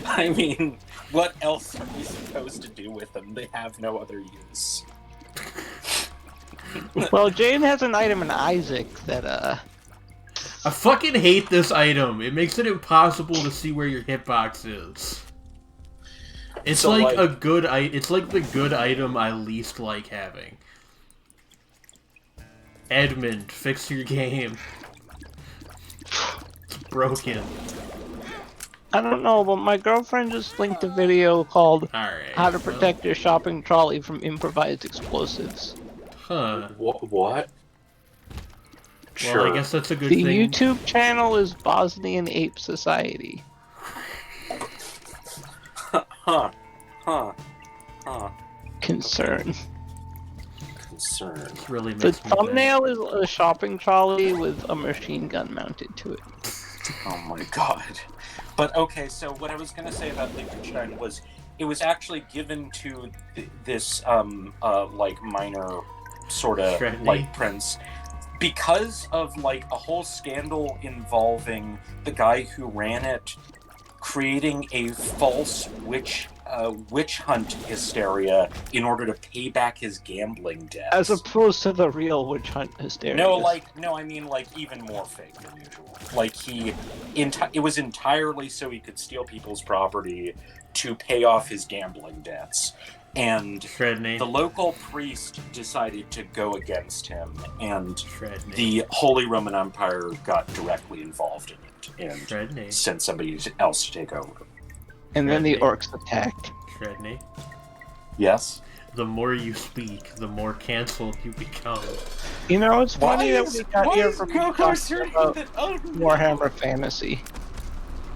I mean, what else are we supposed to do with them? They have no other use. Well, Jane has an item in Isaac that, I fucking hate this item. It makes it impossible to see where your hitbox is. It's So, like a good it's like the good item I least like having. Edmund, fix your game. It's broken. I don't know, but my girlfriend just linked a video called Alright. How to Protect Your Shopping Trolley from Improvised Explosives. Huh. What? Well, I guess that's a good The thing. YouTube channel is Bosnian Ape Society. Huh. Concern. It's really The makes me thumbnail is a shopping trolley with a machine gun mounted to it. Oh my god. But okay, so what I was gonna say about Liechtenstein was it was actually given to this like minor sort of like prince because of like a whole scandal involving the guy who ran it creating a false witch hunt hysteria in order to pay back his gambling debts. As opposed to the real witch hunt hysteria. No, I mean like even more fake than usual. Like it was entirely so he could steal people's property to pay off his gambling debts. And the local priest decided to go against him, and the Holy Roman Empire got directly involved in it and sent somebody else to take over. And then the orcs attacked. Shredney. Yes? The more you speak, the more cancelled you become. You know, it's funny that we got here from Warhammer Fantasy.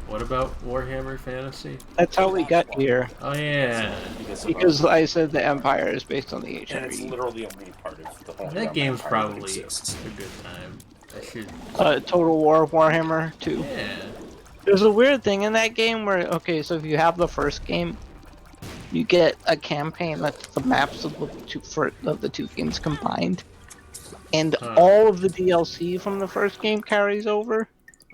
What about Warhammer Fantasy? That's how we got here. Oh yeah. Because I said the Empire is based on the HRE. And it's literally only part of the whole That game's probably a good time. I should... Total War Warhammer 2. Yeah. There's a weird thing in that game where, okay, so if you have the first game, you get a campaign that's the maps of the two games combined. And all of the DLC from the first game carries over.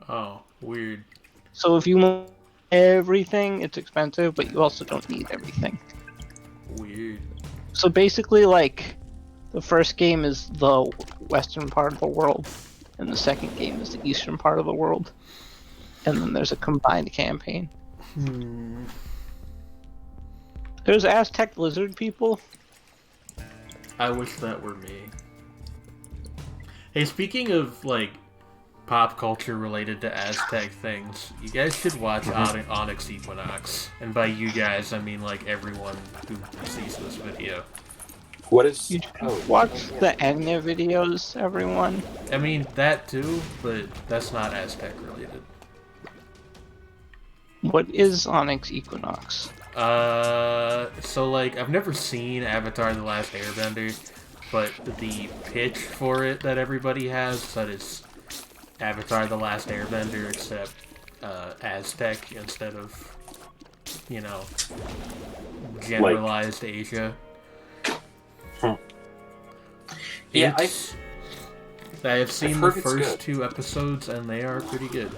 Oh, weird. So if you want everything, it's expensive, but you also don't need everything. Weird. So basically, like, the first game is the western part of the world, and the second game is the eastern part of the world. And then there's a combined campaign. There's Aztec lizard people. I wish that were me. Hey, speaking of, like, pop culture related to Aztec things, you guys should watch Onyx Equinox. And by you guys, I mean, like, everyone who sees this video. What is... You watch the Enya videos, everyone? I mean, that too, but that's not Aztec related. What is Onyx Equinox? So, like, I've never seen Avatar The Last Airbender, but the pitch for it that everybody has, that it's Avatar The Last Airbender, except, Aztec instead of, you know, generalized Asia. Yeah, I have seen the first 2 episodes, and they are pretty good.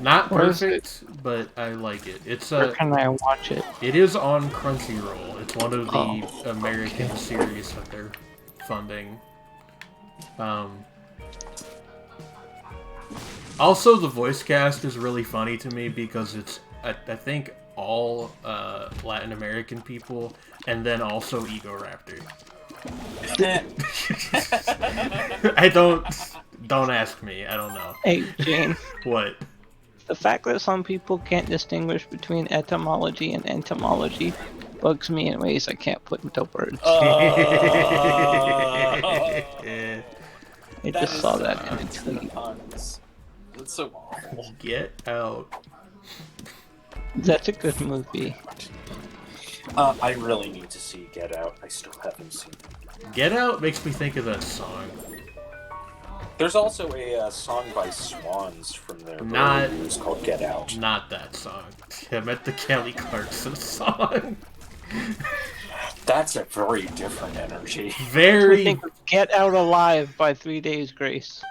Not perfect, but I like it. It's Where can I watch it? It is on Crunchyroll. It's one of the American series that they're funding. Also, the voice cast is really funny to me because it's, I think, all Latin American people, and then also Ego Raptor. I don't ask me. I don't know. Hey, Jane. What? The fact that some people can't distinguish between etymology and entomology bugs me in ways I can't put into words. Yeah. I just saw that in a tweet. Puns. That's so awful. Get out. That's a good movie. I really need to see Get Out. I still haven't seen it. Get Out makes me think of that song. There's also a song by Swans from their Not- early years called Get Out. Not that song. I meant the Kelly Clarkson song. That's a very different energy. I Very, think Get Out Alive by 3 Days Grace.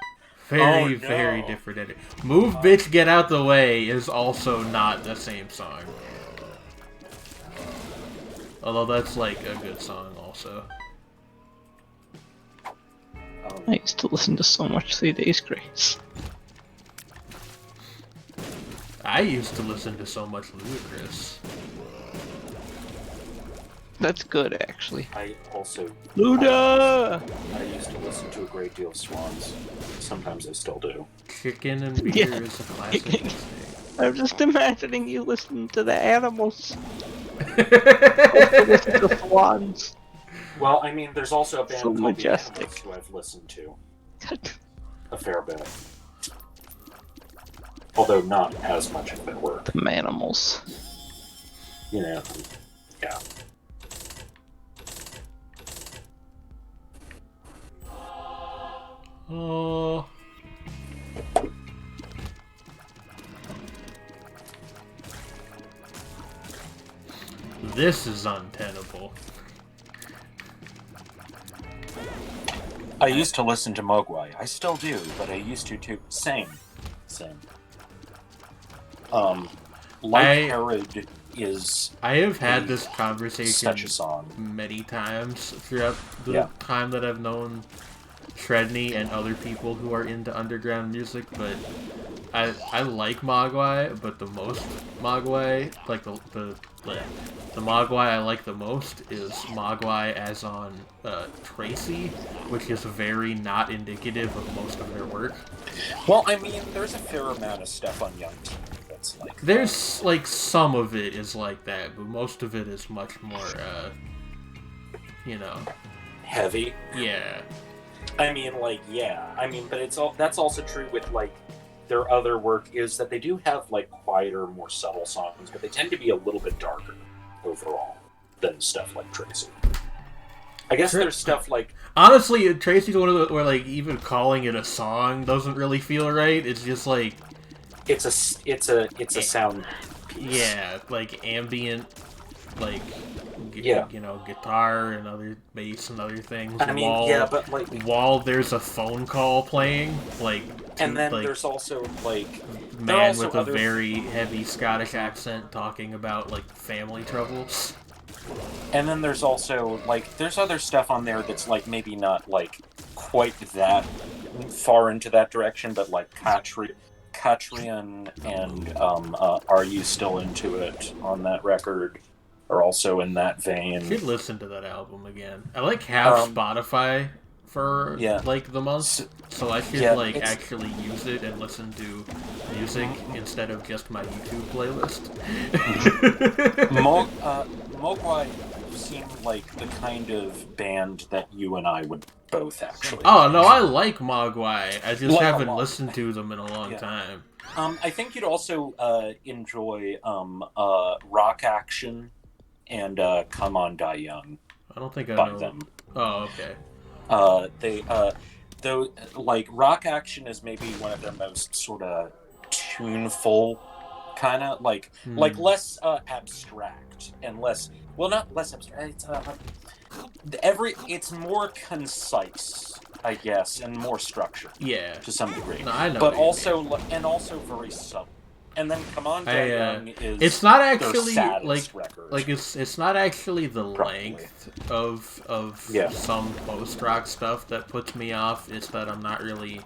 very, Oh, no. very different edit. Move Bitch Get Out the Way is also not the same song. Although that's like a good song also. I used to listen to so much 3 Days Grace. I used to listen to so much Ludacris. That's good, actually. I also Luda! I used to listen to a great deal of Swans. Sometimes I still do. Chicken and Beer Yeah. is a classic mistake. I'm just imagining you listening to the animals. Listen to Swans. Well, I mean, there's also a band So called majestic. The Animals who I've listened to a fair bit. Although not as much of their work. The Manimals. You know, yeah. Oh. This is untenable. I used to listen to Mogwai. I still do, but I used to too. Same. Like Herod is I have had this conversation such a song. many times throughout the Yeah. time that I've known Shredney and other people who are into underground music, but I like Mogwai, but the most Mogwai, like the Mogwai I like the most is Mogwai as on Tracy, which is very not indicative of most of their work. Well, I mean, there's a fair amount of stuff on Young T that's like There's like some of it is like that, but most of it is much more you know, heavy. yeah. I mean, like, yeah. I mean, but that's also true with like their other work is that they do have like quieter, more subtle songs, but they tend to be a little bit darker overall than stuff like Tracy. I guess there's stuff like Honestly, Tracy's one of the where like even calling it a song doesn't really feel right. It's just like it's a sound piece. yeah, like ambient, like Yeah. you know, guitar and other bass and other things. I mean, yeah, but like, while there's a phone call playing, like and then like, there's also like there are man also with a other- very heavy Scottish accent talking about like family troubles. And then there's also like there's other stuff on there that's like maybe not like quite that far into that direction, but like Katrian and Are You Still Into It on that record are also in that vein. Should listen to that album again. I like have Spotify for Yeah. like the month, so I should Yeah, like it's- actually use it and listen to music instead of just my YouTube playlist. Mogwai seemed like the kind of band that you and I would both actually. Oh no, I like Mogwai. I just Like a haven't lot. listened to them in a long Yeah. time. I think you'd also enjoy Rock Action and Come On Die Young I don't think I by know them. Oh, okay. Though like Rock Action is maybe one of their most sort of tuneful kind of like less abstract and less not less abstract. It's more concise, I guess, and more structured Yeah. to some degree. No, I know. But what you also mean. also very subtle. And then Come On Die Young is it's not their actually saddest record. like it's not actually the Probably. length of Yeah. some post rock stuff that puts me off. It's that I'm not really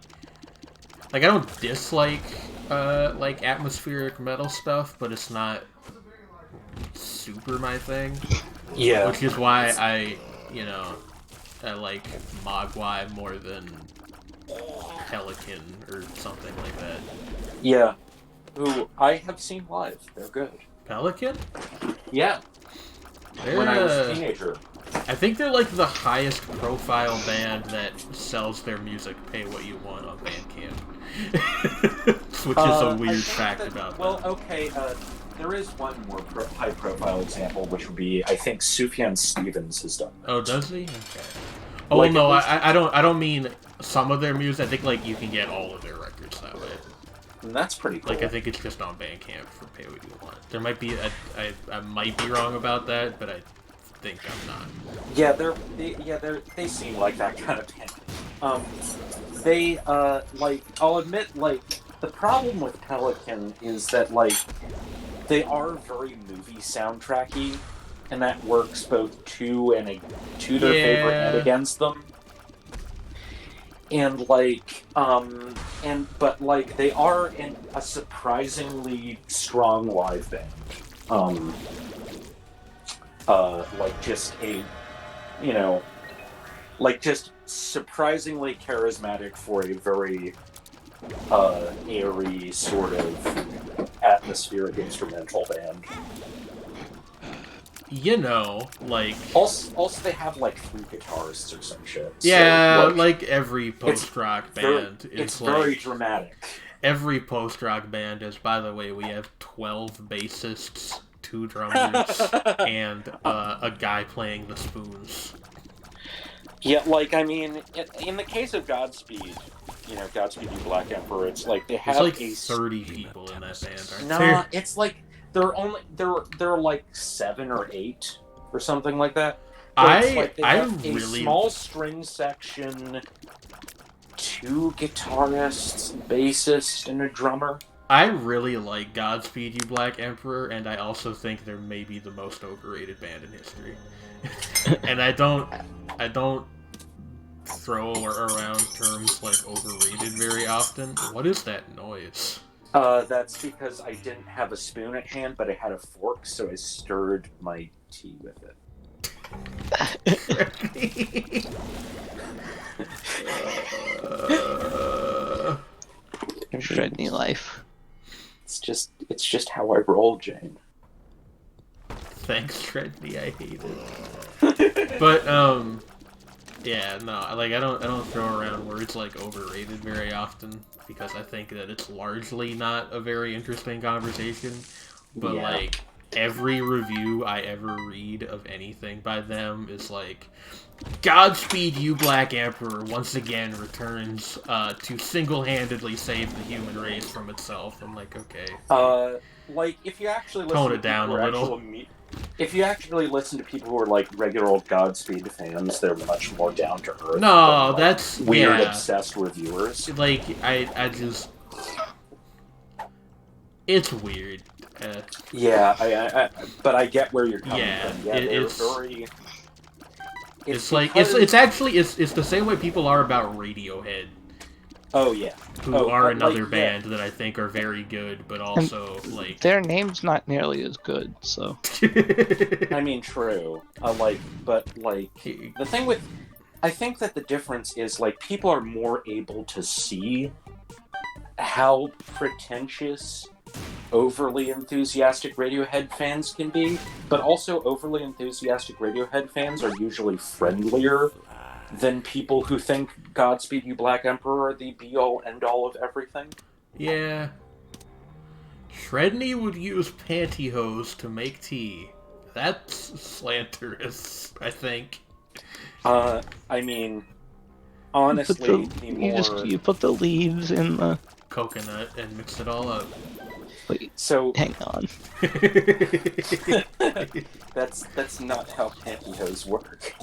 like I don't dislike like atmospheric metal stuff, but it's not super my thing. Yeah. Which is why I, you know, I like Mogwai more than Pelican or something like that. Yeah. Who I have seen live. They're good. Pelican? Yeah. They're, When I was a teenager. I think they're like the highest profile band that sells their music pay what you want on Bandcamp. Which is a weird fact about them. Well, okay, there is one more high profile example, which would be, I think, Sufjan Stevens has done that. Oh, does he? Okay. Oh, Like, no, I don't mean some of their music. I think, like, you can get all of their records that way. And that's pretty cool. Like, I think it's just on Bandcamp for pay what you want. There might be, I might be wrong about that, but I think I'm not. Yeah, they seem like that kind of band. Like, I'll admit, like, the problem with Pelican is that, like, they are very movie soundtracky, and that works both to their favor and against them. And but they are a surprisingly strong live band. Just a, just surprisingly charismatic for a very airy sort of atmospheric instrumental band. Also they have 3 guitarists or some shit. Yeah, so, like every post-rock band it's very dramatic. Every post-rock band is, by the way, we have 12 bassists, 2 drummers, and a guy playing the spoons. Yeah, in the case of Godspeed, Godspeed You Black Emperor, it's like they have 30 people in that band, aren't there? there? It's like there are like 7 or 8 or something like that. They have a small string section, 2 guitarists, bassist, and a drummer. I really like Godspeed You Black Emperor, and I also think they're maybe the most overrated band in history. And I don't throw around terms like overrated very often. What is that noise? That's because I didn't have a spoon at hand, but I had a fork, so I stirred my tea with it. Shredney life. It's just how I roll, Jane. Thanks, Shredney. I hate it. But yeah, no, I don't throw around words like overrated very often because I think that it's largely not a very interesting conversation. But every review I ever read of anything by them is like, Godspeed You Black Emperor once again returns to single-handedly save the human race from itself. I'm like, okay. If you actually listen Tone to it down a little. If you actually listen to people who are regular old Godspeed fans, they're much more down to earth. No, than, that's weird, obsessed reviewers. I just, it's weird. But I get where you're coming from. Yeah, it's very. It's the same way people are about Radiohead. Oh yeah. Who are another band that I think are very good, but also their name's not nearly as good. So. I mean, true. The thing with, I think that the difference is people are more able to see how pretentious overly enthusiastic Radiohead fans can be, but also overly enthusiastic Radiohead fans are usually friendlier than people who think Godspeed You Black Emperor are the be-all, end-all of everything. Yeah. Shredney would use pantyhose to make tea. That's slanderous, I think. I mean, honestly, you put the leaves in the coconut and mix it all up. Wait, so hang on. That's not how pantyhose work.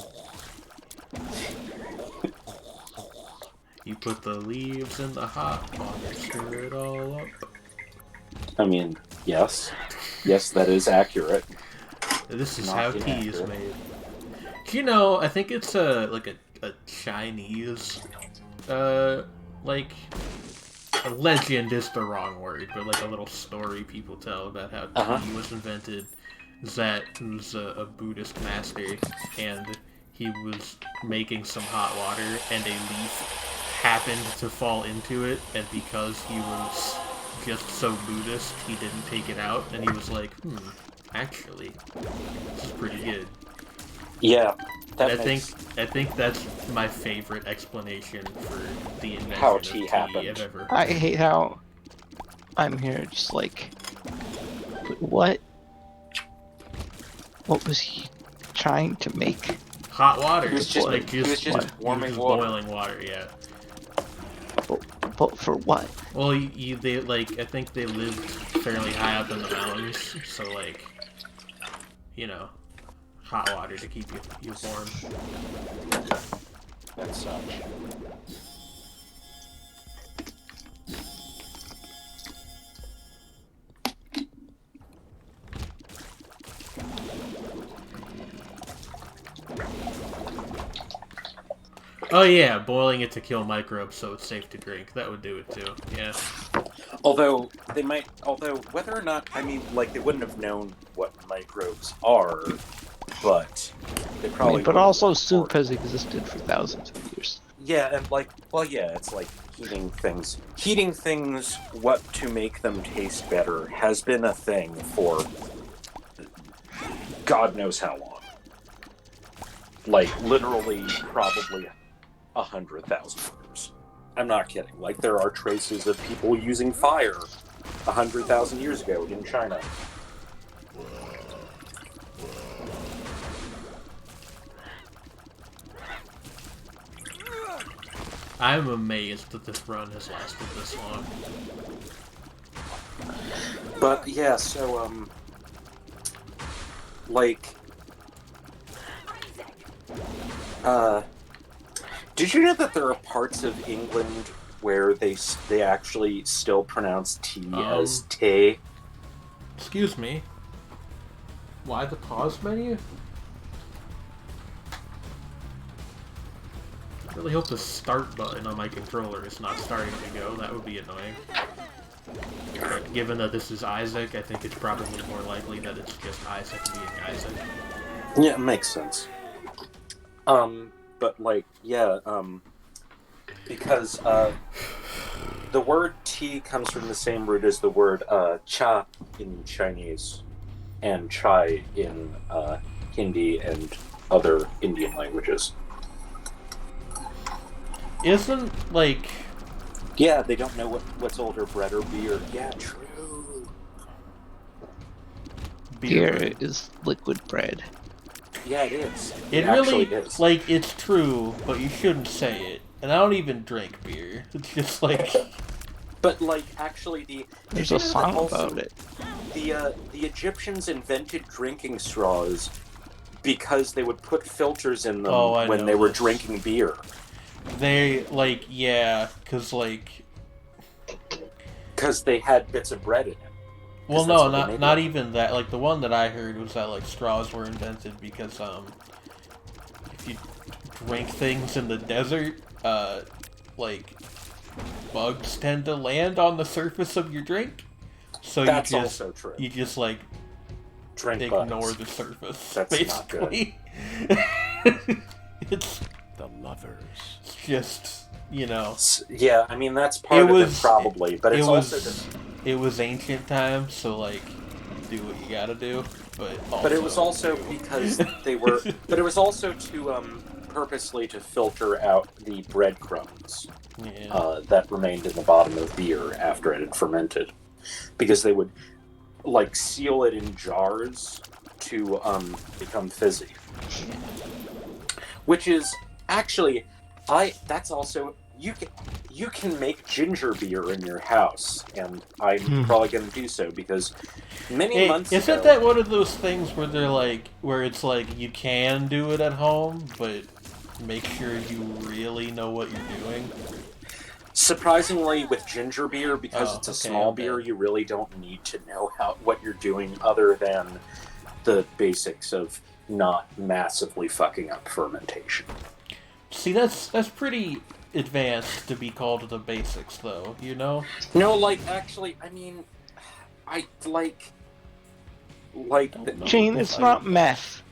You put the leaves in the hot water, stir it all up. I mean, yes, that is accurate. This is how tea is made. Do you know? I think it's a Chinese, a legend is the wrong word, but a little story people tell about how tea was invented. That was a Buddhist master, and he was making some hot water and a leaf happened to fall into it, and because he was just so Buddhist, he didn't take it out, and he was like, actually, this is pretty good. Yeah, I think that's my favorite explanation for the invention How of tea tea happened. I've ever. I hate how I'm here just like, what? What was he trying to make? Hot water. He was just, like he was just warming just water. boiling water, yeah. But for what? Well, they like, I think they lived fairly high up in the mountains, so like, you know, hot water to keep you warm. That sucks. Oh yeah, boiling it to kill microbes so it's safe to drink. That would do it too. Yeah. Although whether or not, I mean, like, they wouldn't have known what microbes are, but they probably. But also, soup has existed for thousands of years. Yeah, and like, well, yeah, it's like heating things. Heating things, what to make them taste better, has been a thing for God knows how long. Like, literally, probably 100,000 years. I'm not kidding. Like, there are traces of people using fire 100,000 years ago in China. I'm amazed that this run has lasted this long. But yeah, so like, did you know that there are parts of England where they actually still pronounce tea as tea? Excuse me. Why the pause menu? I really hope the start button on my controller is not starting to go. That would be annoying. But given that this is Isaac, I think it's probably more likely that it's just Isaac being Isaac. Yeah, it makes sense. But like, yeah, because the word tea comes from the same root as the word cha in Chinese, and chai in Hindi and other Indian languages. Isn't, like... Yeah, they don't know what's older, bread or beer. Yeah, true. Beer is liquid bread. Yeah, it is. It really is. Like, it's true, but you shouldn't say it. And I don't even drink beer. It's just like... But, like, actually, there's a song about it. The Egyptians invented drinking straws because they would put filters in them when they were drinking beer. They, like, yeah, because they had bits of bread in it. Well, no, not even that. Like, the one that I heard was that, like, straws were invented because, if you drink things in the desert, like, bugs tend to land on the surface of your drink. So that's also true. You just, like, ignore the surface, that's basically. Not good. It's... The lovers. It's just, you know... Yeah, I mean, that's part of it, probably, but it's also just... It was ancient times, so, like, do what you gotta do, but also... But it was also because they were... But it was also to, purposely to filter out the breadcrumbs that remained in the bottom of beer after it had fermented. Because they would, like, seal it in jars to, become fizzy. Which is... Actually, that's also... You can make ginger beer in your house, and I'm probably going to do so, because many months ago... Isn't that one of those things where they're like... Where it's like, you can do it at home, but make sure you really know what you're doing? Surprisingly, with ginger beer, because it's a small beer, you really don't need to know what you're doing other than the basics of not massively fucking up fermentation. See, that's pretty advanced to be called the basics, though, you know? No, like, actually, I mean, I, like... Gene, it's not meth.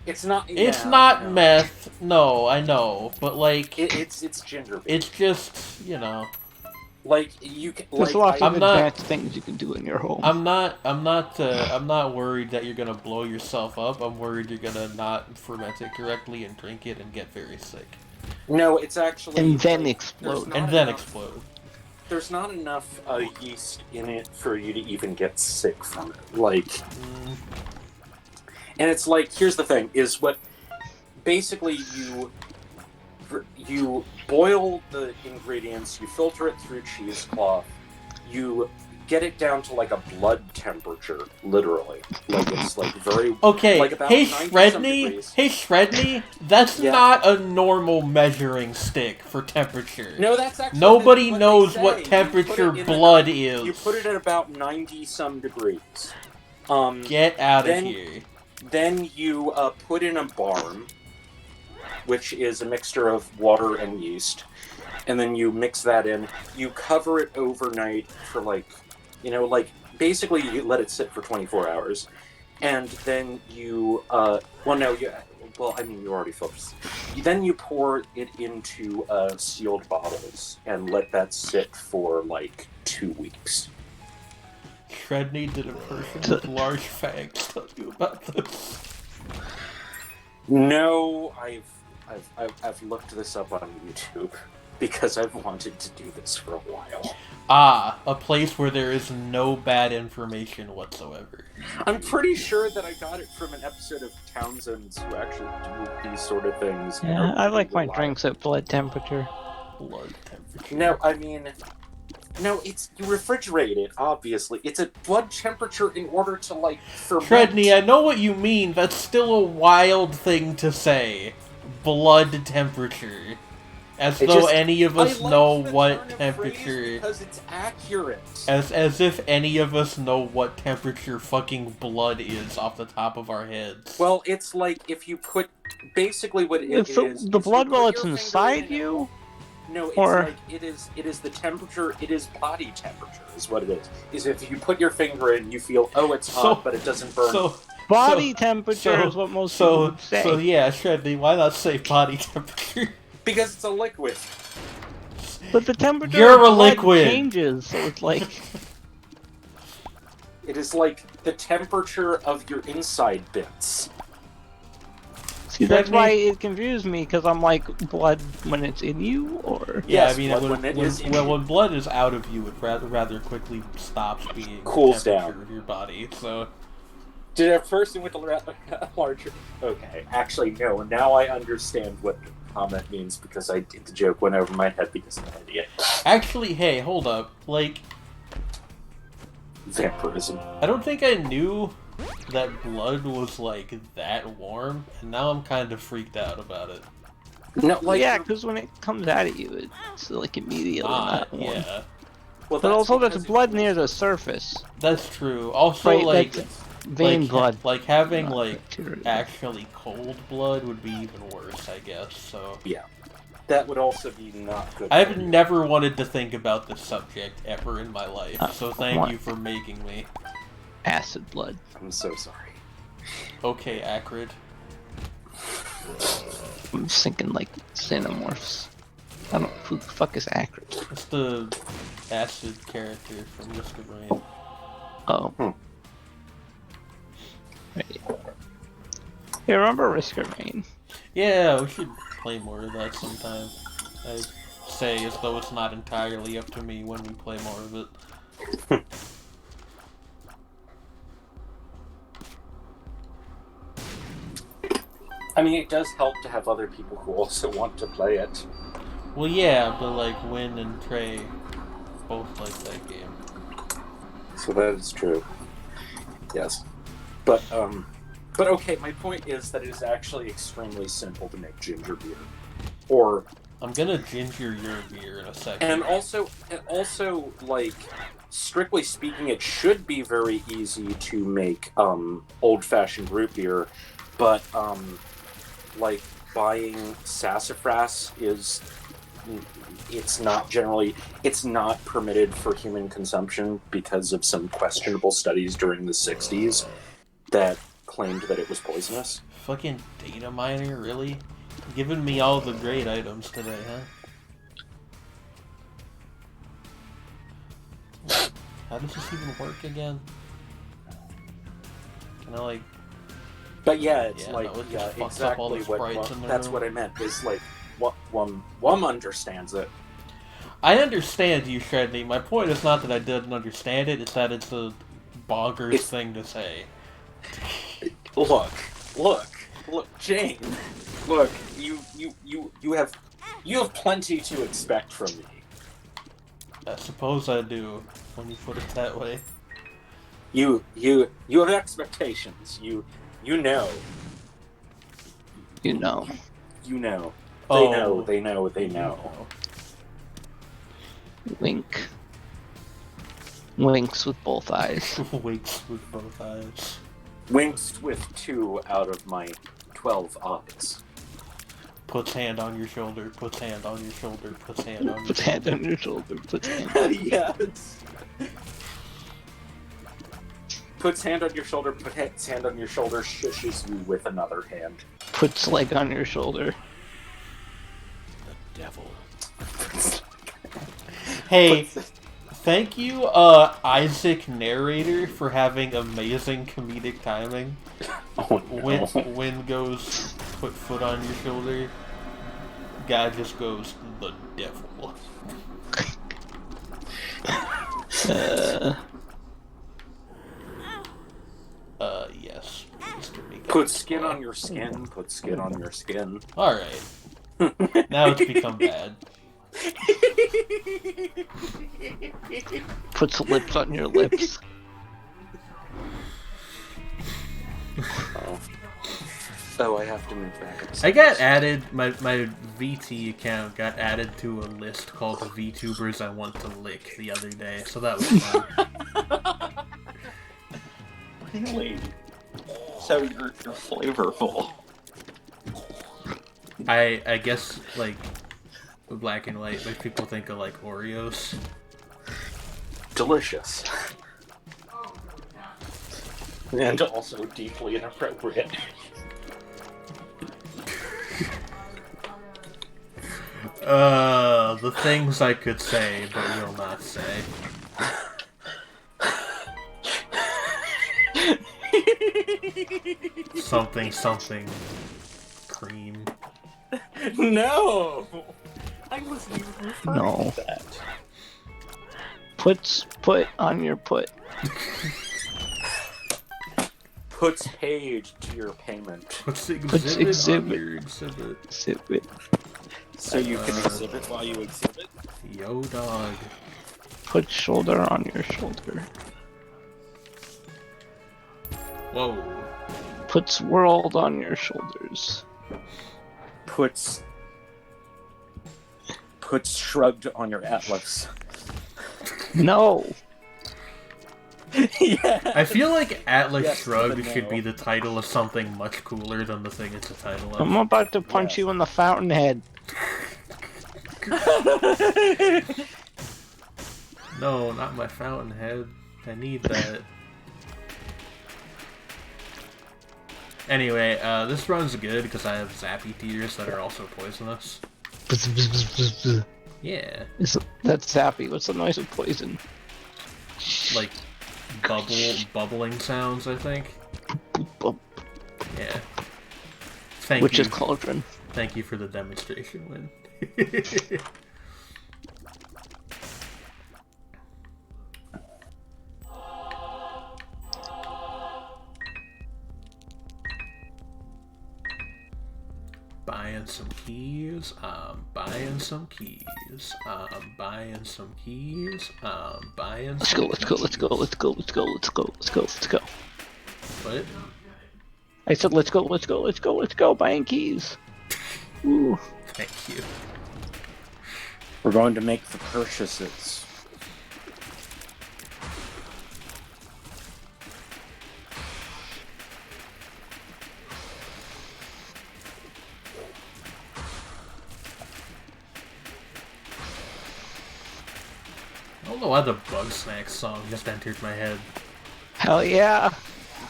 It's not. It's Yeah, not no. meth. No, I know, but like, It's ginger beer. it's just, you know. Like you can. There's Like lots of I'm not- advanced things you can do in your home. I'm not worried that you're gonna blow yourself up. I'm worried you're gonna not ferment it correctly and drink it and get very sick. No, it's actually. And then like, explode. there's not And then enough- explode. There's not enough yeast in it for you to even get sick from it. Like, and it's like, here's the thing: is what basically you boil the ingredients, you filter it through cheesecloth, you get it down to like a blood temperature, literally. Like it's like very Okay, like about hey 90-some Shredney, degrees. that's Yeah. not a normal measuring stick for temperature. No, that's actually Nobody what knows they what say. You temperature put it in the- blood is. You put it at about 90-some degrees. Get out of then- here. Then you put in a barm, which is a mixture of water and yeast, and then you mix that in. You cover it overnight for basically you let it sit for 24 hours, and then you you already filtered. Then you pour it into sealed bottles and let that sit for like 2 weeks. Shredney, did a person with large fangs tell you about this? No, I've looked this up on YouTube because I've wanted to do this for a while. Ah, a place where there is no bad information whatsoever. I'm pretty sure that I got it from an episode of Townsend's who actually do these sort of things. and Yeah, are I like my reliable. drinks at blood temperature. Blood temperature. No, I mean, no, it's you refrigerate it. Obviously, it's at blood temperature in order to like ferment. Shredney, I know what you mean. That's still a wild thing to say. Blood temperature. As It though just- any of I us like know the what turn of phrase temperature. because it's accurate. As if any of us know what temperature fucking blood is off the top of our heads. Well, it's like if you put basically what it If is. the is you blood put while your it's finger inside in it. you, No, it's or- like it is the temperature. It is body temperature, is what it is. Is if you put your finger in, you feel it's So- hot, but it doesn't burn. so body So- temperature is what most people so would say. so yeah, Shredney, why not say body temperature? because it's a liquid. But the temperature You're of a blood liquid. changes, so it's like It is like the temperature of your inside bits. see that's Shredney- why it confused me because I'm like blood when it's in you or Yeah, Yes, I mean, blood when, when it when, is in when, you. when blood is out of you, it rather quickly stops being Cools the temperature down. of your body. So Did a person with a larger? Okay, actually no. Now I understand what the comment means because I did the joke went over my head because I'm an idiot. actually, hey, hold up. Like, Vampirism. I don't think I knew that blood was like that warm, and now I'm kind of freaked out about it. No, like yeah, because when it comes out at you, it's like immediately not warm. Yeah, well, But also, because that's it blood cools near the down. surface. that's true. Also, Right, like, that's vein like, blood. like having not like bacteria. actually cold blood would be even worse, I guess. So That would also be not good. I've for you. never wanted to think about this subject ever in my life. So thank what? you for making me. Acid blood. I'm so sorry. Okay, Acrid. I'm just thinking like xenomorphs. I don't. Who the fuck is acrid? It's the acid character from Risk of Rain. Oh. Right. You remember Risk of Rain? Yeah, we should play more of that sometime. I say as though it's not entirely up to me when we play more of it. I mean, it does help to have other people who also want to play it. Well, yeah, but like Win and Trey both like that game. So that is true. Yes. But okay, my point is that it is actually extremely simple to make ginger beer. Or I'm gonna ginger your beer in a second. and also like strictly speaking it should be very easy to make old-fashioned root beer, but like buying sassafras is it's not permitted for human consumption because of some questionable studies during the 60s that claimed that it was poisonous. Fucking data miner, really? Giving me all the great items today, huh? How does this even work again? Can I, like... But yeah, it's Yeah, like, no, it yeah, just fucks up all exactly those what, sprites in the that's room. what I meant, is like, what one understands it. I understand you, Shredney. My point is not that I didn't understand it, it's that it's a bonkers thing to say. Look, Jane. Look, you have plenty to expect from me. I suppose I do, when you put it that way. You have expectations. You know. You know. You know. Oh. They know. Wink. Winks with both eyes. Winks with both eyes. Winks with 2 out of my 12 eyes. Puts hand on your shoulder, puts hand on your shoulder, puts hand on your Puts shoulder. hand on your shoulder. Puts hand. Yes. Puts hand on your shoulder, puts hand on your shoulder, shushes you with another hand. Puts leg on your shoulder. The devil. Hey, thank you, Isaac Narrator, for having amazing comedic timing. Oh, no. When goes, put foot on your shoulder, guy just goes, the devil. Yes. Mr. Mika. Put skin on your skin, put skin on your skin. Alright. Now it's become bad. Puts lips on your lips. Oh, I have to move back upstairs. I got added, my VT account got added to a list called VTubers I Want to Lick the other day, so that was fun. Really? So you're flavorful. I guess, like, black and white makes people think of, like, Oreos. Delicious. And also deeply inappropriate. The things I could say, but will not say. Something cream. No! I wasn't even referring No. to that. Put on your put. Puts page to your payment. Puts Puts exhibit on your exhibit. Exhibit. So you can exhibit while you exhibit? Yo, dog. Put shoulder on your shoulder. Whoa. Puts world on your shoulders. Puts shrugged on your atlas. No. Yeah. I feel like Atlas Yes, Shrugged but should no. be the title of something much cooler than the thing it's the title of. I'm about to punch Yes. you in the fountainhead. No, not my Fountainhead. I need that. Anyway, this run's good because I have zappy tears that are also poisonous. Yeah. That's sappy. What's the noise of poison? Like, bubbling sounds, I think. Yeah. Thank Which you. is cauldron. Thank you for the demonstration win. Buying some keys, buying some keys, buying some keys, buying Let's some go, let's go, let's go, let's go, let's go, let's go, let's go, let's go. What? I said let's go, let's go, let's go, let's go, buying keys. Ooh. Thank you. We're going to make the purchases. I don't know why the Bug Snacks song just entered my head. Hell yeah.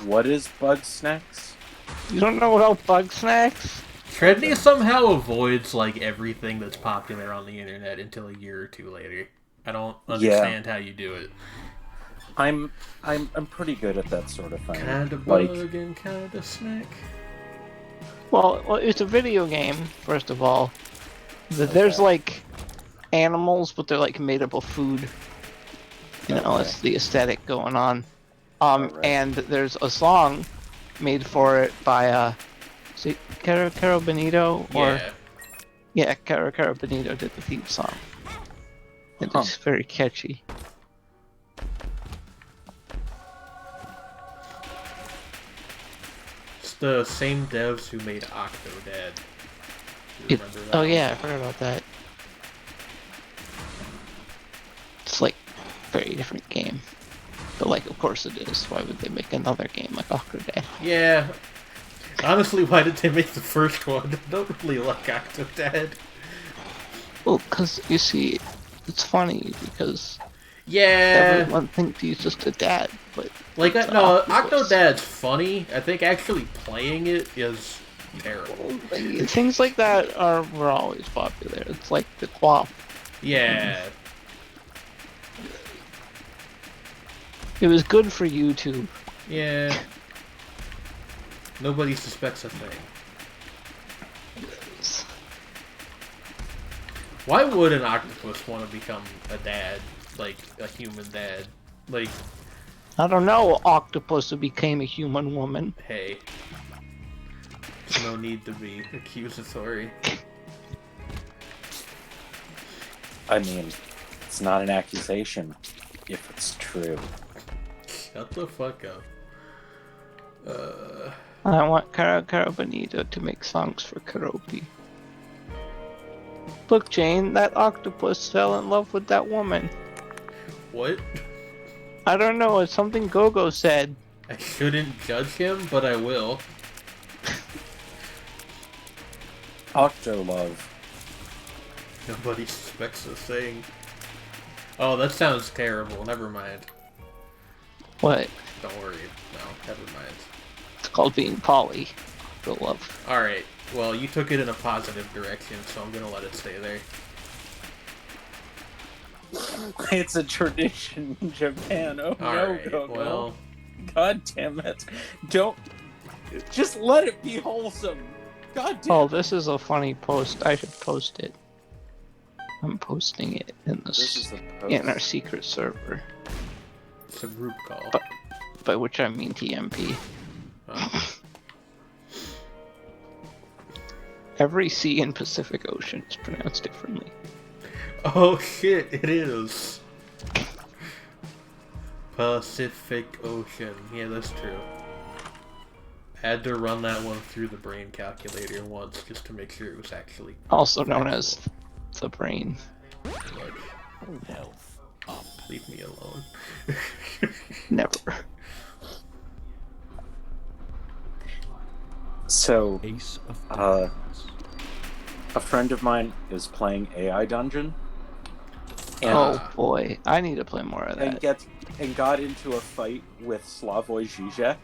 What is Bug Snacks? You don't know about Bug Snacks? Trinity somehow avoids like everything that's popular on the internet until a year or two later. I don't understand how you do it. I'm pretty good at that sort of thing. Kinda bug and kinda snack. Well, it's a video game, first of all. There's like animals, but they're like made up of food. You know, that's the aesthetic going on. And there's a song made for it by is it Caro Benito or Caro Benito did the theme song. And it's very catchy. It's the same devs who made Octodad. You remember that? Oh yeah, I forgot about that. It's like a very different game. But like, of course it is. Why would they make another game like Octodad? Yeah. Honestly, why did they make the first one? I don't really like Octodad. Well, because, you see, it's funny because everyone thinks he's just a dad, but... Like, no, Octodad's funny. I think actually playing it is terrible. Things like that were always popular. It's like the Quap. Yeah. It was good for YouTube. Yeah. Nobody suspects a thing. Why would an octopus want to become a dad? Like, a human dad? Like... I don't know, octopus who became a human woman. Hey. There's no need to be accusatory. I mean, it's not an accusation if it's true. Shut the fuck up. I want Caro Benito to make songs for karaoke. Look, Jane, that octopus fell in love with that woman. What? I don't know, it's something Gogo said. I shouldn't judge him, but I will. Octolove. Nobody suspects a thing. Oh, that sounds terrible. Never mind. What? Don't worry. No, never mind. It's called being poly. Octolove. Alright. Well, you took it in a positive direction, so I'm gonna let it stay there. It's a tradition in Japan. Oh Alright, no, Gogo. well... God damn it. Don't... Just let it be wholesome. God damn it. Oh, this is a funny post. I should post it. I'm posting it in in our secret server. It's a group call. By which I mean TMP. Every sea in Pacific Ocean is pronounced differently. Oh shit, it is. Pacific Ocean. Yeah, that's true. Had to run that one through the brain calculator once just to make sure it was actually... Also known as the brain. Look. Health up. Leave me alone. Never. So, a friend of mine is playing AI Dungeon. And, oh boy, I need to play more of that. And got into a fight with Slavoj Žižek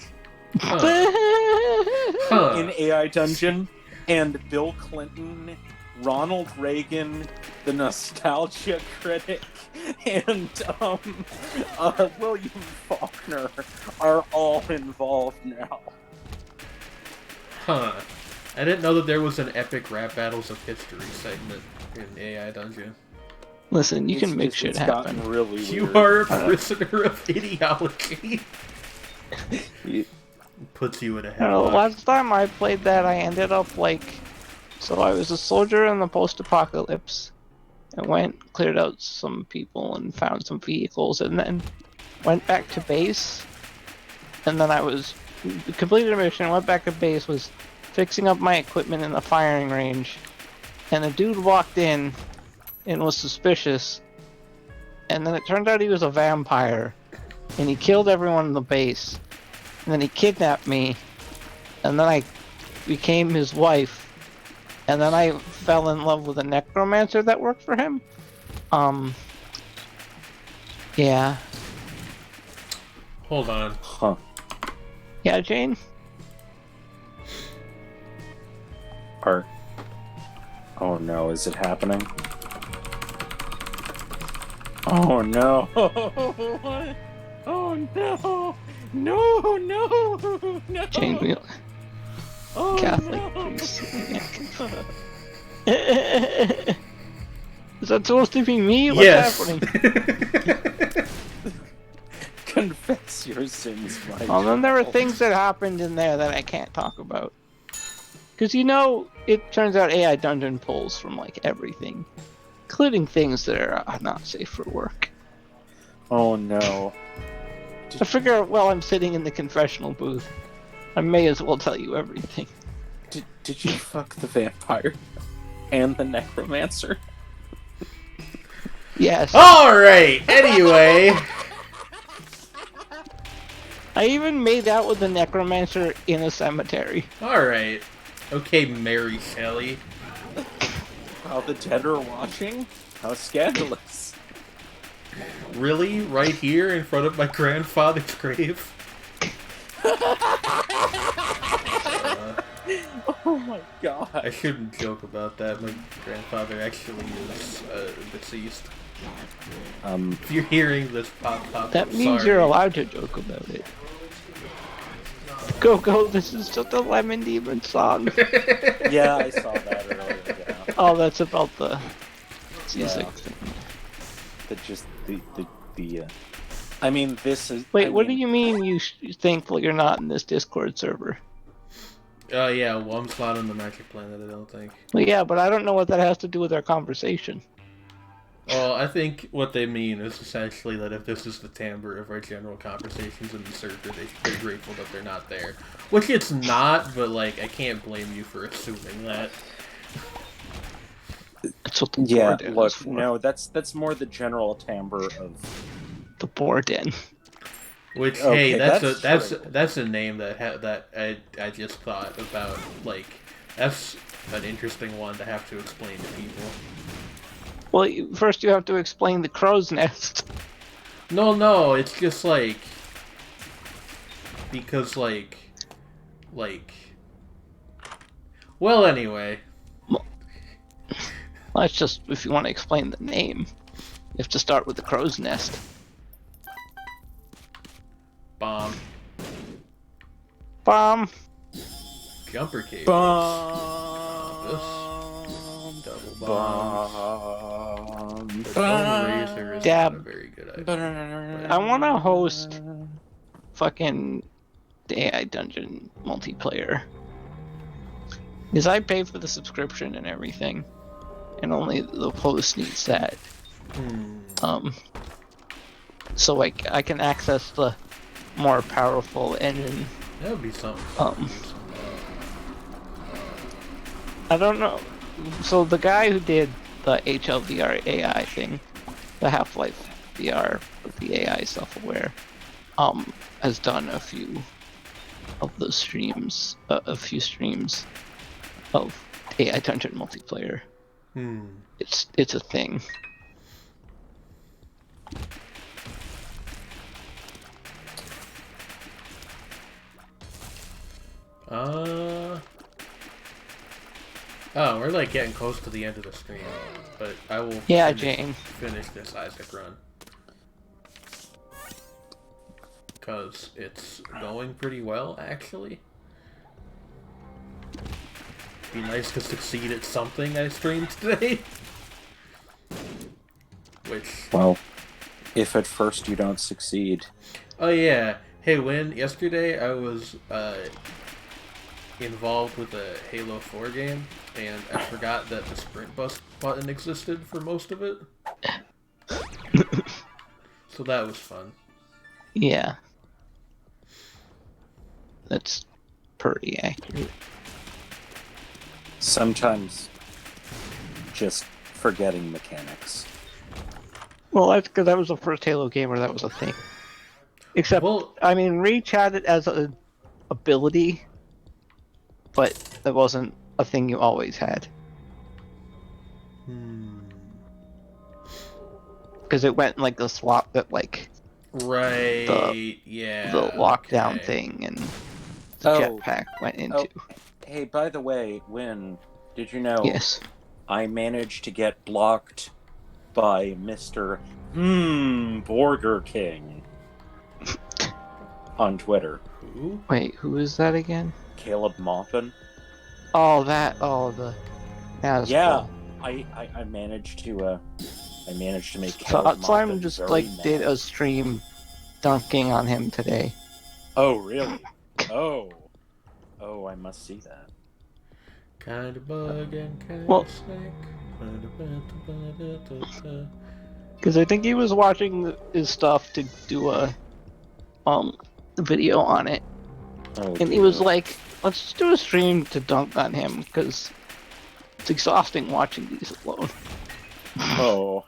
in AI Dungeon, and Bill Clinton, Ronald Reagan, the nostalgia critic, and William Faulkner are all involved now. Huh. I didn't know that there was an epic rap battles of history segment in AI Dungeon. Listen, you can make shit happen. Really You weird. are a prisoner of ideology. Puts you in a headlock. Last time I played that, I ended up like... So I was a soldier in the post-apocalypse. I went, cleared out some people and found some vehicles, and then went back to base. And then I was... completed a mission, went back to base, was fixing up my equipment in the firing range. And a dude walked in and was suspicious. And then it turned out he was a vampire. And he killed everyone in the base. And then he kidnapped me. And then I became his wife. And then I fell in love with a necromancer that worked for him. Yeah. Hold on. Huh. Yeah, Jane? Or, oh no, is it happening? Oh no! Oh no! No! No! No! Jane, we... Oh Catholic no! priest. Is that supposed to be me? What's Yes. happening? Confess your sins, my Well, then there are child. things that happened in there that I can't talk about. Because, you know, it turns out AI Dungeon pulls from, like, everything. Including things that are not safe for work. Oh no! I figure while I'm sitting in the confessional booth, I may as well tell you everything. Did you fuck the vampire and the necromancer? Yes. Alright, anyway. I even made out with the necromancer in a cemetery. Alright. Okay, Mary Shelley. While the dead are watching? How scandalous. Really? Right here in front of my grandfather's grave? Oh my god. I shouldn't joke about that. My grandfather actually is deceased. If you're hearing this pop, That I'm means sorry. you're allowed to joke about it. Go, go, this is just a Lemon Demon song. Yeah, I saw that earlier. Yeah. Oh, that's about the music Yeah. thing. The I mean, this is. Wait, I what do mean, you mean you thankful you're not in this Discord server? Yeah, well, I'm not on the Magic Planet, I don't think. Well, yeah, but I don't know what that has to do with our conversation. Well, I think what they mean is essentially that if this is the timbre of our general conversations in the server, they're grateful that they're not there. Which it's not, but, like, I can't blame you for assuming that. That's what the yeah. board is Look, for. no, that's more the general timbre of. The board in. Which, Okay, hey, that's true. that's a name that I just thought about. Like, that's an interesting one to have to explain to people. Well, first you have to explain the crow's nest. No, it's just like because like, well, anyway. Well, that's just if you want to explain the name. You have to start with the crow's nest. Bomb. Bomb. Jumper cage. Bomb. Double bomb. Bomb. The Dome Razor is Dab. not a very good idea. I want to host fucking the AI Dungeon multiplayer. Because I pay for the subscription and everything. And only the host needs that. So like I can access the more powerful engine. That would be something. I don't know. So the guy who did the HLVR AI thing, the Half-Life VR with the AI self-aware, has done a few of the streams, a few streams of AI Dungeon multiplayer. It's a thing. Oh, we're like getting close to the end of the stream, but I will Jane. finish this Isaac run. Because it's going pretty well, actually. Be nice to succeed at something I streamed today. Which... Well, if at first you don't succeed. Oh yeah. Hey, yesterday I was involved with a Halo 4 game, and I forgot that the sprint button existed for most of it. So that was fun. Yeah. That's pretty accurate. Sometimes just forgetting mechanics. Well, that's because that was the first Halo game where that was a thing. Except, Well, I mean, Reach had it as an ability, but that wasn't a thing you always had. Because it went like the swap that like right, the yeah, the lockdown okay. thing, and the Oh. jetpack went into. Hey, by the way, Win, did you know Yes. I managed to get blocked by Mr. Burger King on Twitter. Who? Wait, who is that again? Caleb Maupin. Oh, that. Oh, the. That's Yeah, cool. I managed to make So Caleb Slime Maupin just very did mad. a stream dunking on him today. Oh, really? Oh, I must see that. Kind of bug and kind Well- of snake. Because I think he was watching his stuff to do a video on it, Oh, and he was like, "Let's just do a stream to dunk on him because it's exhausting watching these alone." oh,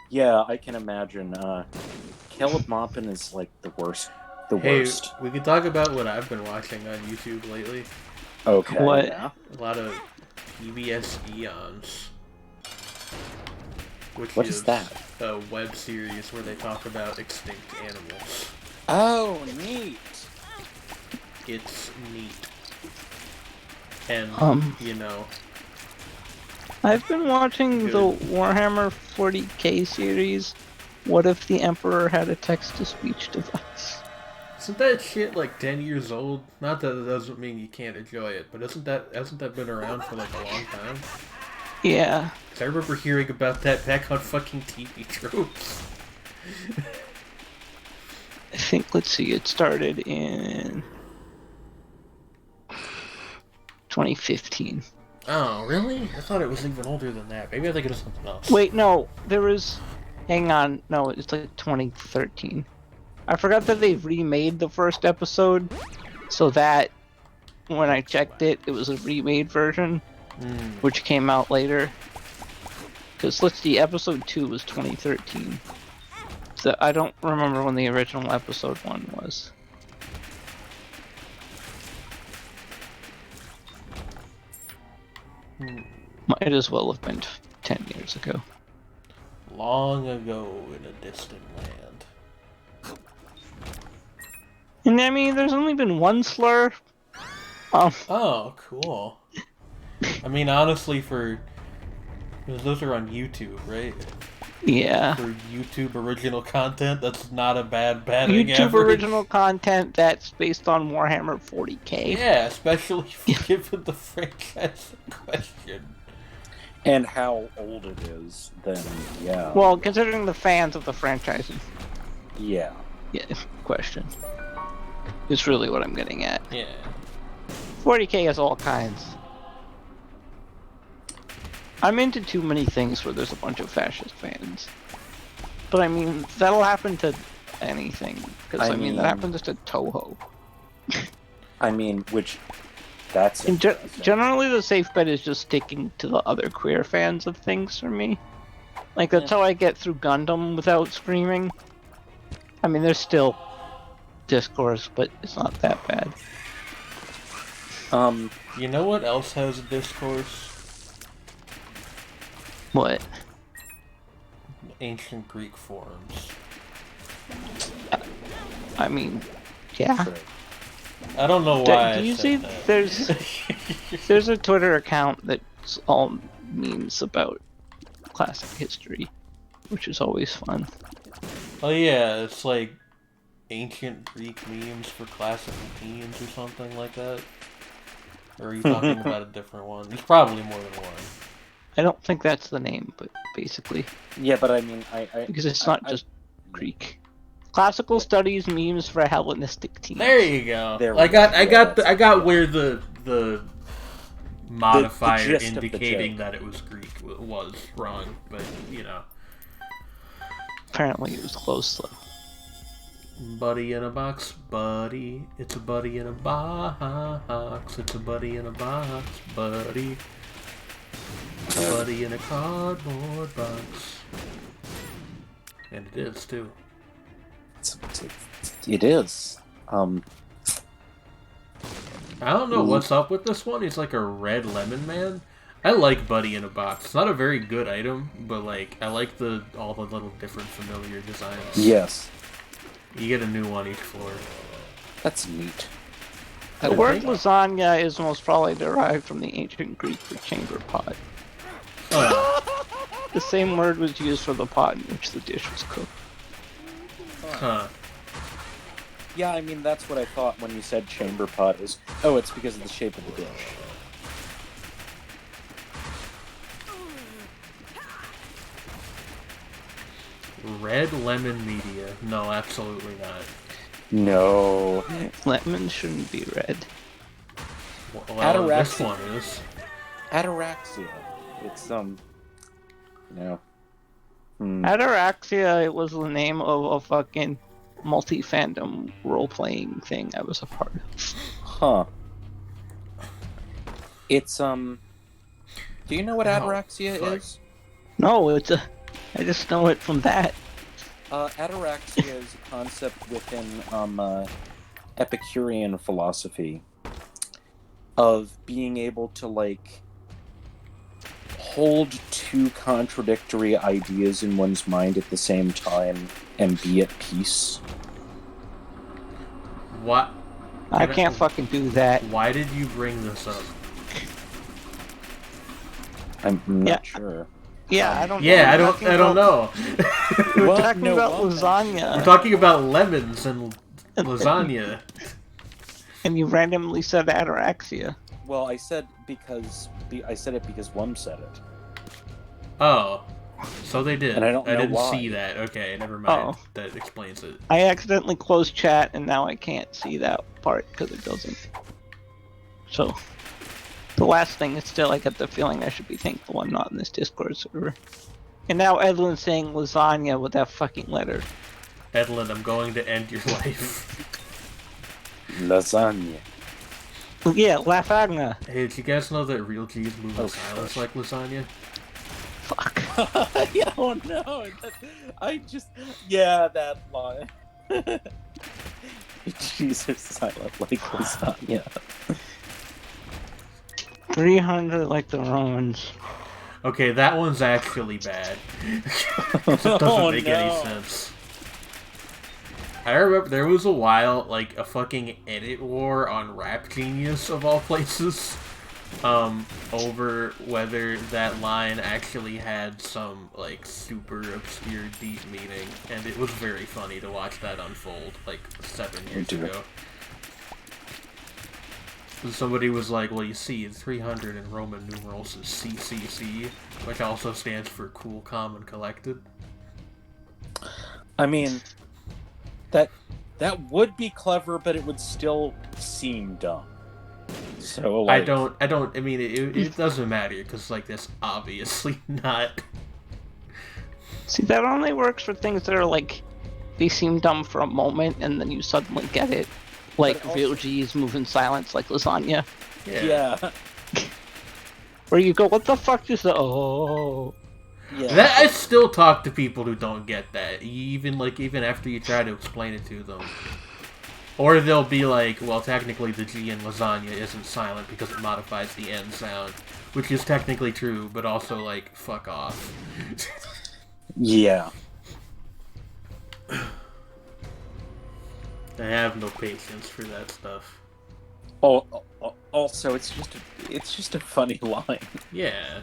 yeah, I can imagine. Caleb Maupin is like the worst. The Hey, worst. we could talk about what I've been watching on YouTube lately. Okay. What? Yeah. A lot of PBS Eons. What is that? A web series where they talk about extinct animals. Oh, neat. It's neat. And, I've been watching Good. the Warhammer 40k series. What if the Emperor had a text-to-speech device? isn't that shit like 10 years old? Not that it doesn't mean you can't enjoy it, but hasn't that been around for like a long time? Yeah. 'Cause I remember hearing about that back on fucking TV Tropes. I think, let's see, it started in 2015. Oh, really? I thought it was even older than that. Maybe I think it was something else. Wait, no, there was... Hang on, no, it's like 2013. I forgot that they remade the first episode, so that, when I checked it, it was a remade version, which came out later. Because, let's see, episode 2 was 2013. So I don't remember when the original episode 1 was. Might as well have been 10 years ago. Long ago in a distant land. And I mean, there's only been one slur. Oh, cool. I mean, honestly, those are on YouTube, right? Yeah. For YouTube original content, that's not a bad YouTube average. original content that's based on Warhammer 40k. Yeah, especially given the franchise in question. And how old it is, then yeah. Well, considering the fans of the franchise, Yeah. yeah, question. Is really what I'm getting at. Yeah. 40k has all kinds. I'm into too many things where there's a bunch of fascist fans. But I mean, that'll happen to anything. Because I mean, that happens to Toho. I mean, that's And generally, the safe bet is just sticking to the other queer fans of things for me. Like, that's how I get through Gundam without screaming. I mean, there's still discourse, but it's not that bad. You know what else has discourse? What? Ancient Greek forums. I mean, yeah. I don't know why. Do you I said see? that. There's a Twitter account that's all memes about classic history, which is always fun. Oh yeah, it's like ancient Greek memes for classical teens or something like that. Or are you talking about a different one? There's probably more than one. I don't think that's the name, but basically, Yeah, but I mean, because it's not just Greek. Classical studies memes for a Hellenistic teen. There you go. There I we go. I got where the modifier gist of the indicating joke. that it was Greek was wrong, but you know. Apparently, it was close though. Buddy in a box, buddy. It's a buddy in a box. It's a buddy in a box, buddy. A buddy in a cardboard box. And it is too. It is. I don't know what's up with this one. He's like a red lemon man. I like Buddy in a Box. It's not a very good item, but like I like all the little different familiar designs. Yes. You get a new one each floor. That's neat. The word lasagna is most probably derived from the ancient Greek for chamber pot. The same word was used for the pot in which the dish was cooked. Huh. Yeah, I mean, that's what I thought when you said chamber pot is, oh, it's because of the shape of the dish. Red lemon media. No, absolutely not. No. Lemon shouldn't be red. Well, this one is. Ataraxia. It's, no. Ataraxia, it was the name of a fucking multi-fandom role-playing thing I was a part of. Huh. It's, do you know what ataraxia is? No, I just know it from that. Ataraxia is a concept within, Epicurean philosophy of being able to, like, hold two contradictory ideas in one's mind at the same time and be at peace. What? I can't fucking do that. Why did you bring this up? I'm not sure. Yeah, I don't know. Yeah, I don't know. We're talking about lasagna. We're talking about lemons and lasagna. And you randomly said ataraxia. Well, I said it because Wum said it. Oh, so they did. And I don't know didn't why. see that. Okay, never mind. Oh. That explains it. I accidentally closed chat and now I can't see that part because it doesn't. So, the last thing is still I get the feeling I should be thankful I'm not in this Discord server. And now Edlin's saying lasagna with that fucking letter. Edlin, I'm going to end your life. Lasagna. Yeah, lasagna. Hey, did you guys know that real cheese moves in silence like lasagna? Fuck. Yeah, oh no! That line. Jesus, silent like lasagna. 300 like the Romans. Okay, that one's actually bad. It doesn't make any sense. I remember there was a while, like, a fucking edit war on Rap Genius, of all places, over whether that line actually had some, like, super obscure deep meaning, and it was very funny to watch that unfold, like, 7 years ago. Somebody was like, well, you see, 300 in Roman numerals is CCC, which also stands for Cool, Calm, and Collected. I mean, that would be clever, but it would still seem dumb. So, like, I mean, it doesn't matter, because, like, that's obviously not... See, that only works for things that are, like, they seem dumb for a moment, and then you suddenly get it. Like, real G's move in silence, like lasagna. Yeah. Where you go, what the fuck is the... Oh... Yeah. I still talk to people who don't get that, even after you try to explain it to them. Or they'll be like, well, technically the G in lasagna isn't silent because it modifies the N sound, which is technically true, but also, like, fuck off. Yeah. I have no patience for that stuff. Also, it's just a funny line. Yeah.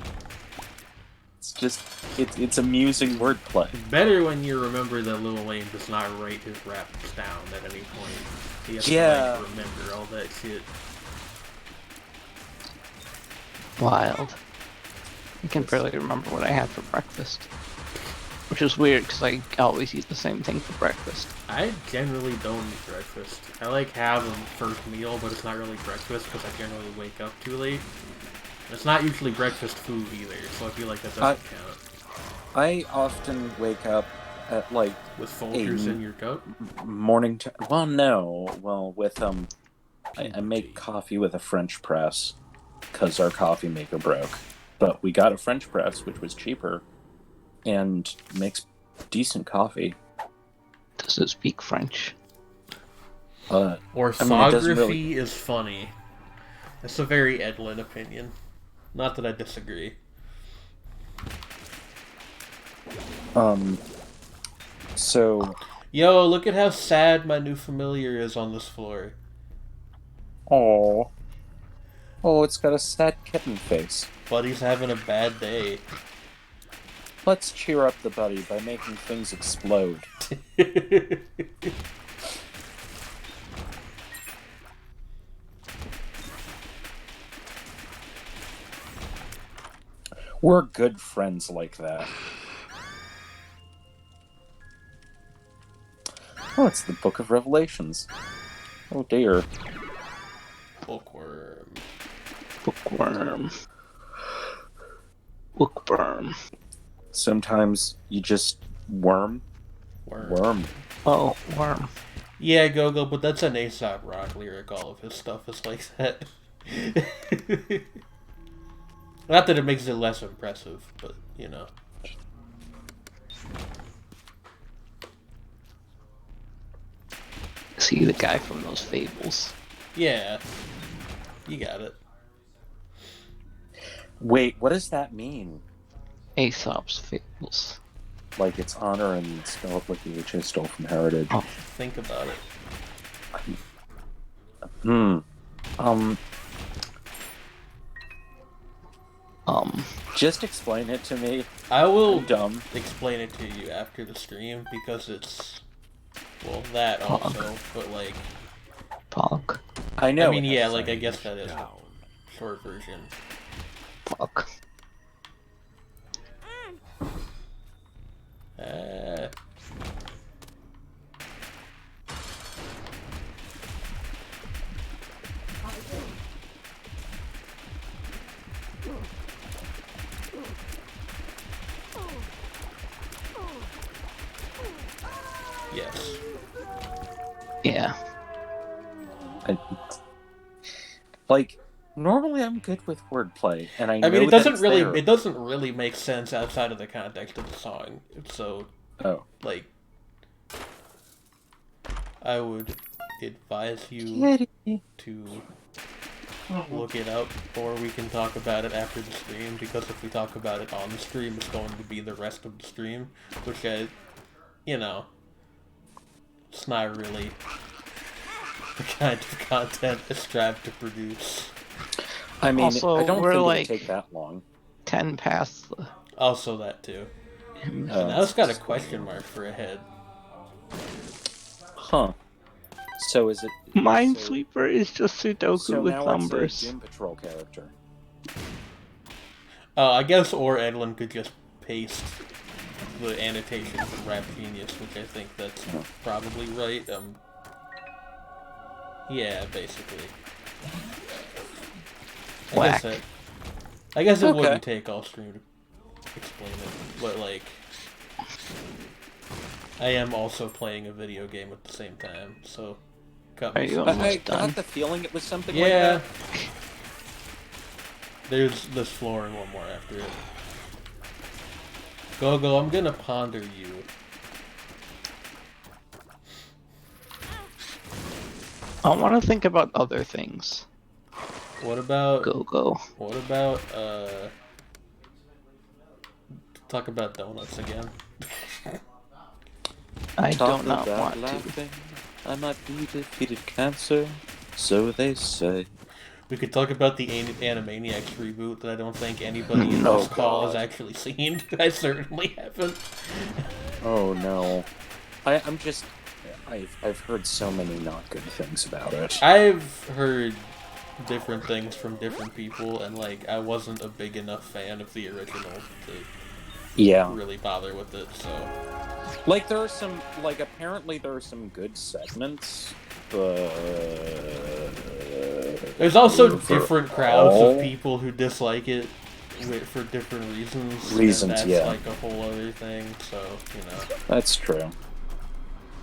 It's amusing wordplay. Better when you remember that Lil Wayne does not write his raps down at any point. He has to, like, remember all that shit. Wild. I can barely remember what I had for breakfast. Which is weird, because I always eat the same thing for breakfast. I generally don't eat breakfast. I, like, have a first meal, but it's not really breakfast, because I generally wake up too late. It's not usually breakfast food either, so I feel like that doesn't count. I often wake up at, like... With Folgers in your cup? Morning time. Well, no. Well, with, I make coffee with a French press, because our coffee maker broke. But we got a French press, which was cheaper, and makes decent coffee. Does it speak French? Orthography is funny. That's a very Edlin opinion. Not that I disagree. So... Yo, look at how sad my new familiar is on this floor. Oh. Oh, it's got a sad kitten face. Buddy's having a bad day. Let's cheer up the buddy by making things explode. We're good friends like that. Oh, it's the Book of Revelations. Oh dear. Bookworm. Bookworm. Bookworm. Sometimes you just worm. Oh, worm. Yeah, Go-Go, but that's an Aesop Rock lyric. All of his stuff is like that. Not that it makes it less impressive, but, you know. See the guy from those fables. Yeah. You got it. Wait, what does that mean? Aesop's fables. Like it's honor and spelled like the H I stole from Heritage. Oh. Think about it. Just explain it to me. I will I'm dumb. explain it to you after the stream, because it's... Well, that also, but like... Pog. I know. I mean, it yeah, has like, I signage guess that is the down. short version. Pog. Yes. Yeah. Like, normally I'm good with wordplay, and I know I mean, it that doesn't it's really there. it doesn't really make sense outside of the context of the song. So, Oh. like, I would advise you to look it up, or we can talk about it after the stream, because if we talk about it on the stream, it's going to be the rest of the stream, which you know, it's not really the kind of content I strive to produce. I mean, Also, I don't we're think like- it'll take that long. 10 past the... Also that too. Now it's got a question mark for a head. Huh. So is it... Minesweeper is just Sudoku so with now numbers. it's a Doom Patrol character. I guess or Edlin could just paste the annotation from Rap Genius, which I think that's probably right. Yeah, basically. Whack. I guess it Okay. wouldn't take all stream to explain it, but like, I am also playing a video game at the same time, so cut Are me you some- almost I done? got the feeling it was something like Yeah. that. There's this floor and one more after it. Go, I'm gonna ponder you. I want to think about other things. What about Go. What about, talk about donuts again? I Talk do not about want to. laughing. I might be defeated cancer, so they say. We could talk about the Animaniacs reboot that I don't think anybody in Oh, this call has God. actually seen. I certainly haven't. Oh no. I'm just... I've heard so many not good things about it. I've heard different things from different people, and like, I wasn't a big enough fan of the original to Yeah. really bother with it, so... Like, there are some... Like, apparently there are some good segments, but... There's also For different crowds all- of people who dislike it for different reasons. Reasons, and that's yeah. like a whole other thing, so, you know. That's true.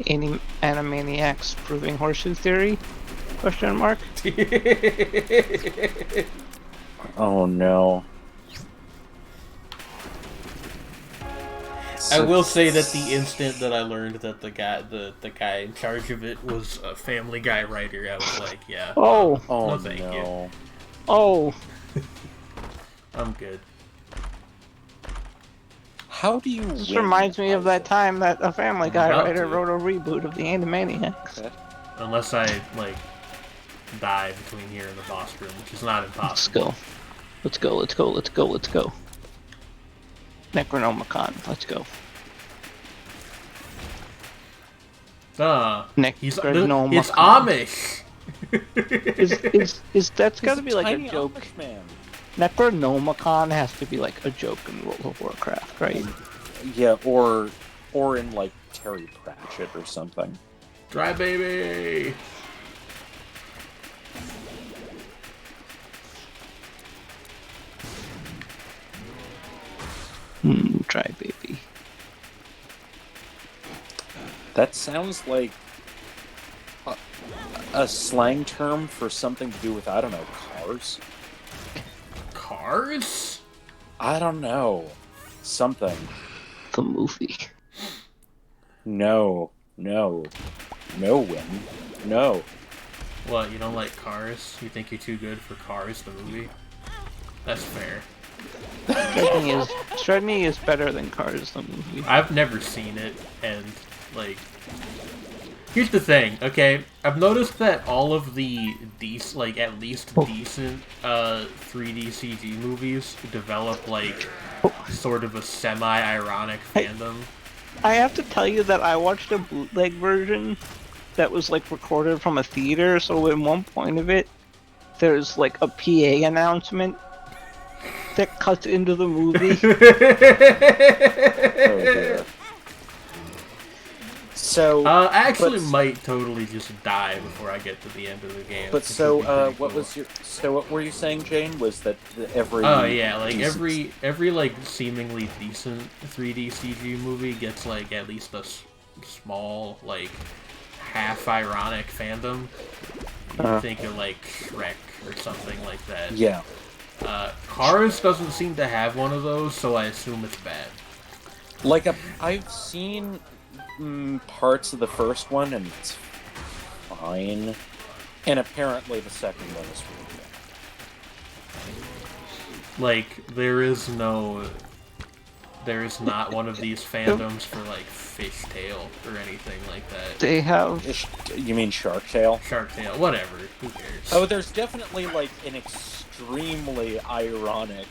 Any Animaniacs proving horseshoe theory? Question mark. Oh no. I will say that the instant that I learned that the guy in charge of it was a Family Guy writer, I was like, yeah, Oh, Oh No, thank you. no. oh. I'm good. How do you This win, reminds me of that Isaac? time that a Family Guy About writer to. wrote a reboot of the Animaniacs. Okay. Unless I, like, die between here and the boss room, which is not Let's impossible. go. Let's go, let's go, let's go, let's go. Necronomicon, let's go. He's Necronomicon. Amish. Is that's gotta be like a Tiny joke. Amish man. Necronomicon has to be like a joke in World of Warcraft, right? Yeah, or in like Terry Pratchett or something. Dry baby. Try baby. That sounds like a slang term for something to do with, I don't know, cars? Cars? I don't know. Something. The movie. No. No. No, Win. No. What, you don't like Cars? You think you're too good for Cars, the movie? That's fair. Striking is better than Cars the movie. I've never seen it, and, like... Here's the thing, okay? I've noticed that all of the at least decent 3D CG movies develop, like, sort of a semi-ironic fandom. I have to tell you that I watched a bootleg version that was like recorded from a theater, so in one point of it, there's like a PA announcement that cuts into the movie. Oh, dear. So, I actually might totally just die before I get to the end of the game. but which so, would be pretty what cool. was your? So, what were you saying, Jane? Was that every? Oh yeah, like decent- every like seemingly decent 3D CG movie gets like at least a small like half ironic fandom. You think of like Shrek or something like that. Yeah. Cars doesn't seem to have one of those, so I assume it's bad. Like I've seen parts of the first one, and it's fine. And apparently, the second one is really bad. Like there is not one of these fandoms for like Fishtail or anything like that. They have. You mean Shark Tale? Shark Tale, whatever. Who cares? Oh, there's definitely like an extremely ironic.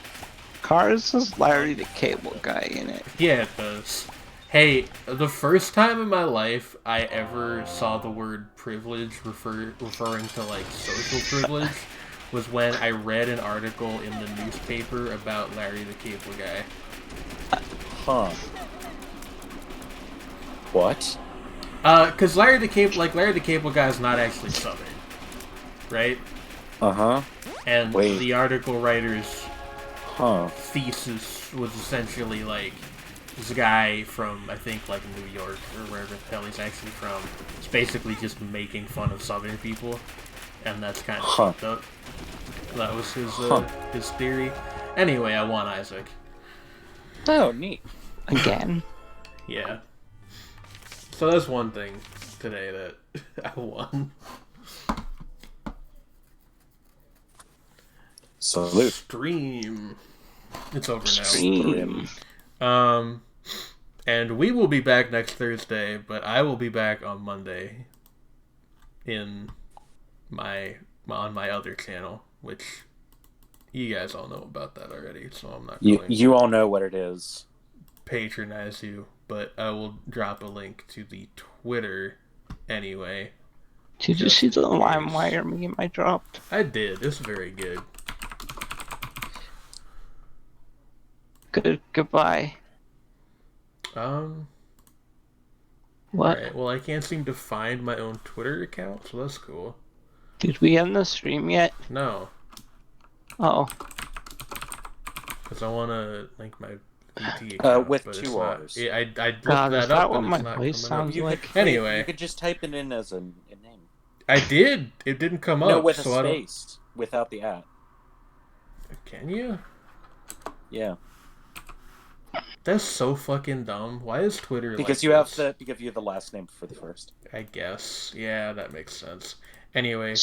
Cars has Larry the Cable Guy in it. Yeah, it does. Hey, the first time in my life I ever saw the word privilege referring to like social privilege was when I read an article in the newspaper about Larry the Cable Guy. Huh. What? Cause Larry the Cable Guy is not actually Southern, right? Uh-huh. And Wait. the article writer's Huh. thesis was essentially like this guy from I think like New York or wherever the hell he's actually from. It's basically just making fun of Southern people, and that's kind of fucked up. That was his theory. Anyway, I won Isaac. Oh, neat. Again. Yeah. So that's one thing today that I won. Salute. Stream. It's over now. Stream. And we will be back next Thursday, but I will be back on Monday on my other channel, which you guys all know about that already, so I'm not going You all know what it is. patronize you, but I will drop a link to the Twitter anyway. Did you see the LimeWire meme I dropped? I did. It's very good. Goodbye. What? Alright, well, I can't seem to find my own Twitter account, so that's cool. Did we end the stream yet? No, Oh. because I want to link my VT account. With but two it's not. R's. Yeah, I looked God, is that that up what and my it's not voice coming up. sounds like? Anyway. You could just type it in as a name. I did. It didn't come up. No, with a so I don't... space. Without the at. Can you? Yeah. That's so fucking dumb. Why is Twitter Because like you have this? the last name for the first. I guess. Yeah, that makes sense. Anyway,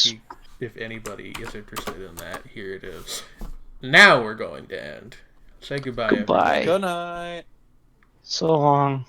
if anybody is interested in that, here it is. Now we're going to end. Say goodbye. Goodbye. Good night. So long.